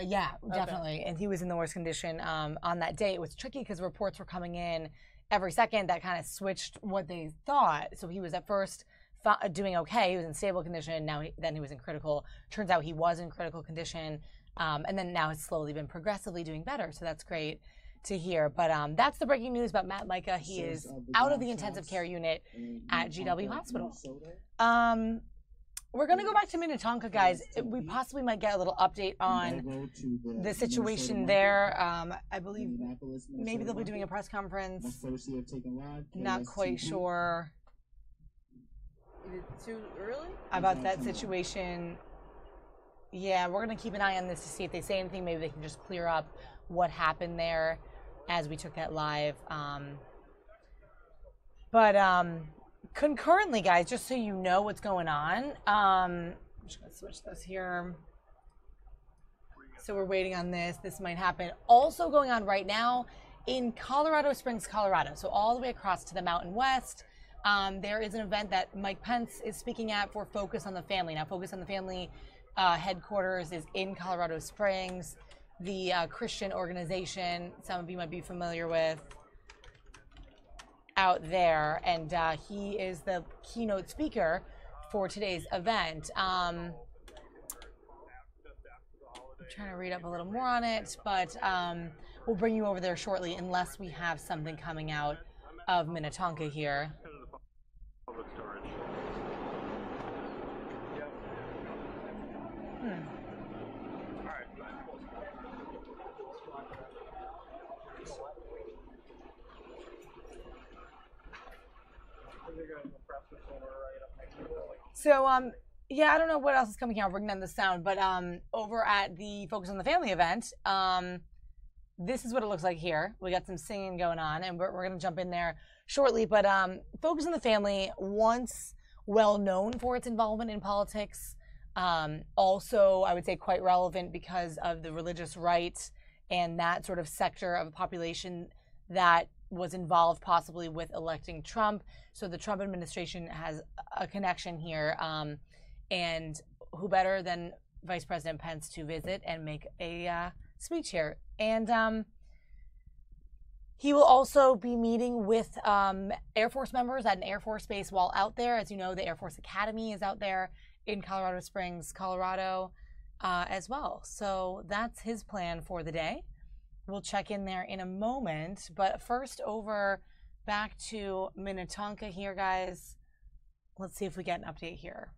Yeah, definitely. Okay. And he was in the worst condition on that day. It was tricky because reports were coming in every second that kind of switched what they thought. So he was at first doing okay. He was in stable condition. Then he was in critical. Turns out he was in critical condition. And then now has slowly been progressively doing better. So that's great to hear. But that's the breaking news about Matt Micah. He is out of the intensive care unit at GW Hospital. We're going to go back to Minnetonka, guys. We possibly might get a little update on the situation there. I believe maybe they'll be doing a press conference. Not quite sure. Is it too early? About that situation. Yeah, we're going to keep an eye on this to see if they say anything. Maybe they can just clear up what happened there as we took that live. Concurrently, guys, just so you know what's going on, I'm just going to switch this here. So we're waiting on this. This might happen. Also going on right now in Colorado Springs, Colorado. So all the way across to the Mountain West. There is an event that Mike Pence is speaking at for Focus on the Family. Now, Focus on the Family headquarters is in Colorado Springs, the Christian organization some of you might be familiar with out there. And he is the keynote speaker for today's event. I'm trying to read up a little more on it, but we'll bring you over there shortly unless we have something coming out of Minnetonka here. Public storage. All right. So, yeah, I don't know what else is coming here. I'll bring down the sound, but over at the Focus on the Family event, this is what it looks like here. We got some singing going on, and we're going to jump in there shortly. But Focus on the Family, once well known for its involvement in politics, also I would say quite relevant because of the religious right and that sort of sector of the population that was involved possibly with electing Trump. So the Trump administration has a connection here, and who better than Vice President Pence to visit and make a speech here. And he will also be meeting with Air Force members at an Air Force base while out there. As you know, the Air Force Academy is out there in Colorado Springs, Colorado, as well. So that's his plan for the day. We'll check in there in a moment. But first, over back to Minnetonka here, guys. Let's see if we get an update here.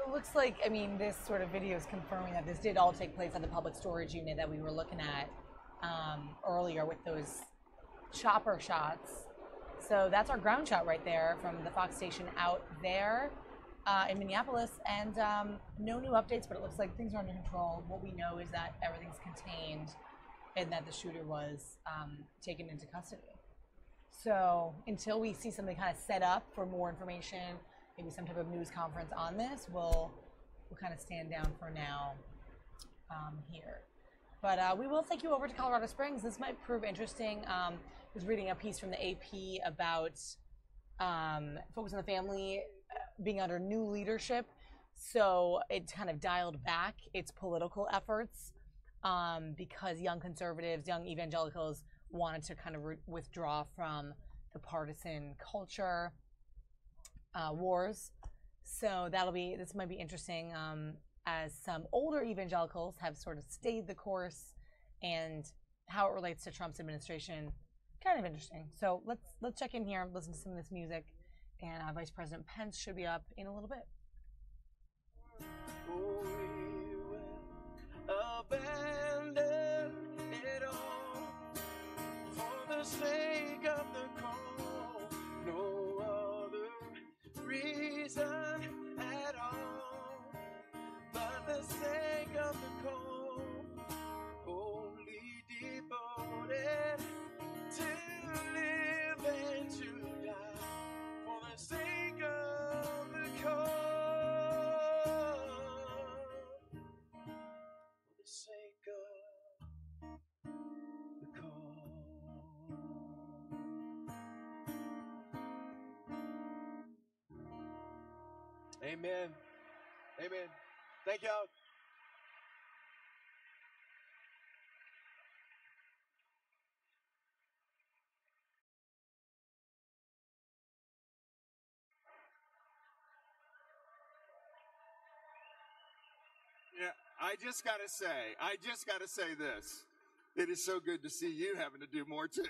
It looks like, I mean, this sort of video is confirming that this did all take place at the public storage unit that we were looking at earlier with those chopper shots. So that's our ground shot right there from the Fox station out there in Minneapolis. And no new updates, but it looks like things are under control. What we know is that everything's contained and that the shooter was taken into custody. So until we see something kind of set up for more information, maybe some type of news conference on this, we'll kind of stand down for now here. But we will take you over to Colorado Springs. This might prove interesting. I was reading a piece from the AP about Focus on the Family being under new leadership. So it kind of dialed back its political efforts because young conservatives, young evangelicals wanted to kind of withdraw from the partisan culture. Wars. So this might be interesting as some older evangelicals have sort of stayed the course, and how it relates to Trump's administration, kind of interesting. So let's check in here, listen to some of this music, and Vice President Pence should be up in a little bit. Abandon it all for the sake of the call. No other reason at all but the sake of the call. Only devoted to live and to die for the sake of the call. For the sake of the call. Amen. Amen. Thank y'all. Yeah, I just got to say this. It is so good to see you having to do more too.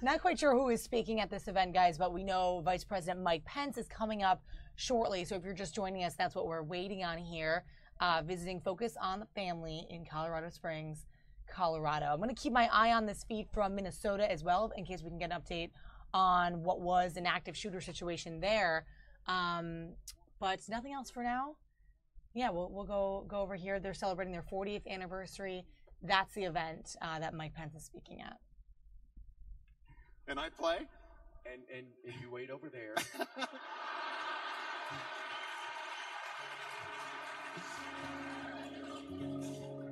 Not quite sure who is speaking at this event, guys, but we know Vice President Mike Pence is coming up shortly. So if you're just joining us, that's what we're waiting on here. Visiting Focus on the Family in Colorado Springs, Colorado. I'm going to keep my eye on this feed from Minnesota as well, in case we can get an update on what was an active shooter situation there. But nothing else for now. Yeah, we'll go over here. They're celebrating their 40th anniversary. That's the event that Mike Pence is speaking at. And I play? And you wait over there.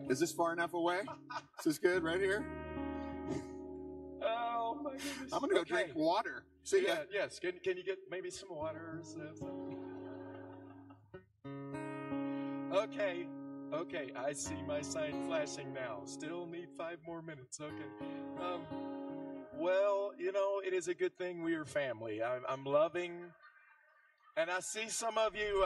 Is this far enough away? Is this good right here? Oh my goodness. I'm gonna go drink water. See ya. Yes. Can you get maybe some water or something? Okay. Okay. I see my sign flashing now. Still need 5 more minutes. Okay. Well, you know, it is a good thing we are family. I'm loving, and I see some of you.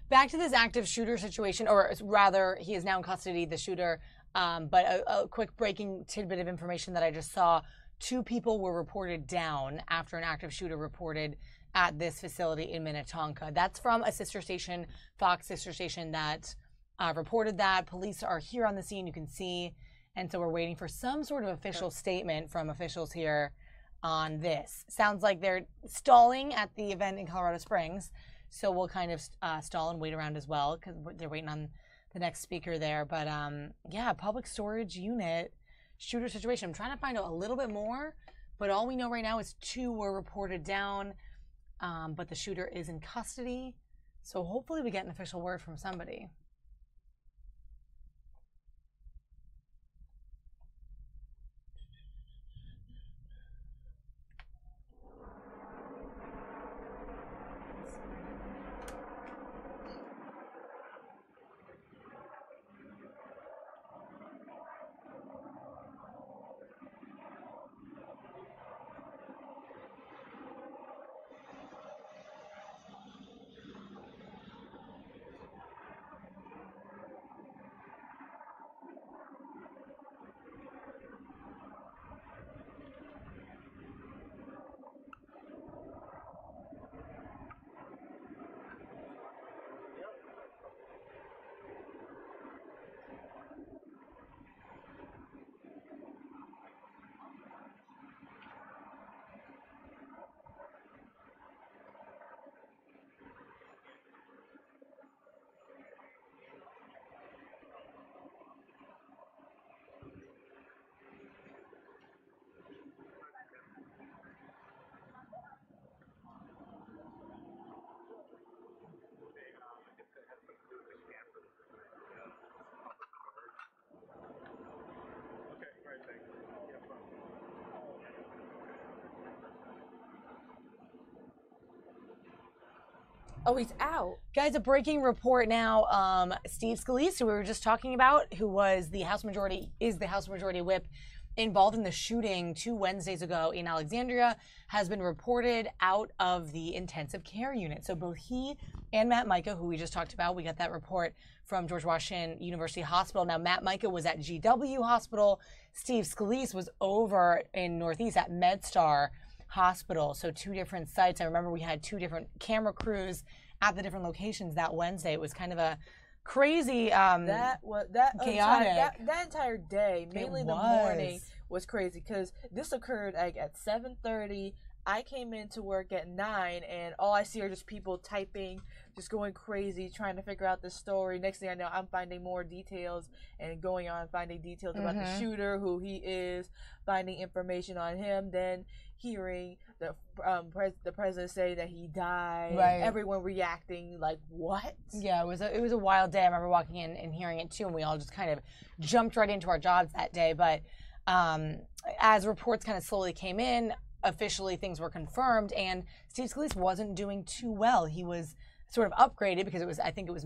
Back to this active shooter situation, or rather, he is now in custody, the shooter. But a quick breaking tidbit of information that I just saw. 2 people were reported down after an active shooter reported at this facility in Minnetonka. That's from a sister station, Fox sister station, that reported that. Police are here on the scene, you can see. And so we're waiting for some sort of official statement from officials here on this. Sounds like they're stalling at the event in Colorado Springs. So we'll kind of stall and wait around as well, because they're waiting on the next speaker there. But yeah, public storage unit shooter situation. I'm trying to find out a little bit more, but all we know right now is 2 were reported down, but the shooter is in custody. So hopefully we get an official word from somebody. Oh, he's out. Guys, a breaking report now. Steve Scalise, who we were just talking about, who was the House Majority Whip involved in the shooting 2 Wednesdays ago in Alexandria, has been reported out of the intensive care unit. So both he and Matt Micah, who we just talked about, we got that report from George Washington University Hospital. Now, Matt Micah was at GW Hospital. Steve Scalise was over in Northeast at MedStar Hospital. So 2 different sites. I remember we had 2 different camera crews at the different locations that Wednesday. It was kind of a crazy, chaotic. That entire day, mainly the morning, was crazy because this occurred like at 7:30. I came into work at 9, and all I see are just people typing, just going crazy, trying to figure out the story. Next thing I know, I'm finding more details and going on finding details about the shooter, who he is, finding information on him, then hearing the president say that he died. Right. Everyone reacting like, what? Yeah, it was a wild day. I remember walking in and hearing it too, and we all just kind of jumped right into our jobs that day. But as reports kind of slowly came in, officially things were confirmed, and Steve Scalise wasn't doing too well. He was sort of upgraded because I think it was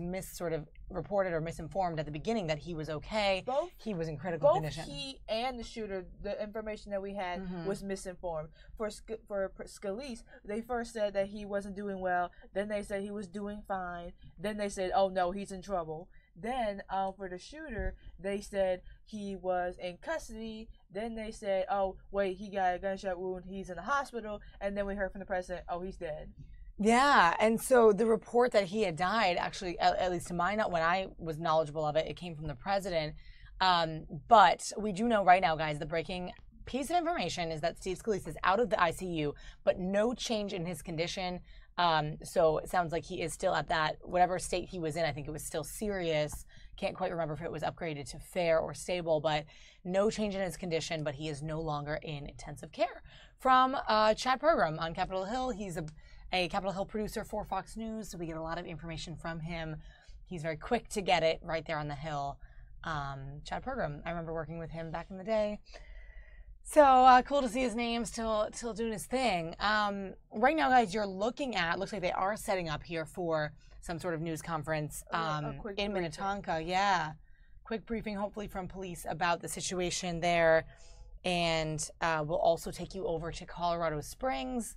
reported or misinformed at the beginning that he was okay. He was in critical condition. Both he and the shooter, the information that we had was misinformed. For Scalise, they first said that he wasn't doing well. Then they said he was doing fine. Then they said, oh no, he's in trouble. Then for the shooter, they said he was in custody. Then they said, oh, wait, he got a gunshot wound. He's in the hospital. And then we heard from the president, oh, he's dead. Yeah, and so the report that he had died, actually, at least to my when I was knowledgeable of it, it came from the president. But we do know right now, guys, the breaking piece of information is that Steve Scalise is out of the ICU, but no change in his condition. So it sounds like he is still at that, whatever state he was in. I think it was still serious. Can't quite remember if it was upgraded to fair or stable, but no change in his condition, but he is no longer in intensive care. From Chad Pergram on Capitol Hill, he's a Capitol Hill producer for Fox News, so we get a lot of information from him. He's very quick to get it right there on the Hill. Chad Pergram, I remember working with him back in the day. So cool to see his name still doing his thing. Right now, guys, you're looking at, looks like they are setting up here for some sort of news conference in Minnetonka. Yeah. Quick briefing, hopefully from police about the situation there. And we'll also take you over to Colorado Springs,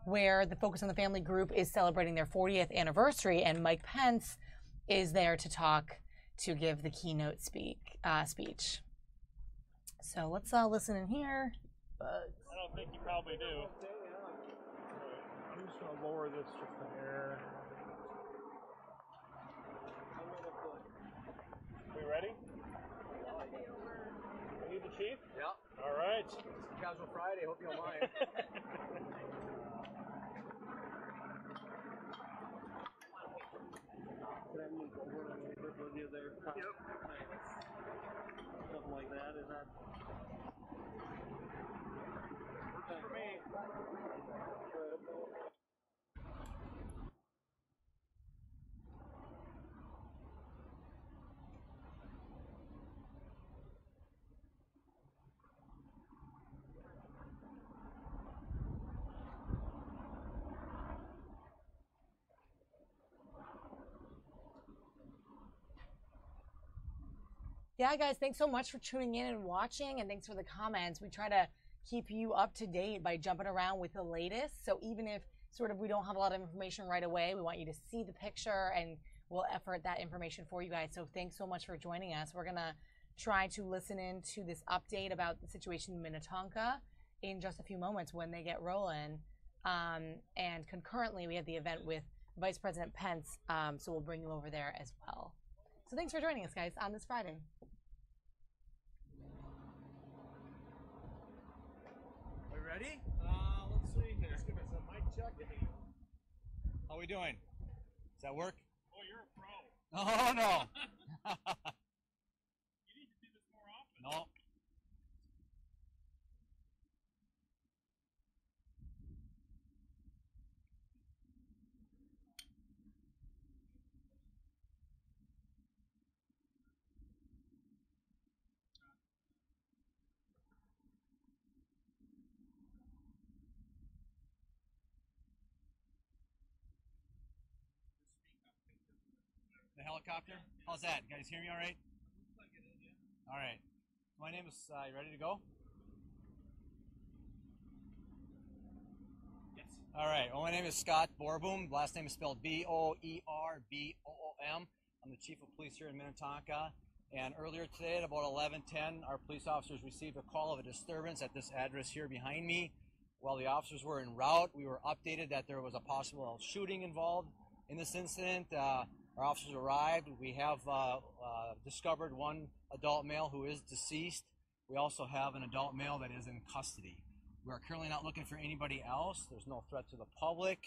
where the Focus on the Family group is celebrating their 40th anniversary, and Mike Pence is there to give the keynote speech. So let's listen in here. I don't think you probably do. I'm just going to lower this just a hair. We ready? We need the chief? Yeah. All right. It's Casual Friday. Hope you don't mind. Yep. Something like that, is that? Works for me. Yeah, guys, thanks so much for tuning in and watching, and thanks for the comments. We try to keep you up to date by jumping around with the latest. So even if sort of we don't have a lot of information right away, we want you to see the picture, and we'll effort that information for you guys. So thanks so much for joining us. We're going to try to listen in to this update about the situation in Minnetonka in just a few moments when they get rolling. And concurrently, we have the event with Vice President Pence, so we'll bring you over there as well. So thanks for joining us, guys, on this Friday. Are we ready? Let's see here. Let's give us a mic check. How are we doing? Does that work? Oh, you're a pro. Oh, no. You need to do this more often. No. The helicopter? How's that? You guys hear me all right? All right. My name is, you ready to go? Yes. All right. Well, my name is Scott Borboom. Last name is spelled B-O-E-R-B-O-O-M. I'm the chief of police here in Minnetonka. And earlier today at about 11:10, our police officers received a call of a disturbance at this address here behind me. While the officers were en route, we were updated that there was a possible shooting involved in this incident. Our officers arrived. We have discovered one adult male who is deceased. We also have an adult male that is in custody. We are currently not looking for anybody else. There's no threat to the public.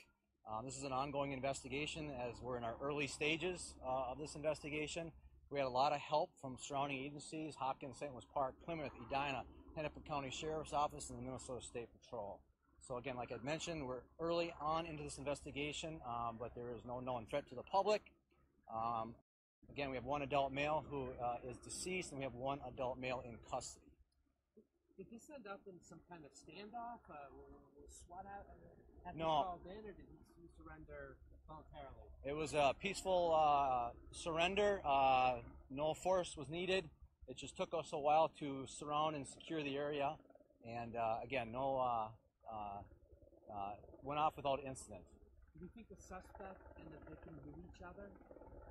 This is an ongoing investigation as we're in our early stages of this investigation. We had a lot of help from surrounding agencies, Hopkins, St. Louis Park, Plymouth, Edina, Hennepin County Sheriff's Office, and the Minnesota State Patrol. So again, like I mentioned, we're early on into this investigation, but there is no known threat to the public. Again, we have one adult male who is deceased, and we have one adult male in custody. Did this end up in some kind of standoff? Was SWAT had No. called in, or did he surrender voluntarily? It was a peaceful surrender. No force was needed. It just took us a while to surround and secure the area. And again, went off without incident. Do you think the suspect and the victim knew each other?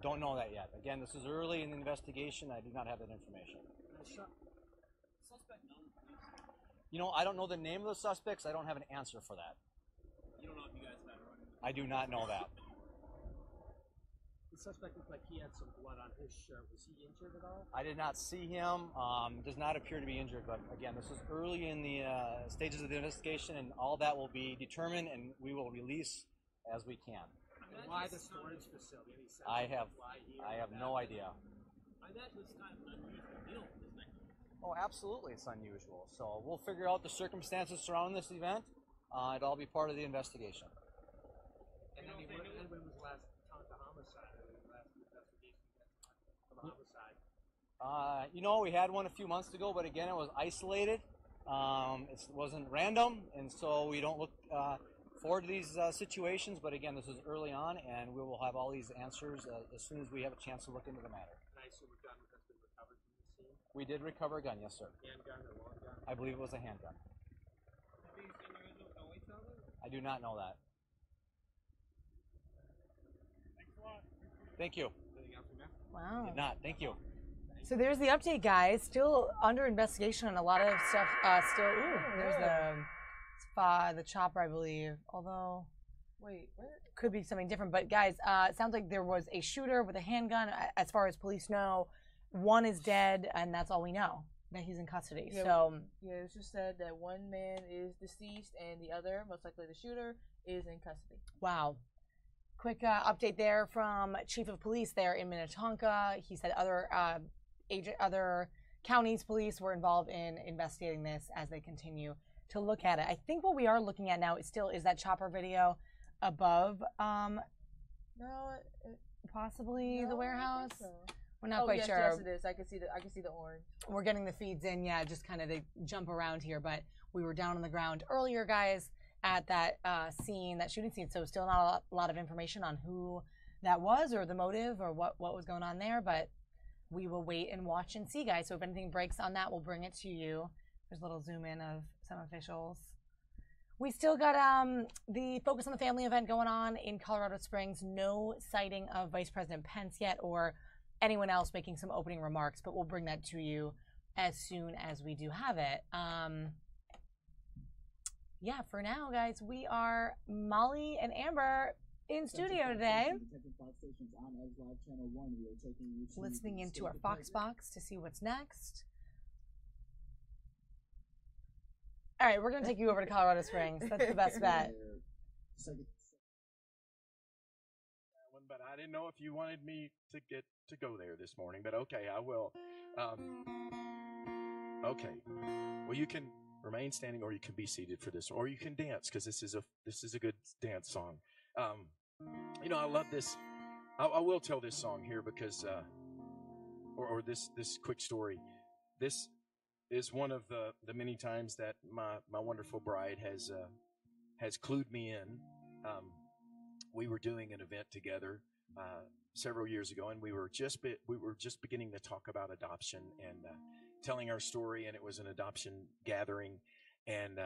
Don't know that yet. Again, this is early in the investigation. I do not have that information. You know, I don't know the name of the suspects. I don't have an answer for that. You don't know if you guys had one. I do not know that. The suspect looked like he had some blood on his shirt. Was he injured at all? I did not see him. Does not appear to be injured, but again, this is early in the stages of the investigation, and all that will be determined, and we will release as we can. And why the storage facility? Any sense I of have why here I have or no that? idea. I imagine it's kind of an unusual deal, isn't it? Oh, absolutely, it's unusual. So we'll figure out the circumstances surrounding this event. It'll all be part of the investigation. And when was the last Tonka homicide or the last investigation of a homicide? You know, we had one a few months ago, but again, it was isolated. It wasn't random, and so we don't look forward to these situations. But again, this is early on, and we will have all these answers as soon as we have a chance to look into the matter. And I assume a gun has been recovered from the scene? We did recover a gun, yes, sir. Handgun or long gun? I believe it was a handgun. Do these individuals know each other? I do not know that. Thanks a lot. Thank you. Anything else from there? Wow. Did not. Thank you. So there's the update, guys. Still under investigation and a lot of stuff. There's the chopper, I believe. Although, wait, what? Could be something different. But guys, it sounds like there was a shooter with a handgun. As far as police know, one is dead, and that's all we know. That he's in custody. Yeah, So yeah, it was just said that one man is deceased and the other, most likely the shooter, is in custody. wow. Quick update there from Chief of Police there in Minnetonka. He said other counties' police were involved in investigating this as they continue to look at it. I think what we are looking at now is that chopper video above, possibly the warehouse. We're not quite sure. Yes, it is. I can see the orange. We're getting the feeds in, just kind of they jump around here, but we were down on the ground earlier, guys, at that scene, that shooting scene. So still not a lot of information on who that was or the motive or what was going on there, but we will wait and watch and see, guys. So if anything breaks on that, we'll bring it to you. There's a little zoom in of some officials. We still got the Focus on the Family event going on in Colorado Springs. No sighting of Vice President Pence yet or anyone else making some opening remarks, but we'll bring that to you as soon as we do have it. For now, guys, we are Molly and Amber in studio today, listening into our Fox box to see what's next. All right, we're going to take you over to Colorado Springs. That's the best bet. But I didn't know if you wanted me to go there this morning, but okay, I will. Okay. Well, you can remain standing, or you can be seated for this, or you can dance because this is a good dance song. You know, I love this. I will tell this song here because, or this quick story. This is one of the many times that my wonderful bride has clued me in. We were doing an event together several years ago, and we were just beginning to talk about adoption and telling our story, and it was an adoption gathering, and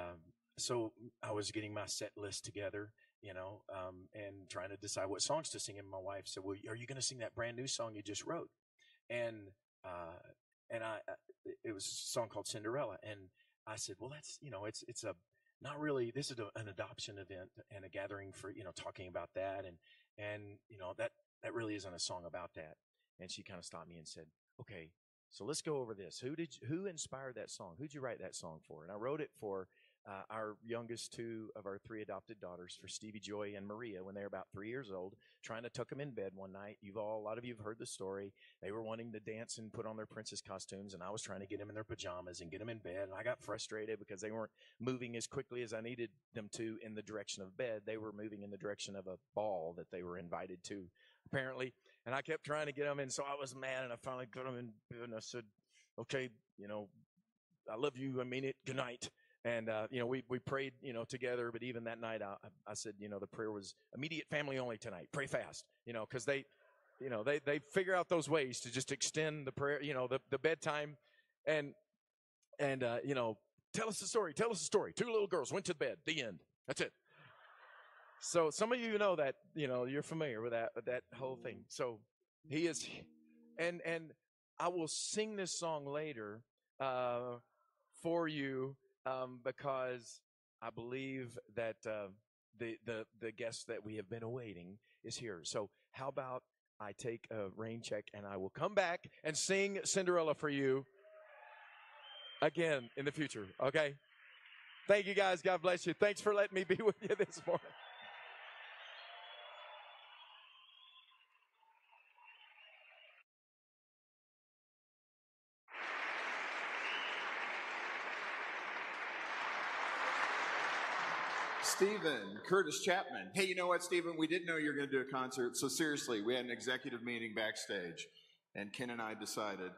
so I was getting my set list together, and trying to decide what songs to sing. And my wife said, "Well, are you going to sing that brand new song you just wrote?" And it was a song called Cinderella, and I said, "Well, that's it's a not really. This is an adoption event and a gathering for talking about that, and that really isn't a song about that." And she kind of stopped me and said, "Okay, so let's go over this. Who inspired that song? Who'd you write that song for?" And I wrote it for our youngest two of our three adopted daughters, for Stevie Joy and Maria, when they were about 3 years old, trying to tuck them in bed one night. A lot of you have heard the story. They were wanting to dance and put on their princess costumes, and I was trying to get them in their pajamas and get them in bed. And I got frustrated because they weren't moving as quickly as I needed them to in the direction of bed. They were moving in the direction of a ball that they were invited to, apparently. And I kept trying to get them in, so I was mad, and I finally got them in bed, and I said, "Okay, I love you. I mean it. Good night." And, we prayed, together. But even that night, I said, the prayer was immediate family only tonight. Pray fast, because they figure out those ways to just extend the prayer, the bedtime. And tell us the story. Tell us the story. 2 little girls went to bed. The end. That's it. So some of you know that, you're familiar with that whole thing. So he is, and I will sing this song later for you because I believe that the guest that we have been awaiting is here. So how about I take a rain check and I will come back and sing Cinderella for you again in the future, okay? Thank you, guys. God bless you. Thanks for letting me be with you this morning. Stephen Curtis Chapman. Hey, you know what, Stephen? We didn't know you were going to do a concert. So seriously, we had an executive meeting backstage, and Ken and I decided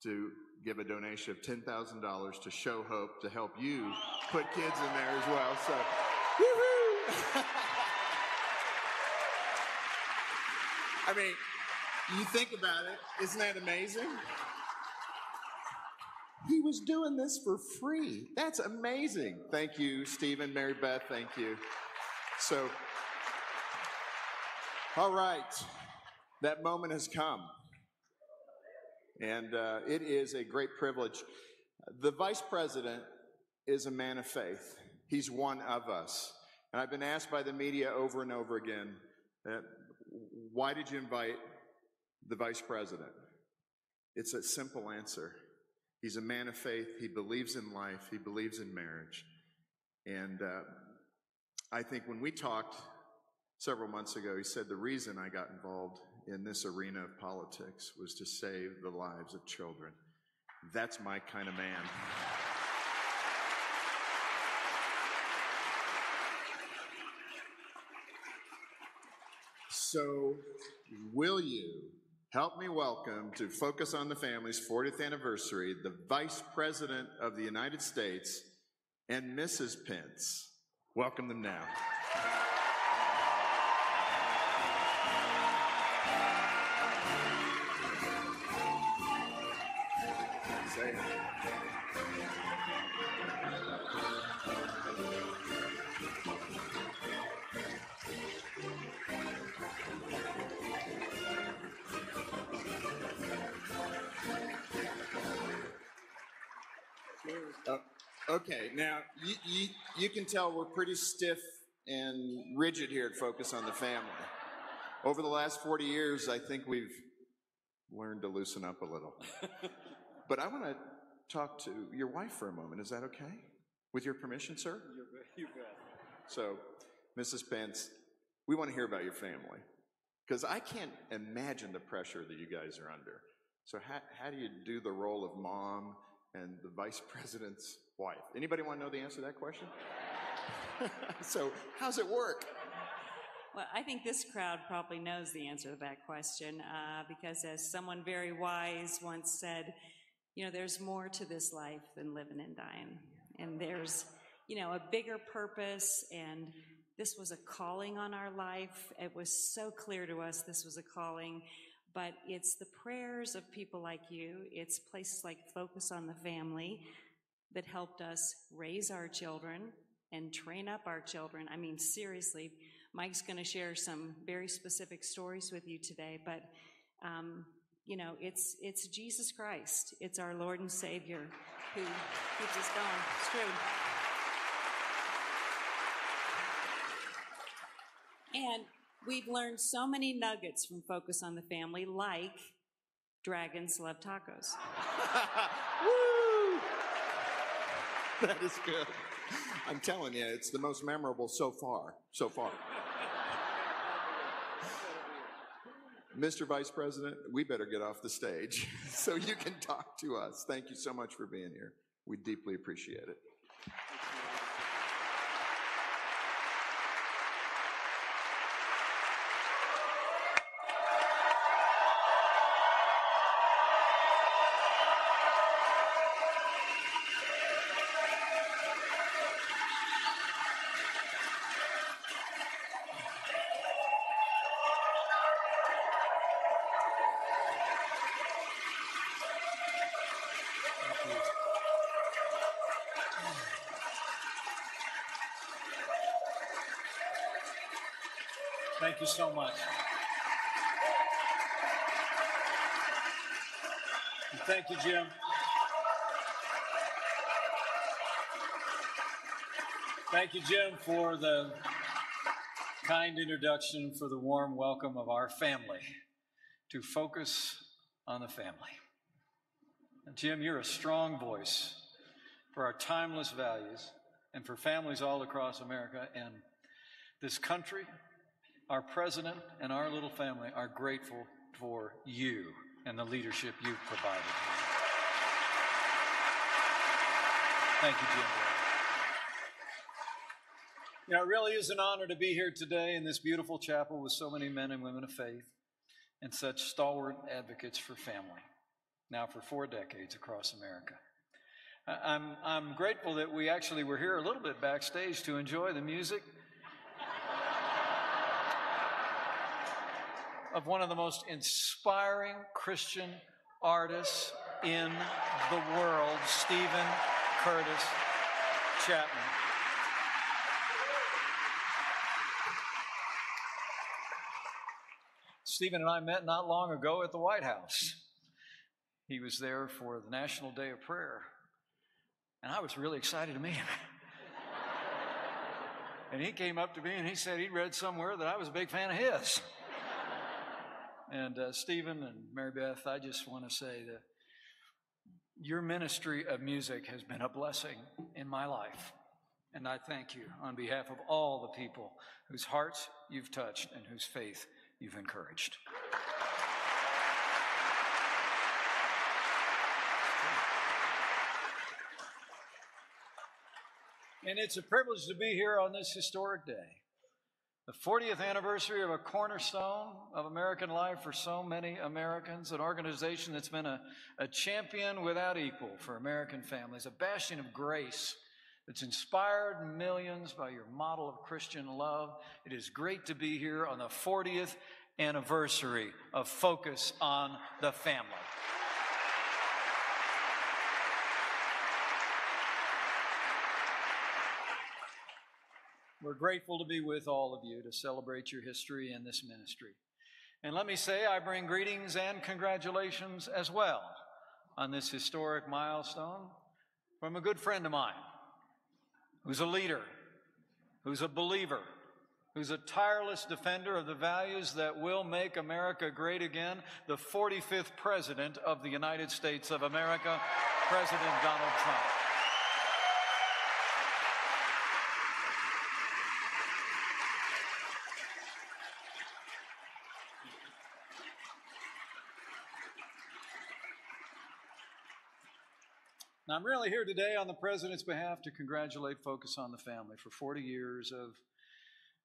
to give a donation of $10,000 to Show Hope to help you put kids in there as well. So, woohoo! I mean, you think about it, isn't that amazing? He was doing this for free. That's amazing. Thank you, Stephen, Mary Beth, thank you. So, all right, that moment has come. And it is a great privilege. The vice president is a man of faith. He's one of us. And I've been asked by the media over and over again, why did you invite the vice president? It's a simple answer. He's a man of faith. He believes in life. He believes in marriage. And I think when we talked several months ago, he said the reason I got involved in this arena of politics was to save the lives of children. That's my kind of man. So, will you help me welcome to Focus on the Family's 40th anniversary, the Vice President of the United States and Mrs. Pence. Welcome them now. Say it. Okay, now you can tell we're pretty stiff and rigid here at Focus on the Family. Over the last 40 years, I think we've learned to loosen up a little. But I want to talk to your wife for a moment. Is that okay? With your permission, sir? You bet. So, Mrs. Pence, we want to hear about your family. Because I can't imagine the pressure that you guys are under. So how do you do the role of mom and the vice president's wife? Anybody want to know the answer to that question? So how's it work? Well, I think this crowd probably knows the answer to that question because as someone very wise once said, you know, there's more to this life than living and dying. And there's, you know, a bigger purpose, and this was a calling on our life. It was so clear to us this was a calling. But it's the prayers of people like you, it's places like Focus on the Family that helped us raise our children and train up our children. I mean, seriously, Mike's going to share some very specific stories with you today, but, you know, it's Jesus Christ. It's our Lord and Savior who keeps us going. It's true. And we've learned so many nuggets from Focus on the Family, like dragons love tacos. Woo! That is good. I'm telling you, it's the most memorable so far. Mr. Vice President, we better get off the stage so you can talk to us. Thank you so much for being here. We deeply appreciate it. Thank you so much. Thank you, Jim. Thank you, Jim, for the kind introduction, for the warm welcome of our family to Focus on the Family. And Jim, you're a strong voice for our timeless values and for families all across America and this country. Our president and our little family are grateful for you and the leadership you've provided. Thank you, Jim. You know, it really is an honor to be here today in this beautiful chapel with so many men and women of faith and such stalwart advocates for family, now for 4 decades across America. I'm grateful that we actually were here a little bit backstage to enjoy the music of one of the most inspiring Christian artists in the world, Stephen Curtis Chapman. Stephen and I met not long ago at the White House. He was there for the National Day of Prayer, and I was really excited to meet him. And he came up to me and he said he'd read somewhere that I was a big fan of his. And Stephen and Mary Beth, I just want to say that your ministry of music has been a blessing in my life. And I thank you on behalf of all the people whose hearts you've touched and whose faith you've encouraged. And it's a privilege to be here on this historic day, the 40th anniversary of a cornerstone of American life for so many Americans, an organization that's been a champion without equal for American families, a bastion of grace that's inspired millions by your model of Christian love. It is great to be here on the 40th anniversary of Focus on the Family. We're grateful to be with all of you to celebrate your history in this ministry. And let me say, I bring greetings and congratulations as well on this historic milestone from a good friend of mine, who's a leader, who's a believer, who's a tireless defender of the values that will make America great again, the 45th President of the United States of America, President Donald Trump. Now, I'm really here today on the President's behalf to congratulate Focus on the Family for 40 years of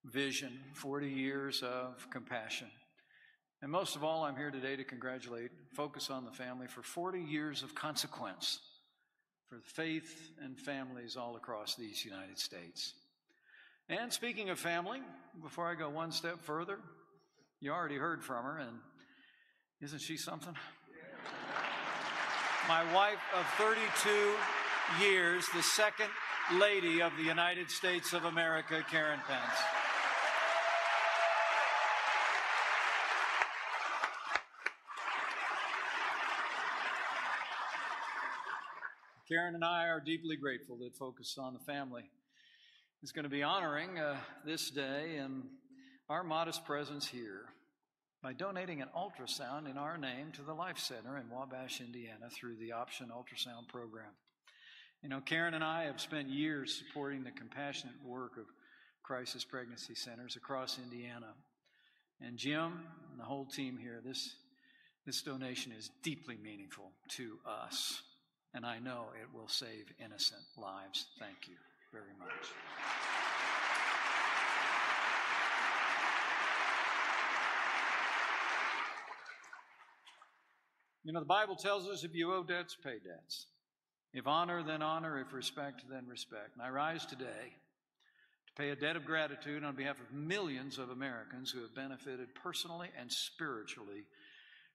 vision, 40 years of compassion. And most of all, I'm here today to congratulate Focus on the Family for 40 years of consequence for faith and families all across these United States. And speaking of family, before I go one step further, you already heard from her, and isn't she something? My wife of 32 years, the second lady of the United States of America, Karen Pence. Karen and I are deeply grateful that Focus on the Family is going to be honoring this day and our modest presence here by donating an ultrasound in our name to the Life Center in Wabash, Indiana, through the Option Ultrasound Program. You know, Karen and I have spent years supporting the compassionate work of crisis pregnancy centers across Indiana. And Jim and the whole team here, this donation is deeply meaningful to us. And I know it will save innocent lives. Thank you very much. You know, the Bible tells us if you owe debts, pay debts. If honor, then honor. If respect, then respect. And I rise today to pay a debt of gratitude on behalf of millions of Americans who have benefited personally and spiritually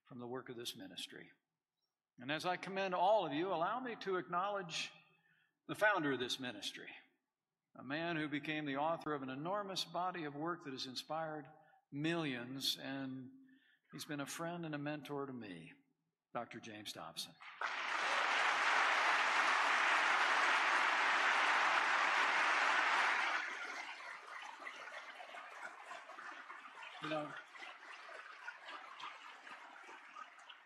from the work of this ministry. And as I commend all of you, allow me to acknowledge the founder of this ministry, a man who became the author of an enormous body of work that has inspired millions, and he's been a friend and a mentor to me. Dr. James Dobson. You know,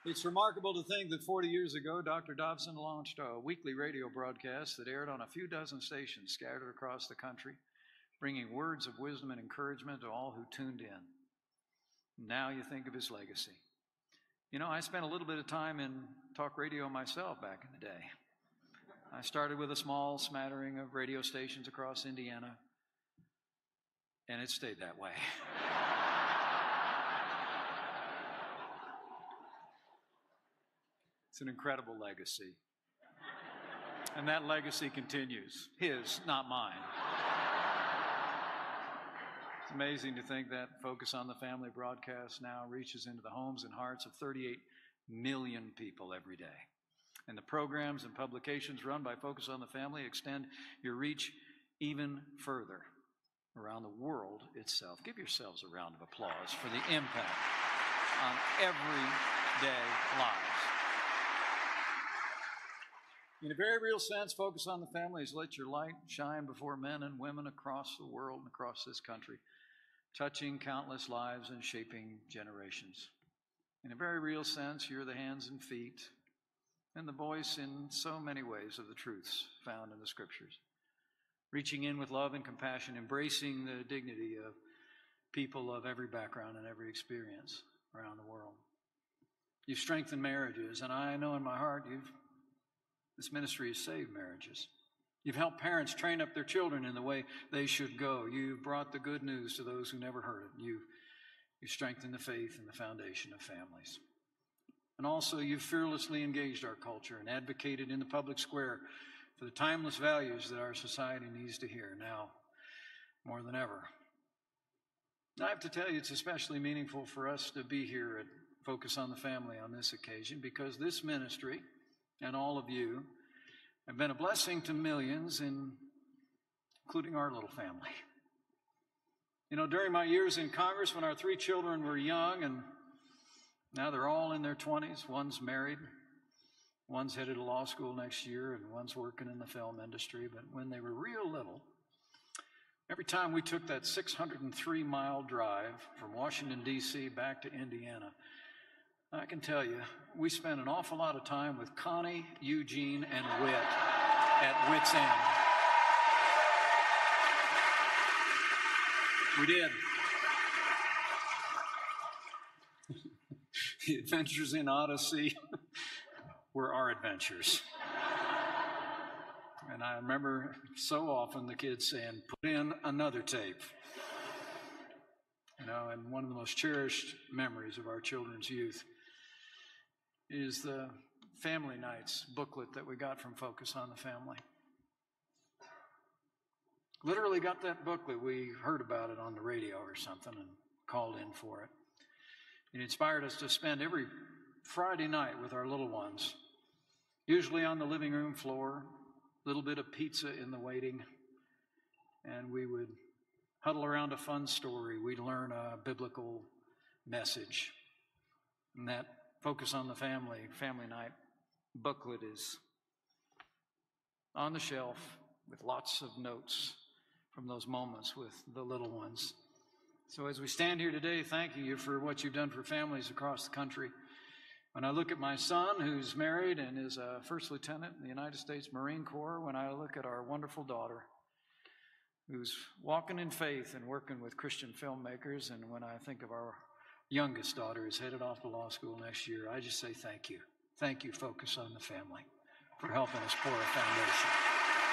it's remarkable to think that 40 years ago, Dr. Dobson launched a weekly radio broadcast that aired on a few dozen stations scattered across the country, bringing words of wisdom and encouragement to all who tuned in. Now you think of his legacy. You know, I spent a little bit of time in talk radio myself back in the day. I started with a small smattering of radio stations across Indiana, and it stayed that way. It's an incredible legacy. And that legacy continues. His, not mine. It's amazing to think that Focus on the Family broadcast now reaches into the homes and hearts of 38 million people every day. And the programs and publications run by Focus on the Family extend your reach even further around the world itself. Give yourselves a round of applause for the impact on everyday lives. In a very real sense, Focus on the Family has let your light shine before men and women across the world and across this country, touching countless lives and shaping generations. In a very real sense, you're the hands and feet and the voice in so many ways of the truths found in the Scriptures, reaching in with love and compassion, embracing the dignity of people of every background and every experience around the world. You've strengthened marriages, and I know in my heart this ministry has saved marriages. You've helped parents train up their children in the way they should go. You've brought the good news to those who never heard it. You've strengthened the faith and the foundation of families. And also, you've fearlessly engaged our culture and advocated in the public square for the timeless values that our society needs to hear now more than ever. I have to tell you, it's especially meaningful for us to be here at Focus on the Family on this occasion, because this ministry and all of you have been a blessing to millions, including our little family. You know, during my years in Congress, when our 3 children were young, and now they're all in their 20s, one's married, one's headed to law school next year, and one's working in the film industry. But when they were real little, every time we took that 603-mile drive from Washington, D.C. back to Indiana, I can tell you, we spent an awful lot of time with Connie, Eugene, and Whit at Whit's End. We did. The adventures in Odyssey were our adventures. And I remember so often the kids saying, "Put in another tape." You know, and one of the most cherished memories of our children's youth is the Family Nights booklet that we got from Focus on the Family. Literally got that booklet. We heard about it on the radio or something and called in for it. It inspired us to spend every Friday night with our little ones, usually on the living room floor, a little bit of pizza in the waiting, and we would huddle around a fun story. We'd learn a biblical message. And that Focus on the Family Night booklet is on the shelf with lots of notes from those moments with the little ones. So as we stand here today, thanking you for what you've done for families across the country. When I look at my son, who's married and is a first lieutenant in the United States Marine Corps, when I look at our wonderful daughter, who's walking in faith and working with Christian filmmakers, and when I think of our youngest daughter who's headed off to law school next year, I just say thank you. Thank you, Focus on the Family, for helping us pour a foundation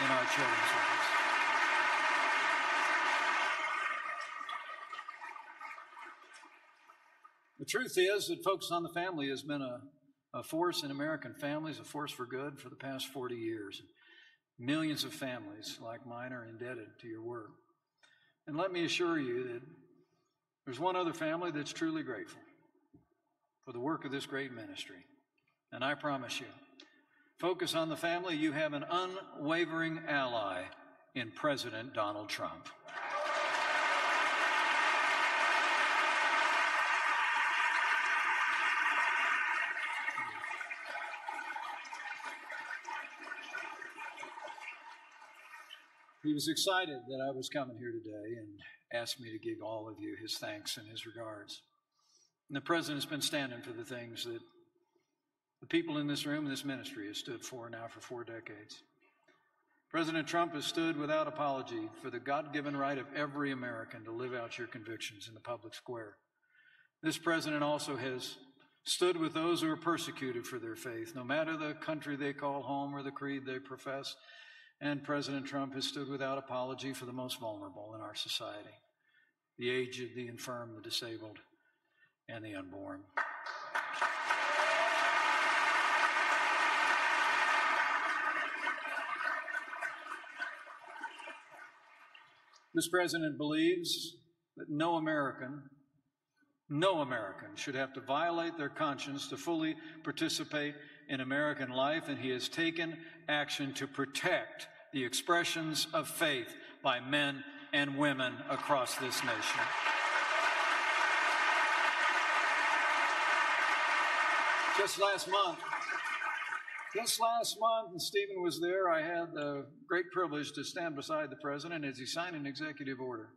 in our children's lives. The truth is that Focus on the Family has been a force in American families, a force for good for the past 40 years. Millions of families like mine are indebted to your work. And let me assure you that there's one other family that's truly grateful for the work of this great ministry. And I promise you, Focus on the Family, you have an unwavering ally in President Donald Trump. He was excited that I was coming here today and asked me to give all of you his thanks and his regards. And the President's been standing for the things that the people in this room and this ministry have stood for now for 4 decades. President Trump has stood without apology for the God-given right of every American to live out your convictions in the public square. This president also has stood with those who are persecuted for their faith, no matter the country they call home or the creed they profess. And President Trump has stood without apology for the most vulnerable in our society, the aged, the infirm, the disabled, and the unborn. This president believes that no American should have to violate their conscience to fully participate in American life, and he has taken action to protect the expressions of faith by men and women across this nation. Just last month, and Stephen was there, I had the great privilege to stand beside the president as he signed an executive order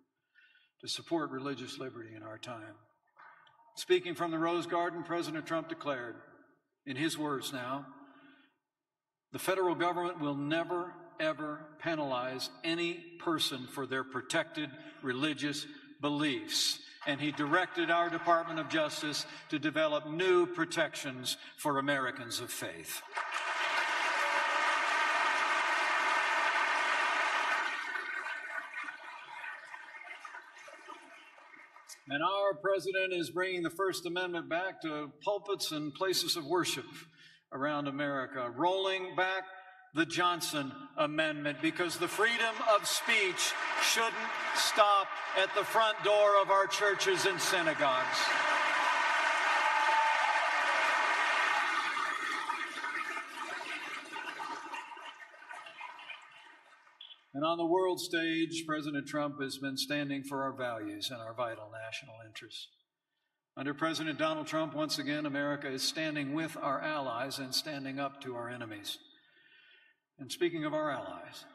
to support religious liberty in our time. Speaking from the Rose Garden, President Trump declared, in his words now, the federal government will never, ever penalize any person for their protected religious beliefs. And he directed our Department of Justice to develop new protections for Americans of faith. And our president is bringing the First Amendment back to pulpits and places of worship around America, rolling back the Johnson Amendment, because the freedom of speech shouldn't stop at the front door of our churches and synagogues. And on the world stage, President Trump has been standing for our values and our vital national interests. Under President Donald Trump, once again, America is standing with our allies and standing up to our enemies. And speaking of our allies,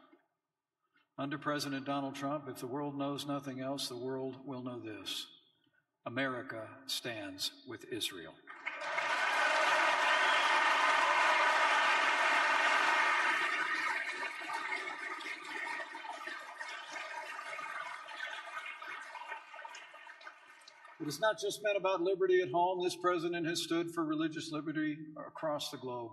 under President Donald Trump, if the world knows nothing else, the world will know this: America stands with Israel. It has not just been about liberty at home. This president has stood for religious liberty across the globe.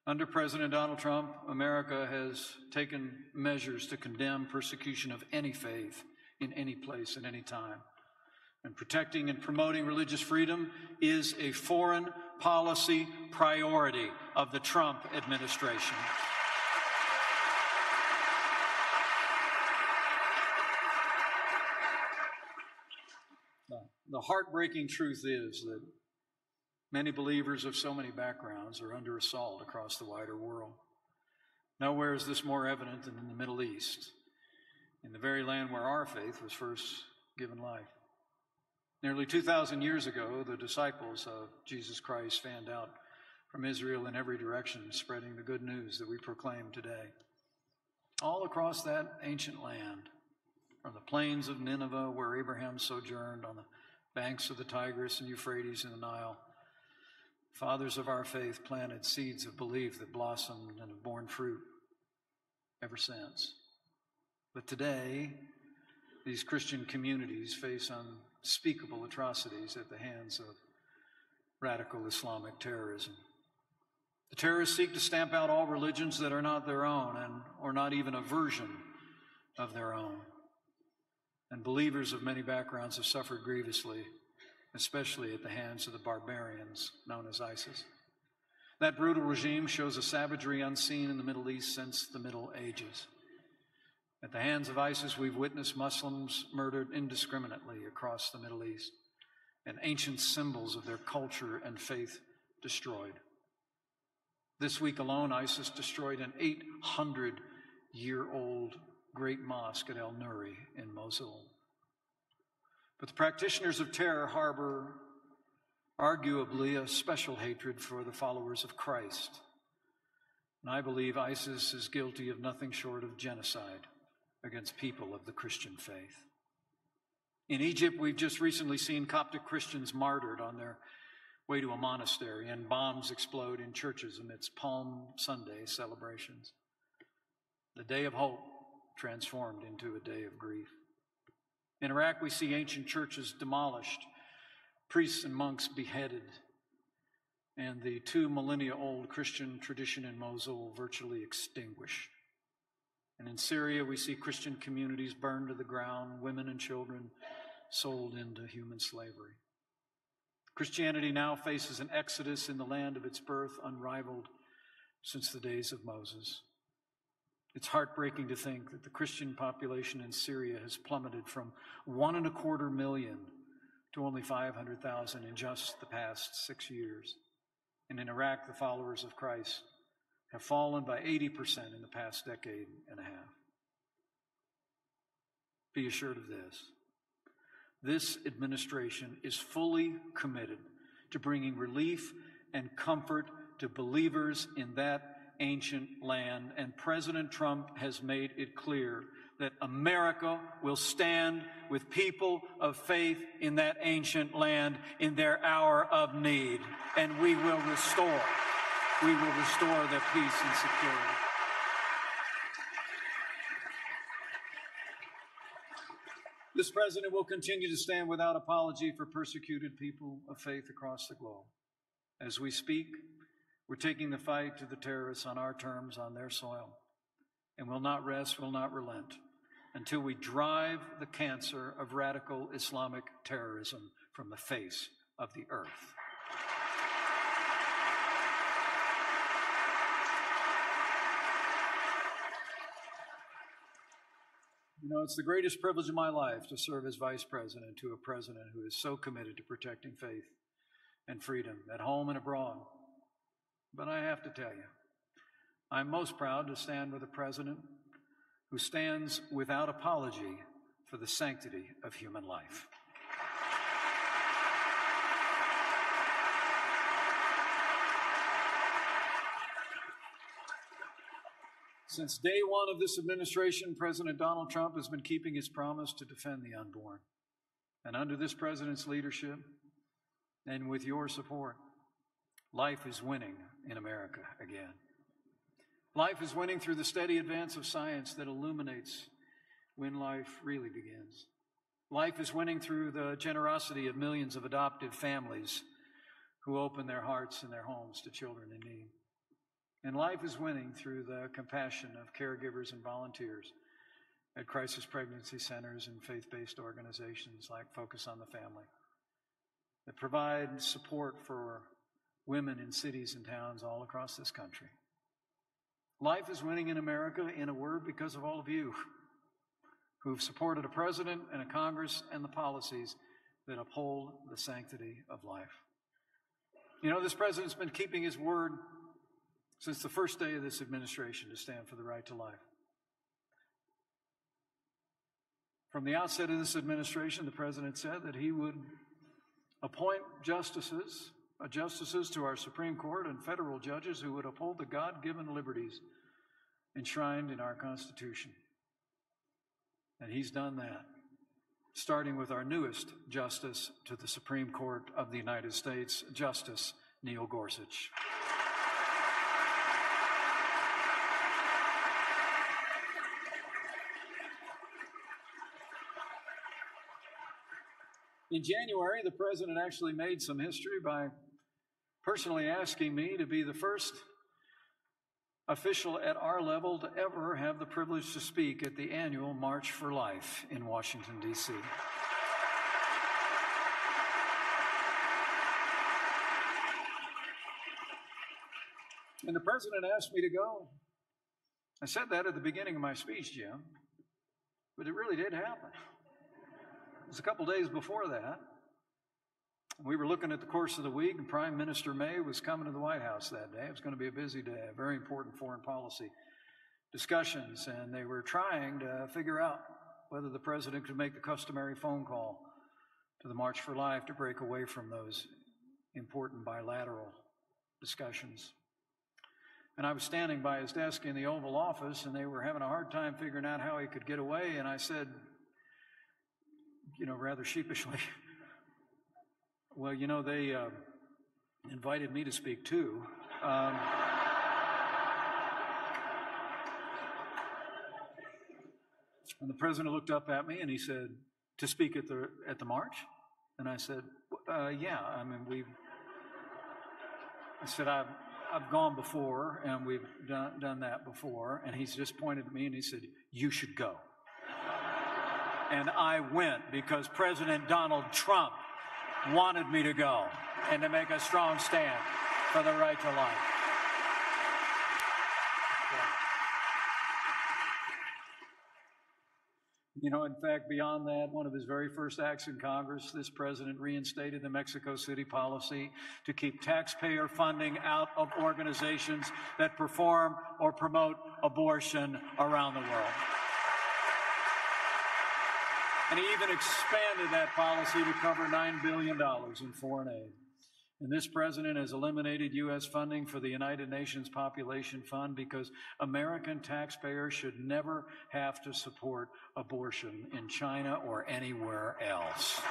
Under President Donald Trump, America has taken measures to condemn persecution of any faith in any place at any time. And protecting and promoting religious freedom is a foreign policy priority of the Trump administration. The heartbreaking truth is that many believers of so many backgrounds are under assault across the wider world. Nowhere is this more evident than in the Middle East, in the very land where our faith was first given life. Nearly 2,000 years ago, the disciples of Jesus Christ fanned out from Israel in every direction, spreading the good news that we proclaim today. All across that ancient land, from the plains of Nineveh, where Abraham sojourned, on the banks of the Tigris and Euphrates and the Nile, fathers of our faith planted seeds of belief that blossomed and have borne fruit ever since. But today, these Christian communities face unspeakable atrocities at the hands of radical Islamic terrorism. The terrorists seek to stamp out all religions that are not their own or not even a version of their own. And believers of many backgrounds have suffered grievously, especially at the hands of the barbarians known as ISIS. That brutal regime shows a savagery unseen in the Middle East since the Middle Ages. At the hands of ISIS, we've witnessed Muslims murdered indiscriminately across the Middle East, and ancient symbols of their culture and faith destroyed. This week alone, ISIS destroyed an 800-year-old great mosque at El-Nuri in Mosul. But the practitioners of terror harbor arguably a special hatred for the followers of Christ. And I believe ISIS is guilty of nothing short of genocide against people of the Christian faith. In Egypt, we've just recently seen Coptic Christians martyred on their way to a monastery, and bombs explode in churches amidst Palm Sunday celebrations. The day of hope transformed into a day of grief. In Iraq, we see ancient churches demolished, priests and monks beheaded, and the 2 millennia-old Christian tradition in Mosul virtually extinguished. And in Syria, we see Christian communities burned to the ground, women and children sold into human slavery. Christianity now faces an exodus in the land of its birth, unrivaled since the days of Moses. It's heartbreaking to think that the Christian population in Syria has plummeted from 1.25 million to only 500,000 in just the past 6 years. And in Iraq, the followers of Christ have fallen by 80% in the past decade and a half. Be assured of this. This administration is fully committed to bringing relief and comfort to believers in that ancient land, and President Trump has made it clear that America will stand with people of faith in that ancient land in their hour of need, and we will restore their peace and security. This president will continue to stand without apology for persecuted people of faith across the globe. As we speak, we're taking the fight to the terrorists on our terms, on their soil, and will not rest, will not relent, until we drive the cancer of radical Islamic terrorism from the face of the earth. You know, it's the greatest privilege of my life to serve as vice president to a president who is so committed to protecting faith and freedom at home and abroad. But I have to tell you, I'm most proud to stand with a president who stands without apology for the sanctity of human life. Since day one of this administration, President Donald Trump has been keeping his promise to defend the unborn. And under this president's leadership, and with your support, life is winning in America again. Life is winning through the steady advance of science that illuminates when life really begins. Life is winning through the generosity of millions of adoptive families who open their hearts and their homes to children in need. And life is winning through the compassion of caregivers and volunteers at crisis pregnancy centers and faith-based organizations like Focus on the Family that provide support for women in cities and towns all across this country. Life is winning in America, in a word, because of all of you who've supported a president and a Congress and the policies that uphold the sanctity of life. You know, this president's been keeping his word since the first day of this administration to stand for the right to life. From the outset of this administration, the president said that he would appoint justices to our Supreme Court and federal judges who would uphold the God-given liberties enshrined in our Constitution. And he's done that, starting with our newest justice to the Supreme Court of the United States, Justice Neil Gorsuch. In January, the president actually made some history by personally asking me to be the first official at our level to ever have the privilege to speak at the annual March for Life in Washington, D.C. And the president asked me to go. I said that at the beginning of my speech, Jim, but it really did happen. It was a couple days before that. We were looking at the course of the week, and Prime Minister May was coming to the White House that day. It was going to be a busy day, a very important foreign policy discussions, and they were trying to figure out whether the president could make the customary phone call to the March for Life to break away from those important bilateral discussions. And I was standing by his desk in the Oval Office, and they were having a hard time figuring out how he could get away. And I said, rather sheepishly, well, they invited me to speak too. And the president looked up at me and he said, to speak at the march? And I said, yeah, I said, I've gone before and we've done that before. And he's just pointed at me and he said, you should go. And I went because President Donald Trump wanted me to go and to make a strong stand for the right to life. In fact, beyond that, one of his very first acts in Congress, this president reinstated the Mexico City policy to keep taxpayer funding out of organizations that perform or promote abortion around the world. And he even expanded that policy to cover $9 billion in foreign aid. And this president has eliminated U.S. funding for the United Nations Population Fund because American taxpayers should never have to support abortion in China or anywhere else.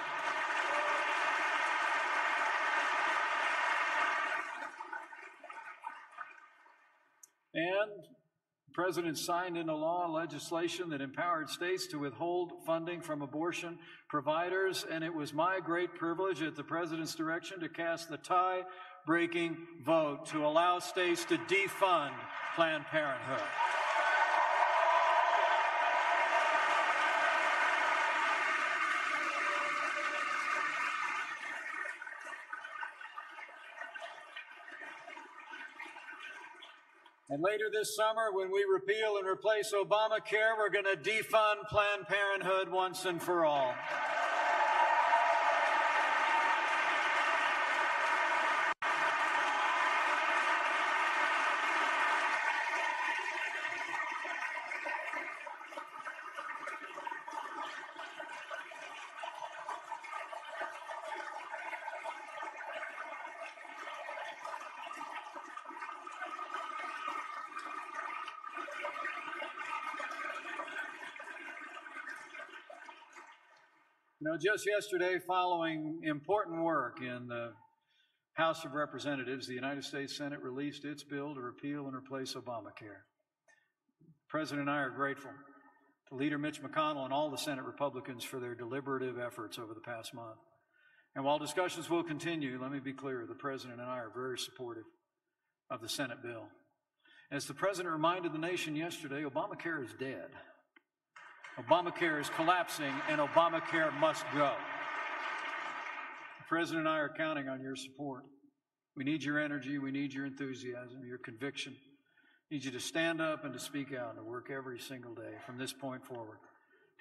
And the president signed into law legislation that empowered states to withhold funding from abortion providers, and it was my great privilege at the president's direction to cast the tie-breaking vote to allow states to defund Planned Parenthood. And later this summer, when we repeal and replace Obamacare, we're going to defund Planned Parenthood once and for all. Just yesterday, following important work in the House of Representatives, the United States Senate released its bill to repeal and replace Obamacare. The President and I are grateful to Leader Mitch McConnell and all the Senate Republicans for their deliberative efforts over the past month. And while discussions will continue, let me be clear, the President and I are very supportive of the Senate bill. As the President reminded the nation yesterday, Obamacare is dead. Obamacare is collapsing, and Obamacare must go. The President and I are counting on your support. We need your energy, we need your enthusiasm, your conviction. We need you to stand up and to speak out and to work every single day from this point forward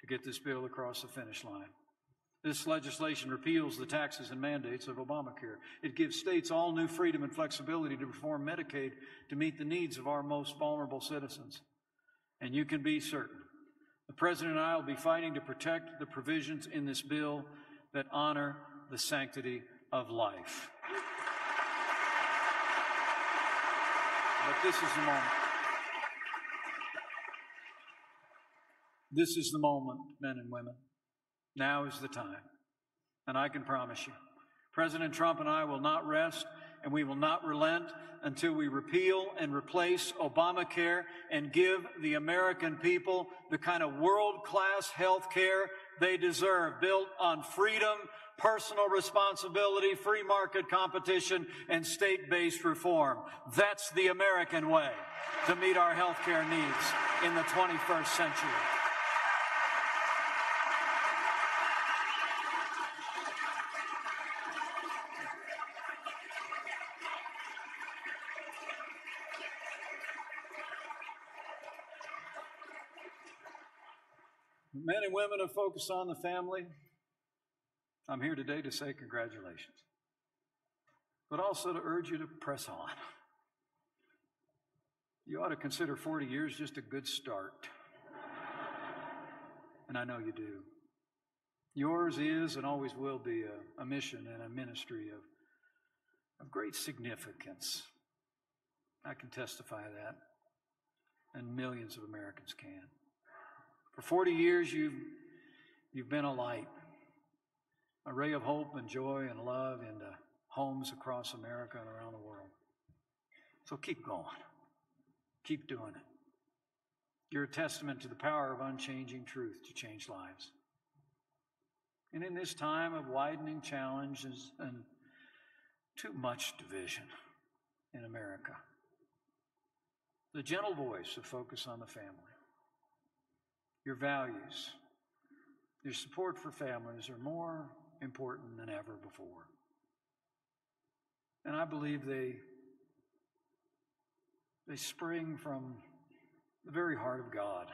to get this bill across the finish line. This legislation repeals the taxes and mandates of Obamacare. It gives states all new freedom and flexibility to reform Medicaid to meet the needs of our most vulnerable citizens. And you can be certain the President and I will be fighting to protect the provisions in this bill that honor the sanctity of life. But this is the moment. This is the moment, men and women. Now is the time. And I can promise you, President Trump and I will not rest and we will not relent until we repeal and replace Obamacare and give the American people the kind of world-class health care they deserve, built on freedom, personal responsibility, free market competition, and state-based reform. That's the American way to meet our health care needs in the 21st century. Men and women who focus on the family, I'm here today to say congratulations, but also to urge you to press on. You ought to consider 40 years just a good start, and I know you do. Yours is and always will be a mission and a ministry of great significance. I can testify that, and millions of Americans can. For 40 years, you've been a light, a ray of hope and joy and love into homes across America and around the world. So keep going. Keep doing it. You're a testament to the power of unchanging truth to change lives. And in this time of widening challenges and too much division in America, the gentle voice of Focus on the Family, your values, your support for families are more important than ever before. And I believe they spring from the very heart of God.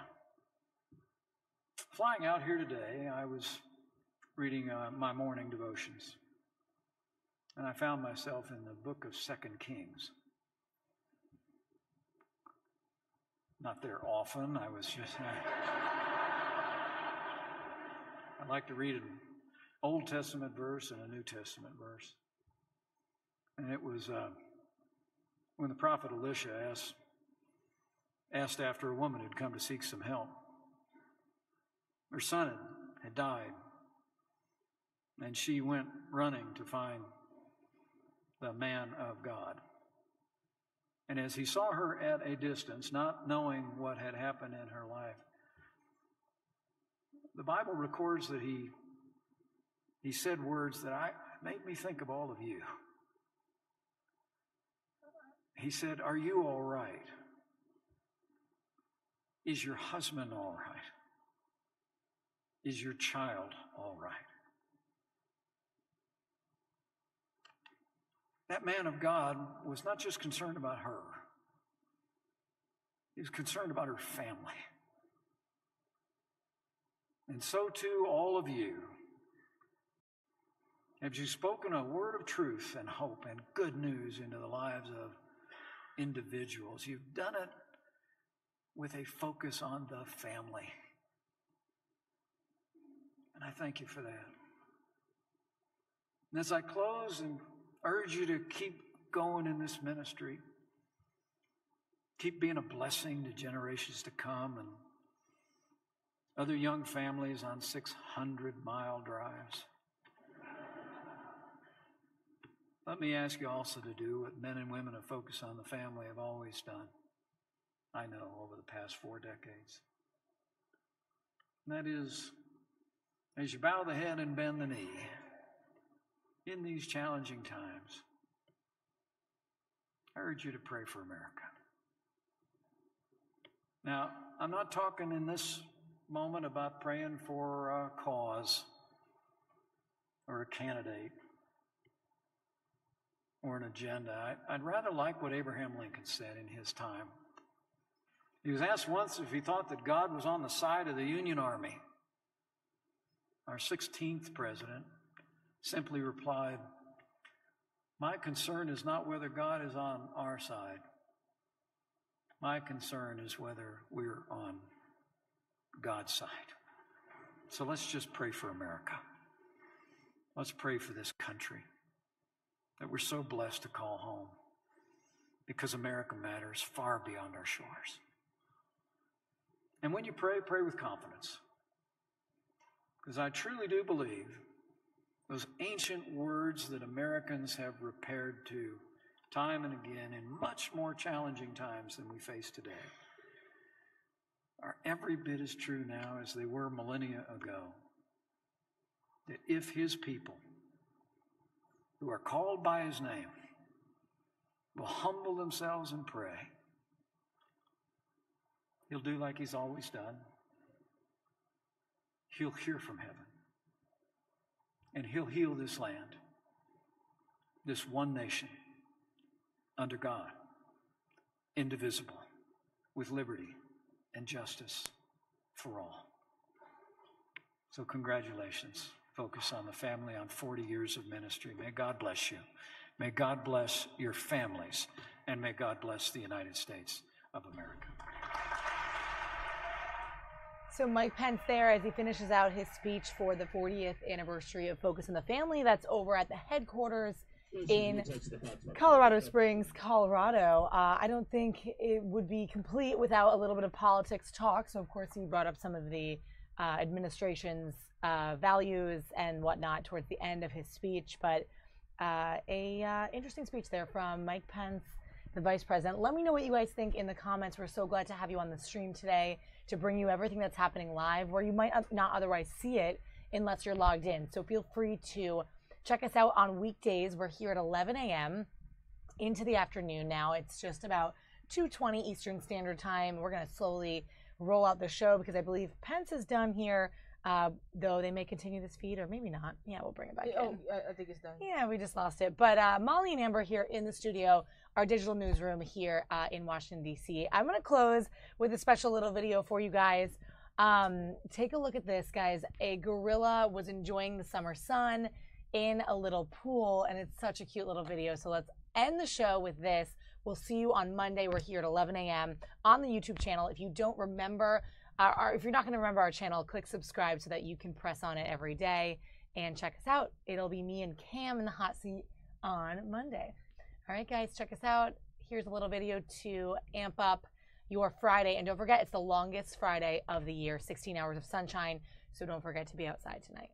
Flying out here today, I was reading my morning devotions, and I found myself in the book of 2 Kings. Not there often. I was just... I like to read an Old Testament verse and a New Testament verse. And it was when the prophet Elisha asked after a woman who'd come to seek some help. Her son had died, and she went running to find the man of God. And as he saw her at a distance, not knowing what had happened in her life, the Bible records that he said words that made me think of all of you. He said, "Are you all right? Is your husband all right? Is your child all right?" That man of God was not just concerned about her. He was concerned about her family. And so too, all of you, have you spoken a word of truth and hope and good news into the lives of individuals. You've done it with a focus on the family. And I thank you for that. And as I close and urge you to keep going in this ministry, keep being a blessing to generations to come and other young families on 600-mile drives. Let me ask you also to do what men and women of Focus on the Family have always done, I know, over the past 4 decades. And that is, as you bow the head and bend the knee in these challenging times, I urge you to pray for America. Now, I'm not talking in this moment about praying for a cause or a candidate or an agenda. I'd rather like what Abraham Lincoln said in his time. He was asked once if he thought that God was on the side of the Union Army. Our 16th president simply replied, "My concern is not whether God is on our side. My concern is whether we're on God's side." So let's just pray for America. Let's pray for this country that we're so blessed to call home, because America matters far beyond our shores. And when you pray, pray with confidence, because I truly do believe those ancient words that Americans have repaired to time and again in much more challenging times than we face today are every bit as true now as they were millennia ago. That if his people, who are called by his name, will humble themselves and pray, he'll do like he's always done. He'll hear from heaven. And he'll heal this land, this one nation, under God, indivisible, with liberty and justice for all. So congratulations. Focus on the Family on 40 years of ministry. May God bless you. May God bless your families. And may God bless the United States of America. So Mike Pence there, as he finishes out his speech for the 40th anniversary of Focus on the Family, that's over at the headquarters in Colorado Springs, Colorado. I don't think it would be complete without a little bit of politics talk. So, of course, he brought up some of the administration's values and whatnot towards the end of his speech. But interesting speech there from Mike Pence, the vice president. Let me know what you guys think in the comments. We're so glad to have you on the stream today to bring you everything that's happening live where you might not otherwise see it unless you're logged in. So feel free to check us out on weekdays. We're here at 11 a.m. into the afternoon now. It's just about 2:20 Eastern Standard Time. We're going to slowly roll out the show because I believe Pence is done here, though they may continue this feed or maybe not. Yeah, we'll bring it back in. I think it's done. Yeah, we just lost it. But Molly and Amber here in the studio, our digital newsroom here in Washington, D.C. I'm going to close with a special little video for you guys. Take a look at this, guys. A gorilla was enjoying the summer sun in a little pool, and it's such a cute little video. So let's end the show with this. We'll see you on Monday. We're here at 11 a.m. on the YouTube channel. If you don't remember, if you're not going to remember our channel, click subscribe so that you can press on it every day and check us out. It'll be me and Cam in the hot seat on Monday. All right, guys, check us out. Here's a little video to amp up your Friday. And don't forget, it's the longest Friday of the year, 16 hours of sunshine. So don't forget to be outside tonight.